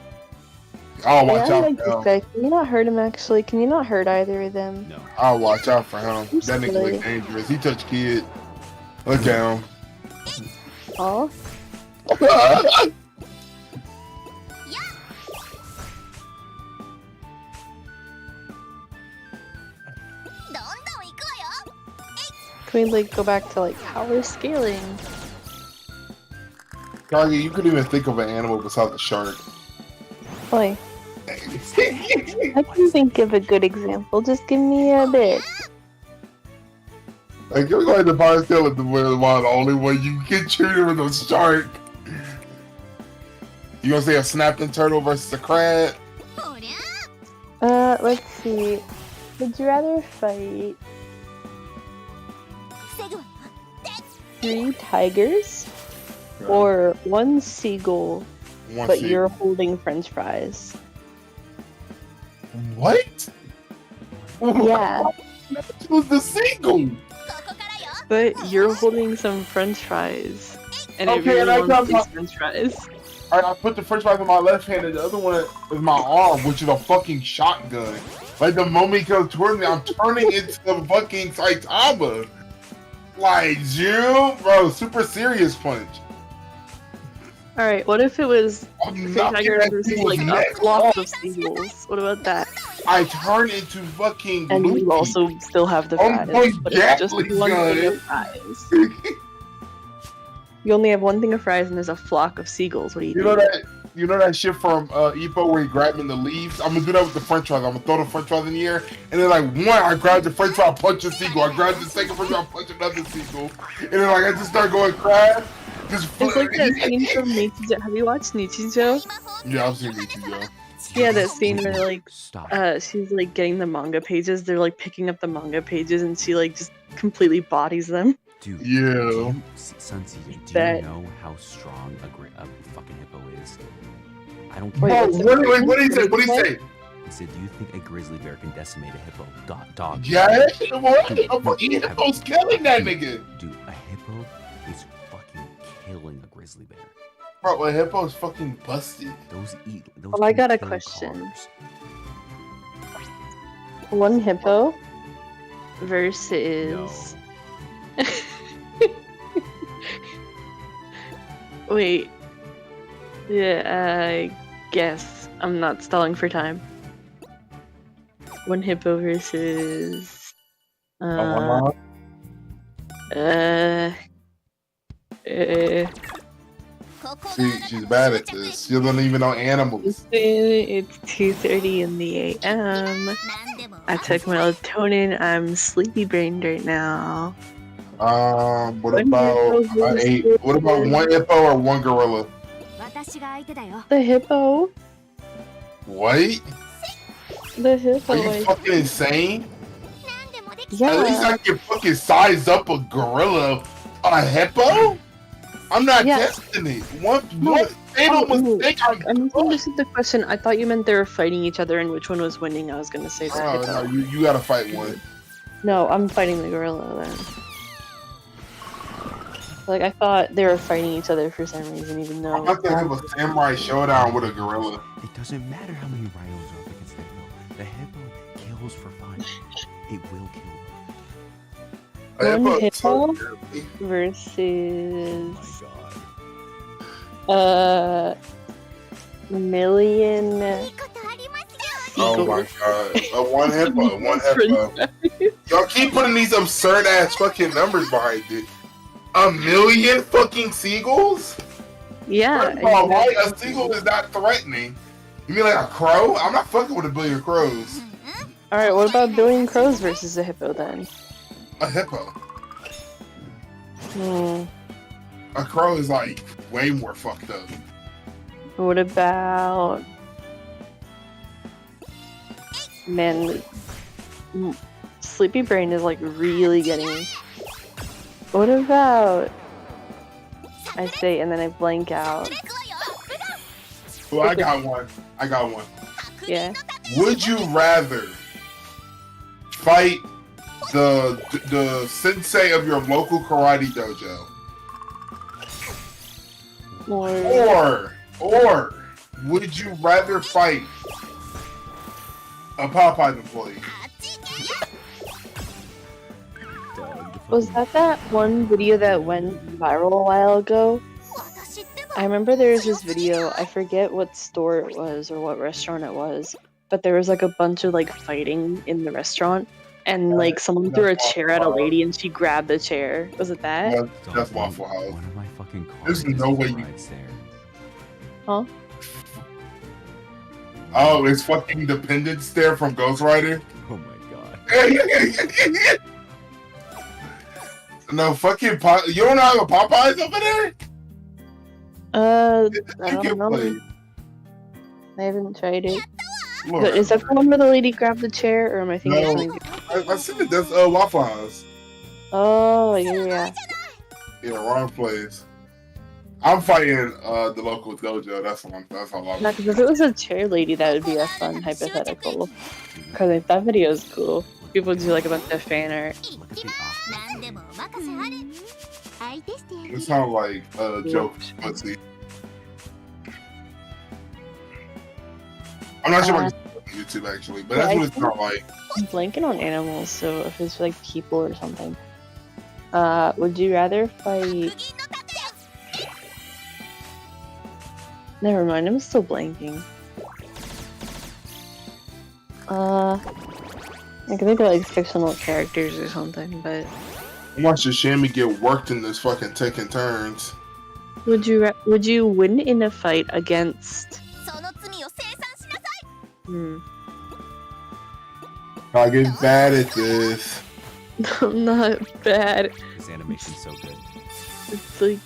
I'll watch Yeah, I out like for this him. guy. Can you not hurt him actually? Can you not hurt either of them? No. I'll watch out for him. He's That nigga silly. look dangerous. He touch kid. Look at him. Oh, can we like go back to like power scaling? Kage, you couldn't even think of an animal besides a shark. Like, I can think of a good example. Just give me a bit. Like, you're going to Power Scale with the only way you can treat it with a shark. You gonna say a snapping turtle versus a crab? Let's see. Would you rather fight 3 tigers or 1 seagull, One but seagull. you're holding French fries? What? Yeah, It was the seagull. but you're holding some French fries, and Okay, everyone and I wants got these French fries. I put the French fries in my left hand, and the other one is my arm, which is a fucking shotgun. Like the moment he comes towards me, I'm turning into a fucking Saitama. Like, you, bro, super serious punch. All right, what if it was I'm three knocking tigers that versus seagulls like a neck flock off. of seagulls? What about that? I turn into fucking And Luffy. you also still have the Oh fries, my but it's just Gatling one thing gun. of fries. You only have one thing of fries, and there's a flock of seagulls. What do you You know do? you know that shit from Epo where you grabbing the leaves? I'm gonna do that with the french fries. I'm gonna throw the french fries in the air, and then like one, I grab the french fry, punch a seagull. I grab the second french fry, punch another seagull, and then like I just start going crab. Just It's like that scene from Nichijou. Have you watched Nichijou? Yeah, I've seen Nichijou. Yeah, that scene where like Stop. she's like getting the manga pages. They're like picking up the manga pages, and she like just completely bodies them. Dude, Yeah. do you, Sunseed, do That- you know how strong a fucking hippo is? I don't Wait, care. what's Bro, the- what did he say? What did he say? He said, do you think a grizzly bear can decimate a hippo? Dog. Yeah, what? A fucking hippo's killing that nigga. Dude, a hippo is fucking killing a grizzly bear. Bro, a hippo's fucking busted. Those eat. Those Well, I can got a kill question. cars. One hippo versus. Wait. Yeah, I guess I'm not stalling for time. One hippo versus. See, she's bad at this. She doesn't even know animals. It's 2:30 in the a.m. I took melatonin. I'm sleepy brained right now. What about what about one hippo or one gorilla? The hippo. What? The hippo. Are you I- fucking insane? yeah. At least I can fucking size up a gorilla. A hippo? I'm not Yeah. testing it. One fatal mistake. I misunderstood the question. I thought you meant they were fighting each other and which one was winning. I was gonna say the Oh, hippo. no, you gotta fight one. No, I'm fighting the gorilla then. Like, I thought they were fighting each other for some reason, even though. I'm about to have a samurai showdown with a gorilla. It doesn't matter how many rhinos are up against the hippo. The hippo kills for fun. It will kill. A One hippo is hippo so dirty. versus. Oh Million. Oh my god. One hippo. One hippo. Y'all keep putting these absurd ass fucking numbers behind it. 1,000,000 fucking seagulls? Yeah. First of all, why a seagull is not threatening? You mean like a crow? I'm not fucking with 1,000,000,000 crows. Alright, what about billion crows versus a hippo then? A hippo. Hmm. A crow is like way more fucked up. What about. Man. Sleepy brain is like really getting. What about. I say and then I blank out. Well, I got one. I got one. Yeah. Would you rather fight the sensei of your local karate dojo, or would you rather fight a Popeye employee? Was that one video that went viral a while ago? I remember there was this video, I forget what store it was or what restaurant it was, but there was like a bunch of like fighting in the restaurant, and like someone threw a chair at a lady and she grabbed the chair. Was it that? Yeah, that's Waffle House. One of my fucking cars There's no way you- rides there. Huh? Oh, it's fucking Independence there from Ghost Rider. Oh my god. No fucking you don't have a Popeyes over there? I You don't know. play. I haven't tried it. Lord. But is that the one where the lady grabbed the chair, or am I thinking of No. something? I see that that's Waffle House. Oh, yeah. Yeah, wrong place. I'm fighting the local dojo. That's all I'm. No, because if it was a chair lady, that would be a fun hypothetical. Because if that video is cool. People do like a bunch of fan art. Look at the opposite. It sounds like a joke. Let's see. I'm not sure if I can see it on YouTube actually, but that's Yeah, what it sounds like. I'm blanking on animals, so if it's like people or something. Would you rather fight... Never mind, I'm still blanking. I can think of like fictional characters or something, but... I'm watching Shammy get worked in this fucking taking turns. Would you win in a fight against... I get bad at this. I'm not bad. This animation's so good. It's like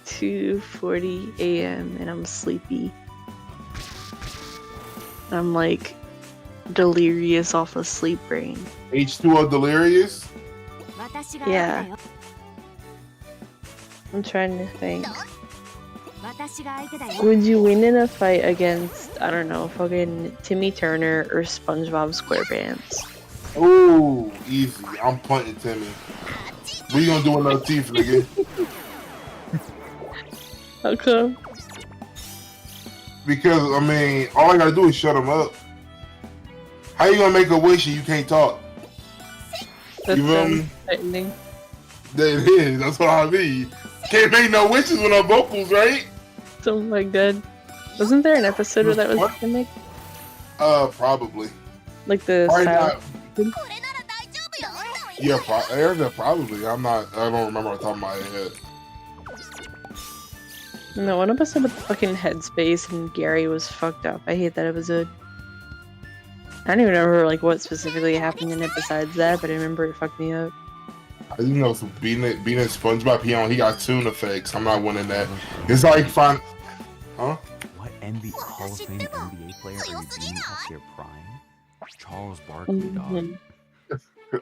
2:40 a.m. and I'm sleepy. I'm like delirious off of sleep brain. H2O delirious? Yeah. I'm trying to think. Would you win in a fight against, I don't know, fucking Timmy Turner or SpongeBob SquarePants? Ooh, easy. I'm punting Timmy. What you gonna do with no teeth, nigga? How come? Because, I mean, all I gotta do is shut him up. How you gonna make a wish and you can't talk? That You feel sounds me? frightening. That it is. That's what I mean. Can't make no wishes with no vocals, right? Oh my god. Wasn't there an episode where that was What? gimmick? Probably. Like the Probably style. not. Yeah, probably. I don't remember off the top of my head. No, one episode with fucking Headspace and Gary was fucked up. I hate that episode. I don't even remember like what specifically happened in it besides that, but I remember it fucked me up. I just know some being a SpongeBob he got tune effects. I'm not winning that. It's like fun. Huh? What Hall of Fame NBA player are you beating at their prime? Charles Barkley, dog.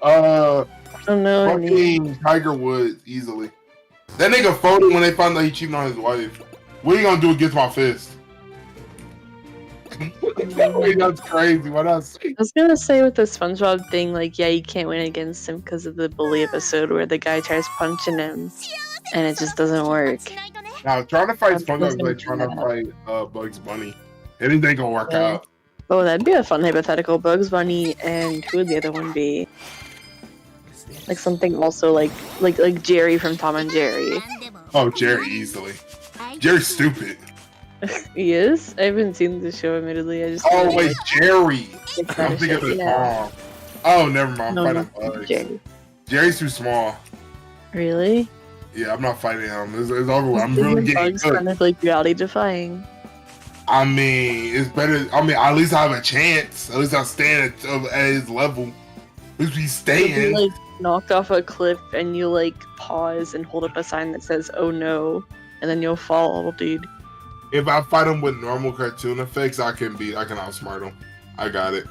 I don't know any. Fucking Tiger Woods, easily. That nigga folded when they found out he cheated on his wife. What are you gonna do against my fist? That's crazy. What else? I was gonna say with the SpongeBob thing, like, yeah, you can't win against him because of the bully episode where the guy tries punching him and it just doesn't work. Now, trying to fight SpongeBob is like trying to fight Bugs Bunny. Anything gonna work out. Oh, that'd be a fun hypothetical. Bugs Bunny and who would the other one be? Like something also like Jerry from Tom and Jerry. Oh, Jerry, easily. Jerry's stupid. He is? I haven't seen the show, admittedly. I just. Oh, wait, Jerry. Like, I'm thinking of the yeah. song. Oh, never mind. No, I'm no, fighting Bugs. Jerry. Jerry's too small. Really? Yeah, I'm not fighting him. It's over with. I'm really getting Bugs good. kind of like reality defying. I mean, it's better. I mean, at least I have a chance. At least I stand at his level. At least we If stand. you like knocked off a cliff and you like pause and hold up a sign that says "Oh no," and then you'll fall, dude. If I fight him with normal cartoon effects, I can outsmart him. I got it.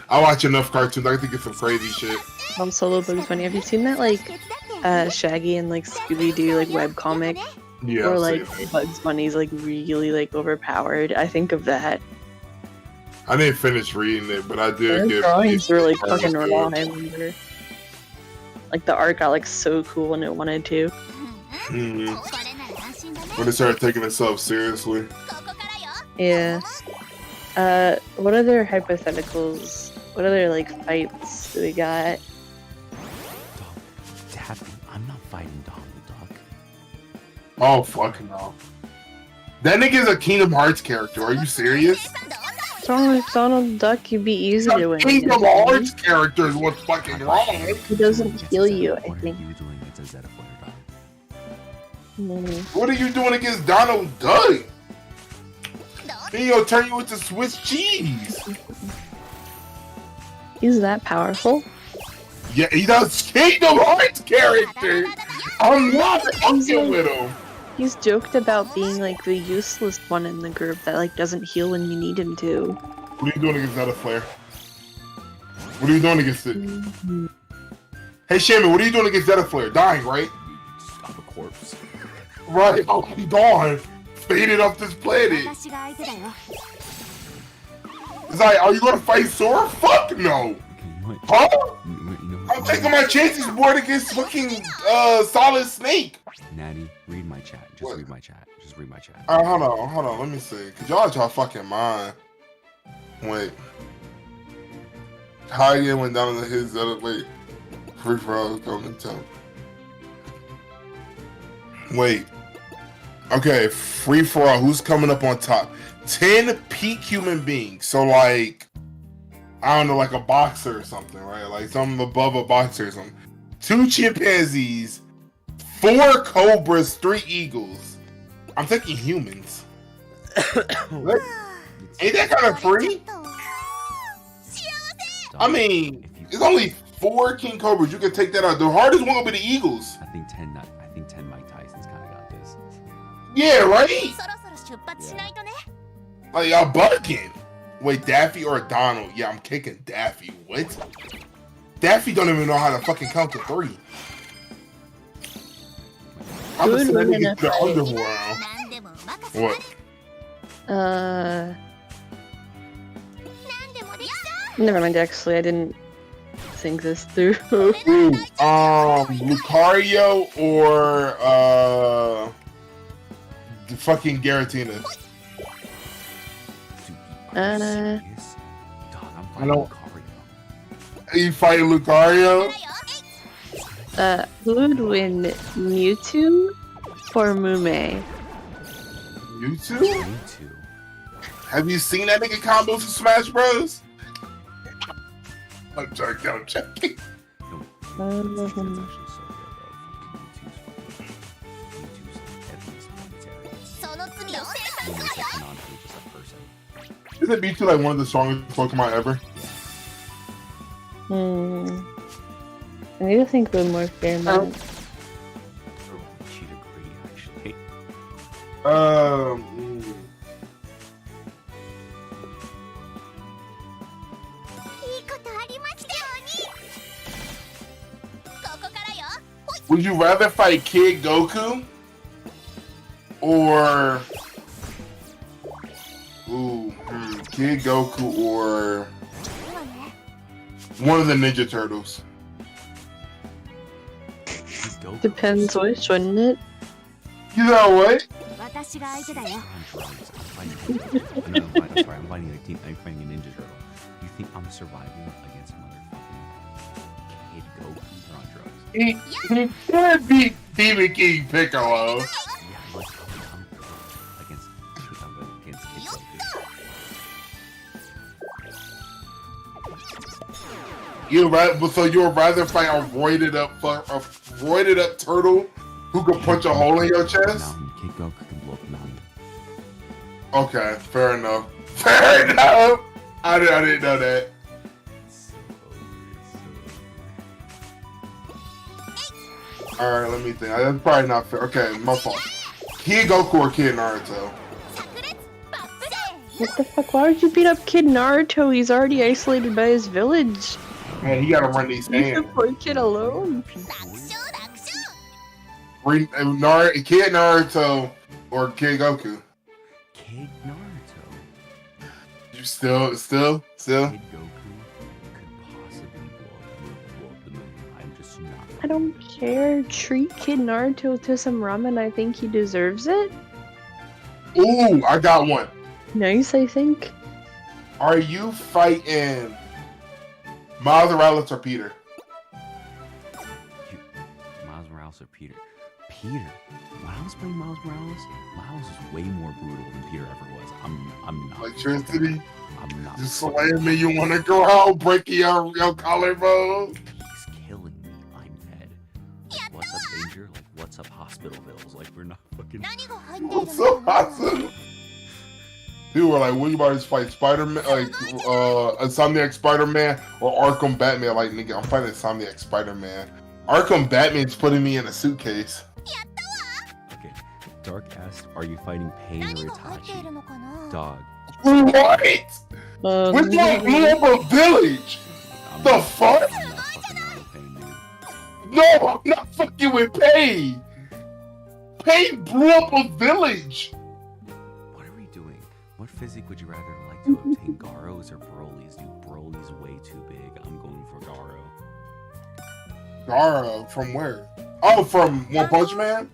I watch enough cartoons. I can get some crazy shit. I'm Solo Bugs Bunny. Have you seen that like Shaggy and like Scooby Doo like webcomic? Yeah. Or like Bugs Bunny's like really like overpowered. I think of that. I didn't finish reading it, but I did Their get. drawings were like That was fucking good. raw. I remember. Like the art got like so cool when it wanted to. When it started taking itself seriously. Yeah. What other hypotheticals? What other like fights do we got? I'm not fighting Donald Duck. Oh fucking no! That nigga's a Kingdom Hearts character. Are you serious? What's wrong with Donald Duck? You'd be easy to win. Kingdom Hearts character is what's fucking wrong. He doesn't heal you, I What are think. you doing against a Zeta Flare, dog? What are you doing against Donald Duck? He gonna turn you into Swiss cheese. He's that powerful? Yeah, he does Kingdom Hearts character. I'm not fucking with him. He's joked about being like the useless one in the group that like doesn't heal when you need him to. What are you doing against Zeta Flare? What are you doing against it? Hey Shaman, what are you doing against Zeta Flare? Dying, right? Stop a corpse. Right. Oh, he gone. Faded off this planet. It's like, are you gonna fight Sora? Fuck no. Okay, you know what? Huh? You know I'm taking my chances more against fucking Solid Snake. Natty, read my chat. Just What? read my chat. Just read my chat. Hold on, let me see. Cause y'all out your fucking mind. Wait. How again went down to his other wait. Free for all coming to Wait. Okay, free for all. Who's coming up on top? 10 peak human beings. So like, I don't know, like a boxer or something, right? Like something above a boxer or something. 2 chimpanzees, 4 cobras, 3 eagles. I'm thinking humans. What? Ain't that kind of free? I mean, it's only 4 king cobras. You can take that out. The hardest one will be the eagles. I think 10 Mike Tyson's kind of got this. Yeah, right? Yeah. Like, y'all bugging. Wait, Daffy or Donald? Yeah, I'm kicking Daffy. What? Daffy don't even know how to fucking count to 3. I'm just saying to get to the underworld. What? Never mind, actually, I didn't think this through. Lucario or the fucking Giratina. Dude, are you serious? Dog, I'm fighting Lucario. Are you fighting Lucario? Who would win, Mewtwo or Mume? Mewtwo? Mewtwo. Have you seen that nigga combos in Smash Bros? I'm joking, I'm joking. Mewtwo's actually so good, though. Mewtwo's heavily planetary. Isn't Mewtwo like one of the strongest Pokemon ever? I need to think with more fair mind. She'd agree, actually. Would you rather fight Kid Goku or Kid Goku or one of the Ninja Turtles? Depends which, wouldn't it? You know what? I'm fighting a Ninja Turtle. You think I'm surviving against motherfucking Kid Goku on drugs? He can't beat Demon King Piccolo. Yeah, like, I'm against Kid Goku. So you'd rather fight a roided up turtle who can punch a hole in your chest? Kid Goku can blow up a mountain. Okay, fair enough. Fair enough. I didn't know that. Alright, let me think. That's probably not fair. Okay, my fault. Kid Goku or Kid Naruto? What the fuck? Why would you beat up Kid Naruto? He's already isolated by his village. Man, he gotta run these Leave hands. the poor kid alone. Kid Naruto or Kid Goku? Kid Naruto. You still? Kid Goku could possibly blow up the moon. I'm just not. I don't care. Treat Kid Naruto to some ramen. I think he deserves it. Ooh, I got one. Nice, I think. Are you fighting Miles Morales or Peter? Miles Morales or Peter? Peter. When I was playing Miles Morales, Miles was way more brutal than Peter ever was. I'm not. Electricity? I'm not. Just slam me, you wanna go out, break your collarbone? He's killing me. I'm dead. Like, what's up, danger? Like, what's up, hospital bills? Like, we're not fucking. What's so awesome? People were like, what you about to fight Spider-Man, like, Insomniac Spider-Man or Arkham Batman? Like, nigga, I'm fighting Insomniac Spider-Man. Arkham Batman's putting me in a suitcase. Okay. Dark asked, are you fighting Pain or Itachi? Dog. What? We're doing blew up a village! The fuck? I'm not fucking around with Pain, dude. No, I'm not fucking with Pain! Pain blew up a village! What are we doing? What physique would you rather like to obtain, Garo's or Broly's? Dude, Broly's way too big. I'm going for Garo. Garo, from where? Oh, from One Punch Man?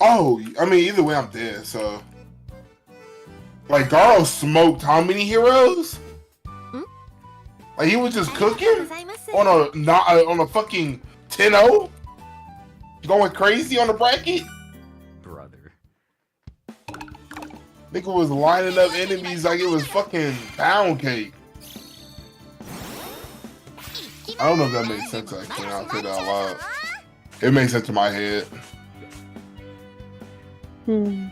Oh, I mean, either way, I'm dead, so. Like, Garo smoked how many heroes? Like, he was just cooking? On a fucking 10-0? Going crazy on the bracket? think it was lining up enemies like it was fucking pound cake. I don't know if that makes sense actually. I'll say that out loud. It makes sense to my head. Hmm.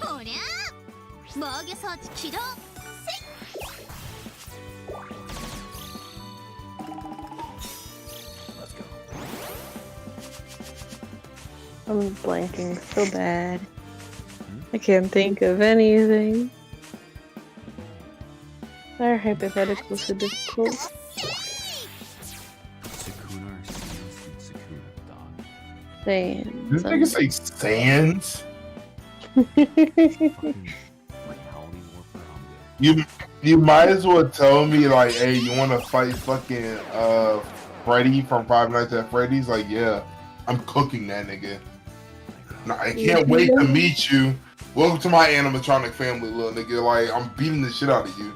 Oh, yo. I'm blanking so bad. I can't think of anything. Our hypotheticals so difficult. Sukuna or Sans? Sukuna, dog. Damn. This nigga say Sans? Fucking reality warfare, I'm good. You might as well tell me like, hey, you want to fight fucking Freddy from Five Nights at Freddy's? Like, yeah, I'm cooking that nigga. No, I can't wait to meet you. Welcome to my animatronic family, little nigga. Like, I'm beating the shit out of you.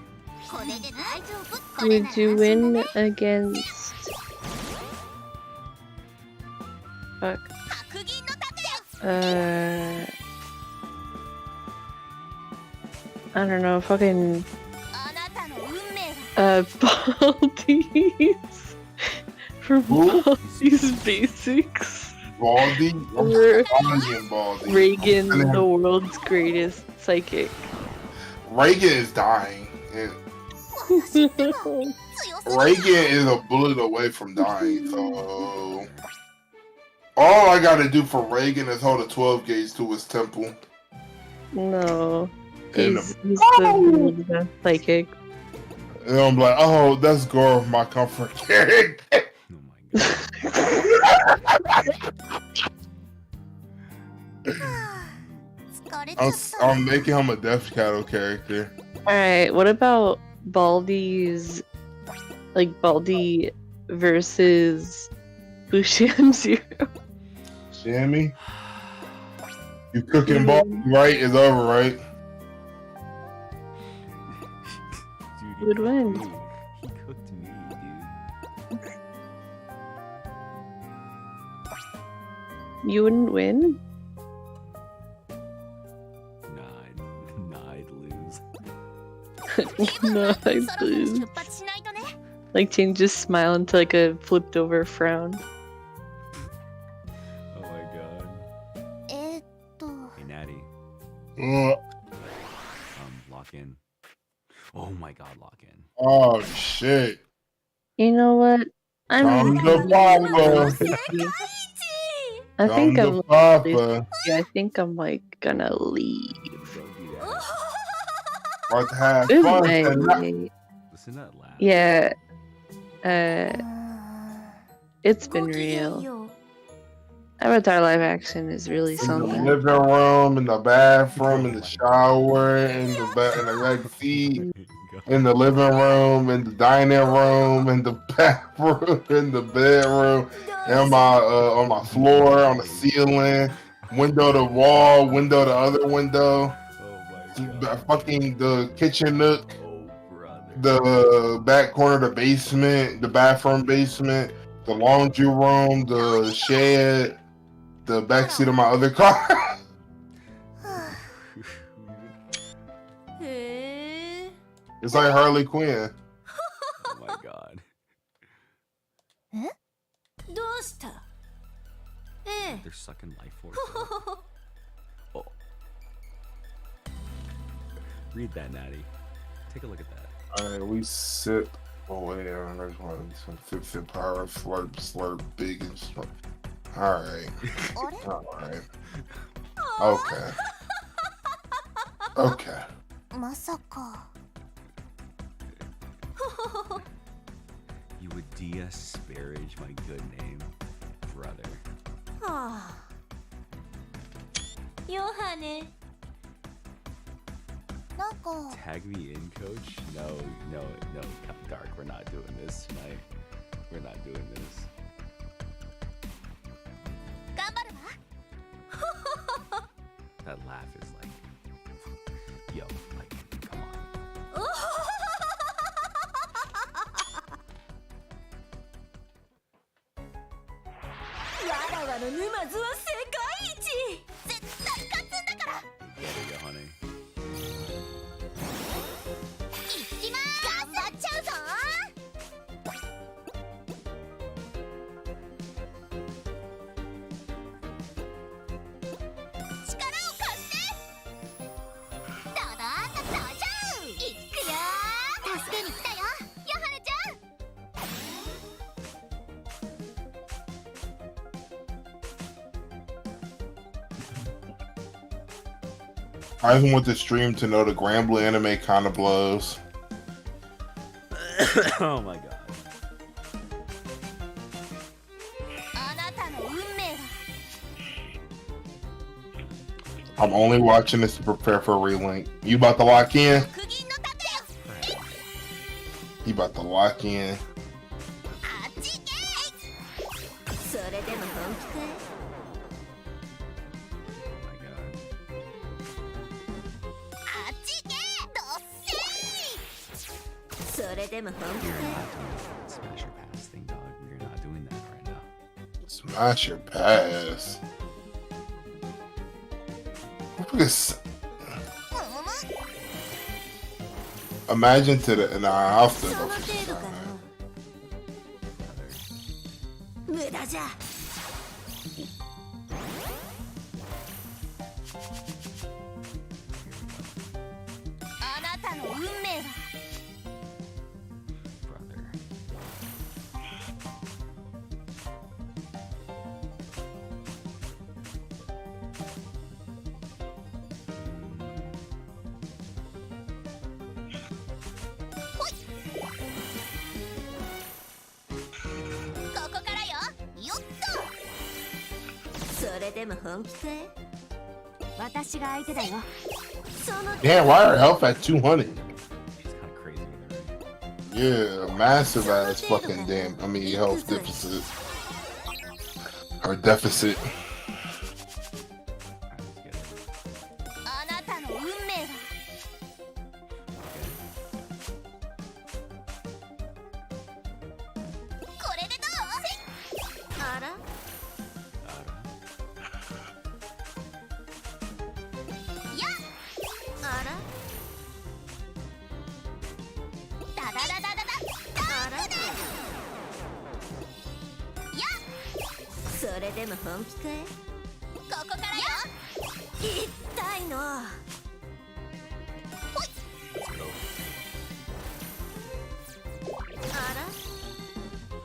Would you win against... Fuck. I don't know, fucking... Baldies. From Who? Baldi's Basics. Baldy? Or Baldy. Reagan, the world's greatest psychic. Reagan is dying. And Reagan is a bullet away from dying, so... All I gotta do for Reagan is hold a 12 gauge to his temple. No. And He's the world's best psychic. And I'm like, oh, that's Gore, my comfort character. Oh my god. I'm making him a Death Cattle character. Alright, what about Baldi's... Like, Baldi versus Bushian Zero? Shammy? You cooking Baldi, right? It's over, right? Dude, Would win. He cooked me, dude. You wouldn't win? Nah, I'd lose. No, I lose. Like, change his smile into like a flipped over frown. Oh my god. Hey, Natty. Lock in. Oh my god, lock in. Oh, shit. You know what? Come to Papa. I think Come I'm to Papa. yeah, I think I'm like gonna leave. Don't do that. About to have Good fun night. tonight. Listen to that laugh. Yeah. It's been real. Avatar live action is really In the something. living room, in the bathroom, in the shower, in the back seat, in the living room, in the dining room, in the bathroom, in the bedroom, and on my floor, on the ceiling, window to wall, window to other window, Oh my god. fucking the kitchen nook, Oh brother. the back corner of the basement, the bathroom basement, the laundry room, the shed, the backseat of my other car. It's like Harley Quinn. Oh my god. They're sucking life force. Oh. Read that, Natty. Take a look at that. Alright, we sit Oh yeah, there's one. Some fix it power, slurp, slurp, big and slurp. All right. All right. Okay. Okay. まさか You would disparage my good name, brother. はあヨハネなんか Tag me in, coach? No, Dark, we're not doing this tonight. We're not doing this. 頑張るわ That laugh is like, yo, like, come on. わらわの沼津は世界一絶対勝つんだから Get it, Yohane. いきまーす頑張っちゃうぞ力を貸してドドーンと登場いくよー助けに来たよヨハネちゃん I even went to stream to know the Granblue anime kind of blows. Oh my god. あなたの運命は I'm only watching this to prepare for a relink. You about to lock in? 釘の盾よ You about to lock in? あっち行けそれでも本気かい Oh my god. あっち行けどっせいそれでも本気 We're か not doing that smash your pass thing, dog. We're not doing that right now. Smash your pass. Look at this. いむむ Imagine to the. Nah, I'll そ still の go 程 for this 度か time. な無駄じゃ あなたの運命は Brother. ここからよよっとそれでも本気かい私が相手だよその Damn, why are health at 200? She's kind of crazy with her. Yeah, massive ass fucking damn. I mean, health deficit. Or deficit. Alright, let's get it. あなたの運命はこれでどうあら やあらダダダダダダあらやそれでも本気かいここからよ痛いのほい Let's go. あら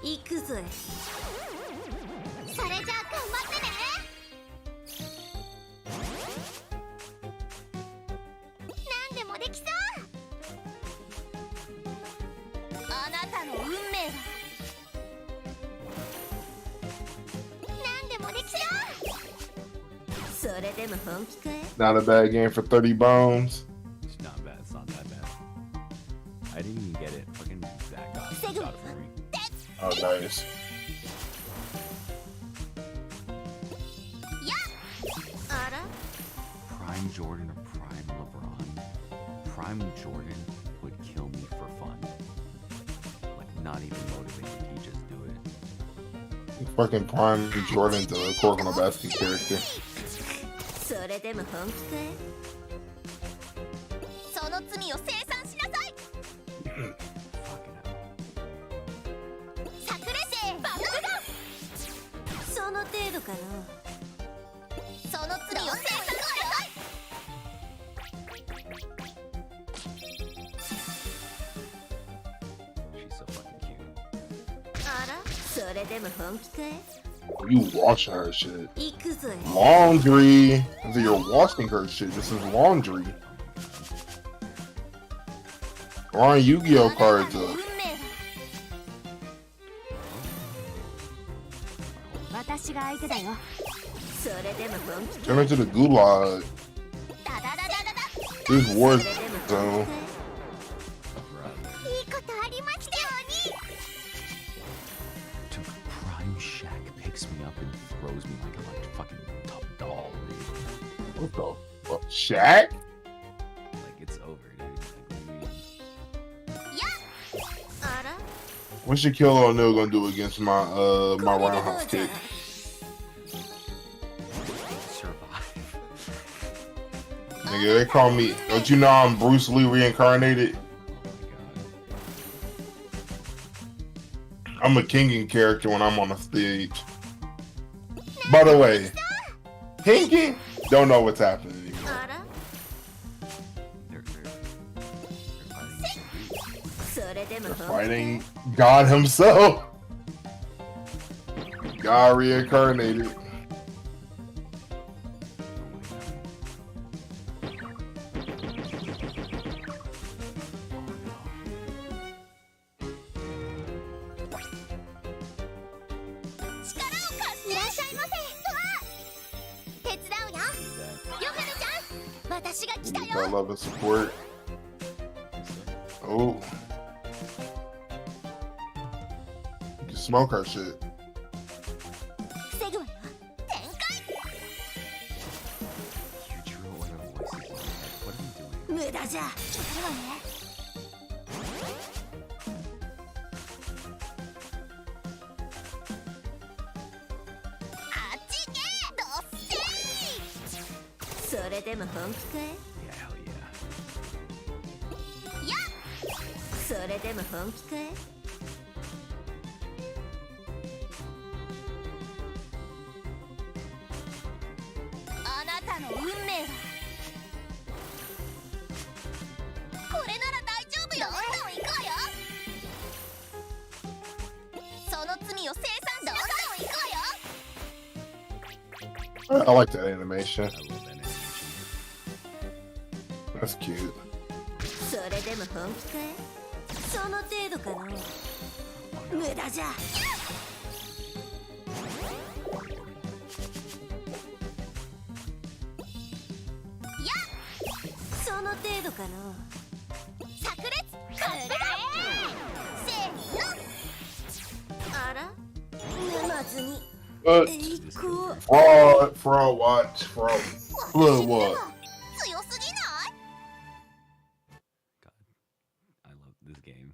行くぞいそれじゃあ頑張ってね何でもできそうあなたの運命は何でもできそうそれでも本気かい Not a bad game for 30 bones. It's not bad. It's not that bad. I didn't even get it. Fucking that got it for me. Oh, nice. やあら Prime Jordan or Prime LeBron? Prime Jordan would kill me for fun. Like, not even motivated. He just do it. Fucking Prime Jordan, the Corcoran basket character. それでも本気かいその罪を清算しなさい Fucking hell. 炸裂星爆弾その程度かなその罪を清算しなさい She's so funny. You washing her shit. Laundry. I said you're washing her shit. This is laundry. Line Yu-Gi-Oh cards up. Turn into the gulag. This war zone. Prime Shack picks me up and throws me like a fucking top doll, dude. What the fuck? Shaq? Like it's over, dude. What's Shaquille O'Neal gonna do against my my roundhouse kick? Survive. Nigga, they call me. Don't you know I'm Bruce Lee reincarnated? I'm a Kingen character when I'm on the stage. By the way, Kingen don't know what's happening anymore. They're fighting God himself. God reincarnated. I love the support. Oh. You can smoke our shit. Yeah, hell yeah. I like that animation. I love animation. That's cute. Fraud watch, fraud. Blood what? God, I love this game.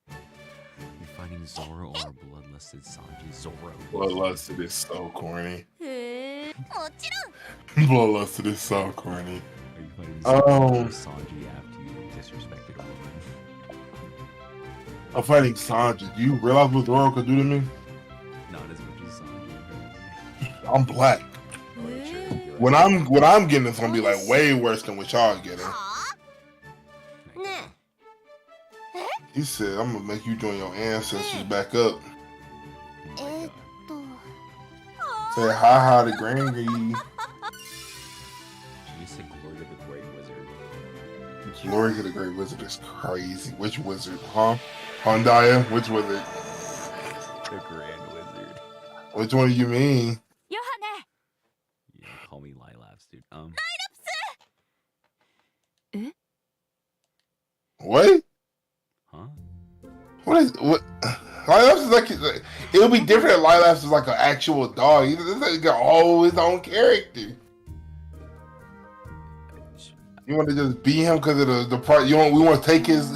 You're fighting Zoro or bloodlusted Sanji. Zoro. Bloodlusted is so corny. Bloodlusted is so corny. Are you fighting Zoro or Sanji after you disrespected a woman? I'm fighting Sanji. Do you realize what Zoro could do to me? Not as much as Sanji. I'm black. When I'm getting, it's gonna be like way worse than what y'all getting. He said, "I'm gonna make you join your ancestors back up." Say hi to Granny. You said glory to the great wizard. Glory to the great wizard is crazy. Which wizard, huh? Hondaya? Which wizard? The grand wizard. Which one do you mean? Yohane! Yeah, call me Lilaps, dude. What? Huh? What is what? Lilaps is like it'll be different if Lilaps is like an actual dog. He's like got all his own character. You want to just beat him because of the part? We want to take his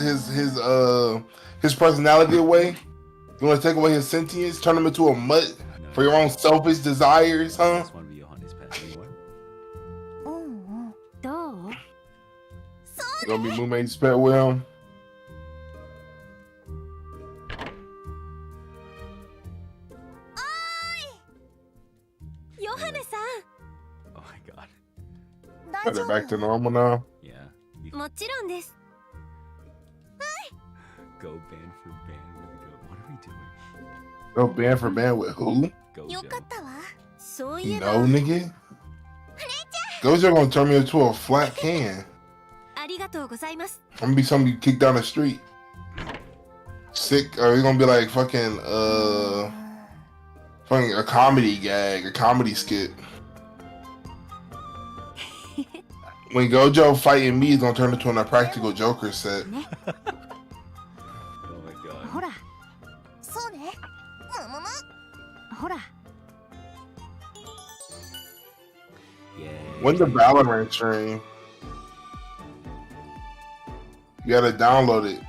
personality away. You want to take away his sentience, turn him into a mutt for your own selfish desires, huh? I just want to be Yohane's pet. Anyway. You gonna be Moonmaid's pet with him? Yohane-san! Oh my god. Are they back to normal now? Yeah. もちろんです。 Go band for band with go. What are we doing? Go band for band with who? よかったわ。そうい You えば。 know, nigga. Gojo gonna turn me into a flat can. ありがとうございます。 I'm gonna be something you kick down the street. Sick, or it's gonna be like fucking a comedy gag, a comedy skit. When Gojo fighting me, it's gonna turn into a practical Joker set. Oh my god. ほら。そうね。むむむ。ほら。 Yay. When the Valorant stream, you gotta download it.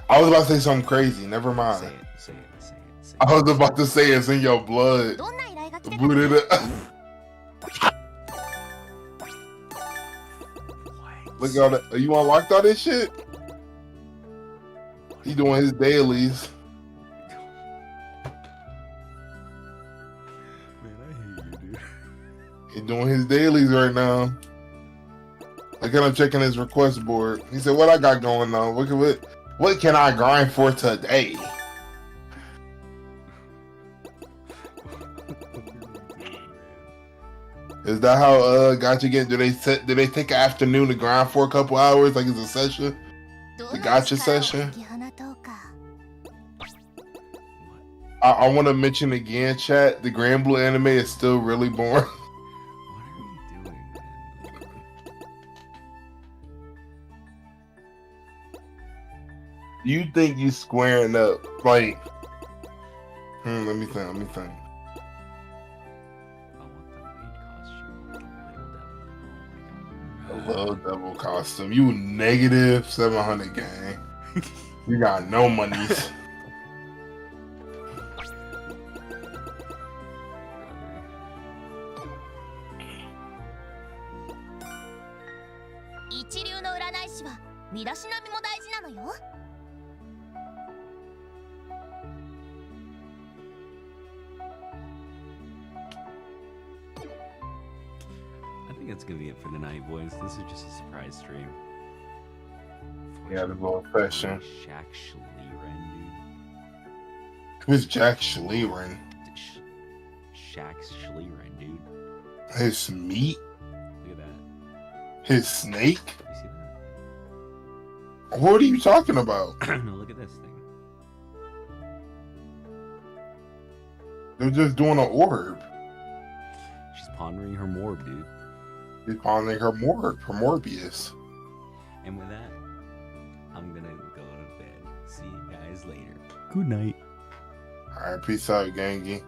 I was about to say something crazy. Never mind. Say it. I was about to say it's in your blood. どんな依頼が来てた Boot it up. Look at all that. You unlocked all this shit? He doing his dailies. Man, I hate you, dude. He doing his dailies right now. Look at him checking his request board. He said, "What I got going on? What can I grind for today?" Is that how gotcha get? Do they take an afternoon to grind for a couple hours like it's a session? ど The の gotcha 力を session? 解き放とうか。 I want to mention again, chat. The Grand Blue anime is still really boring. What are we doing, man? You think you squaring up like? Let me think. I want the maid costume. A little devil costume. You negative 700 gang. You got no monies. "一流の占い師は身だしなみも大事なのよ。 I think that's gonna be it for tonight, boys. This is just a surprise stream. Yeah, the little fashion. Shaq Schlieren, Who's Jack Schlieren? dude. Shaq Schlieren, dude. His meat? Look at that. His snake? You see What are you talking about? that? No, look at this thing. They're just doing an orb. She's pondering her morb, dude. She's pondering her Morbius. And with that, I'm gonna go to bed. See you guys later. Good night. Alright, peace out, gangy.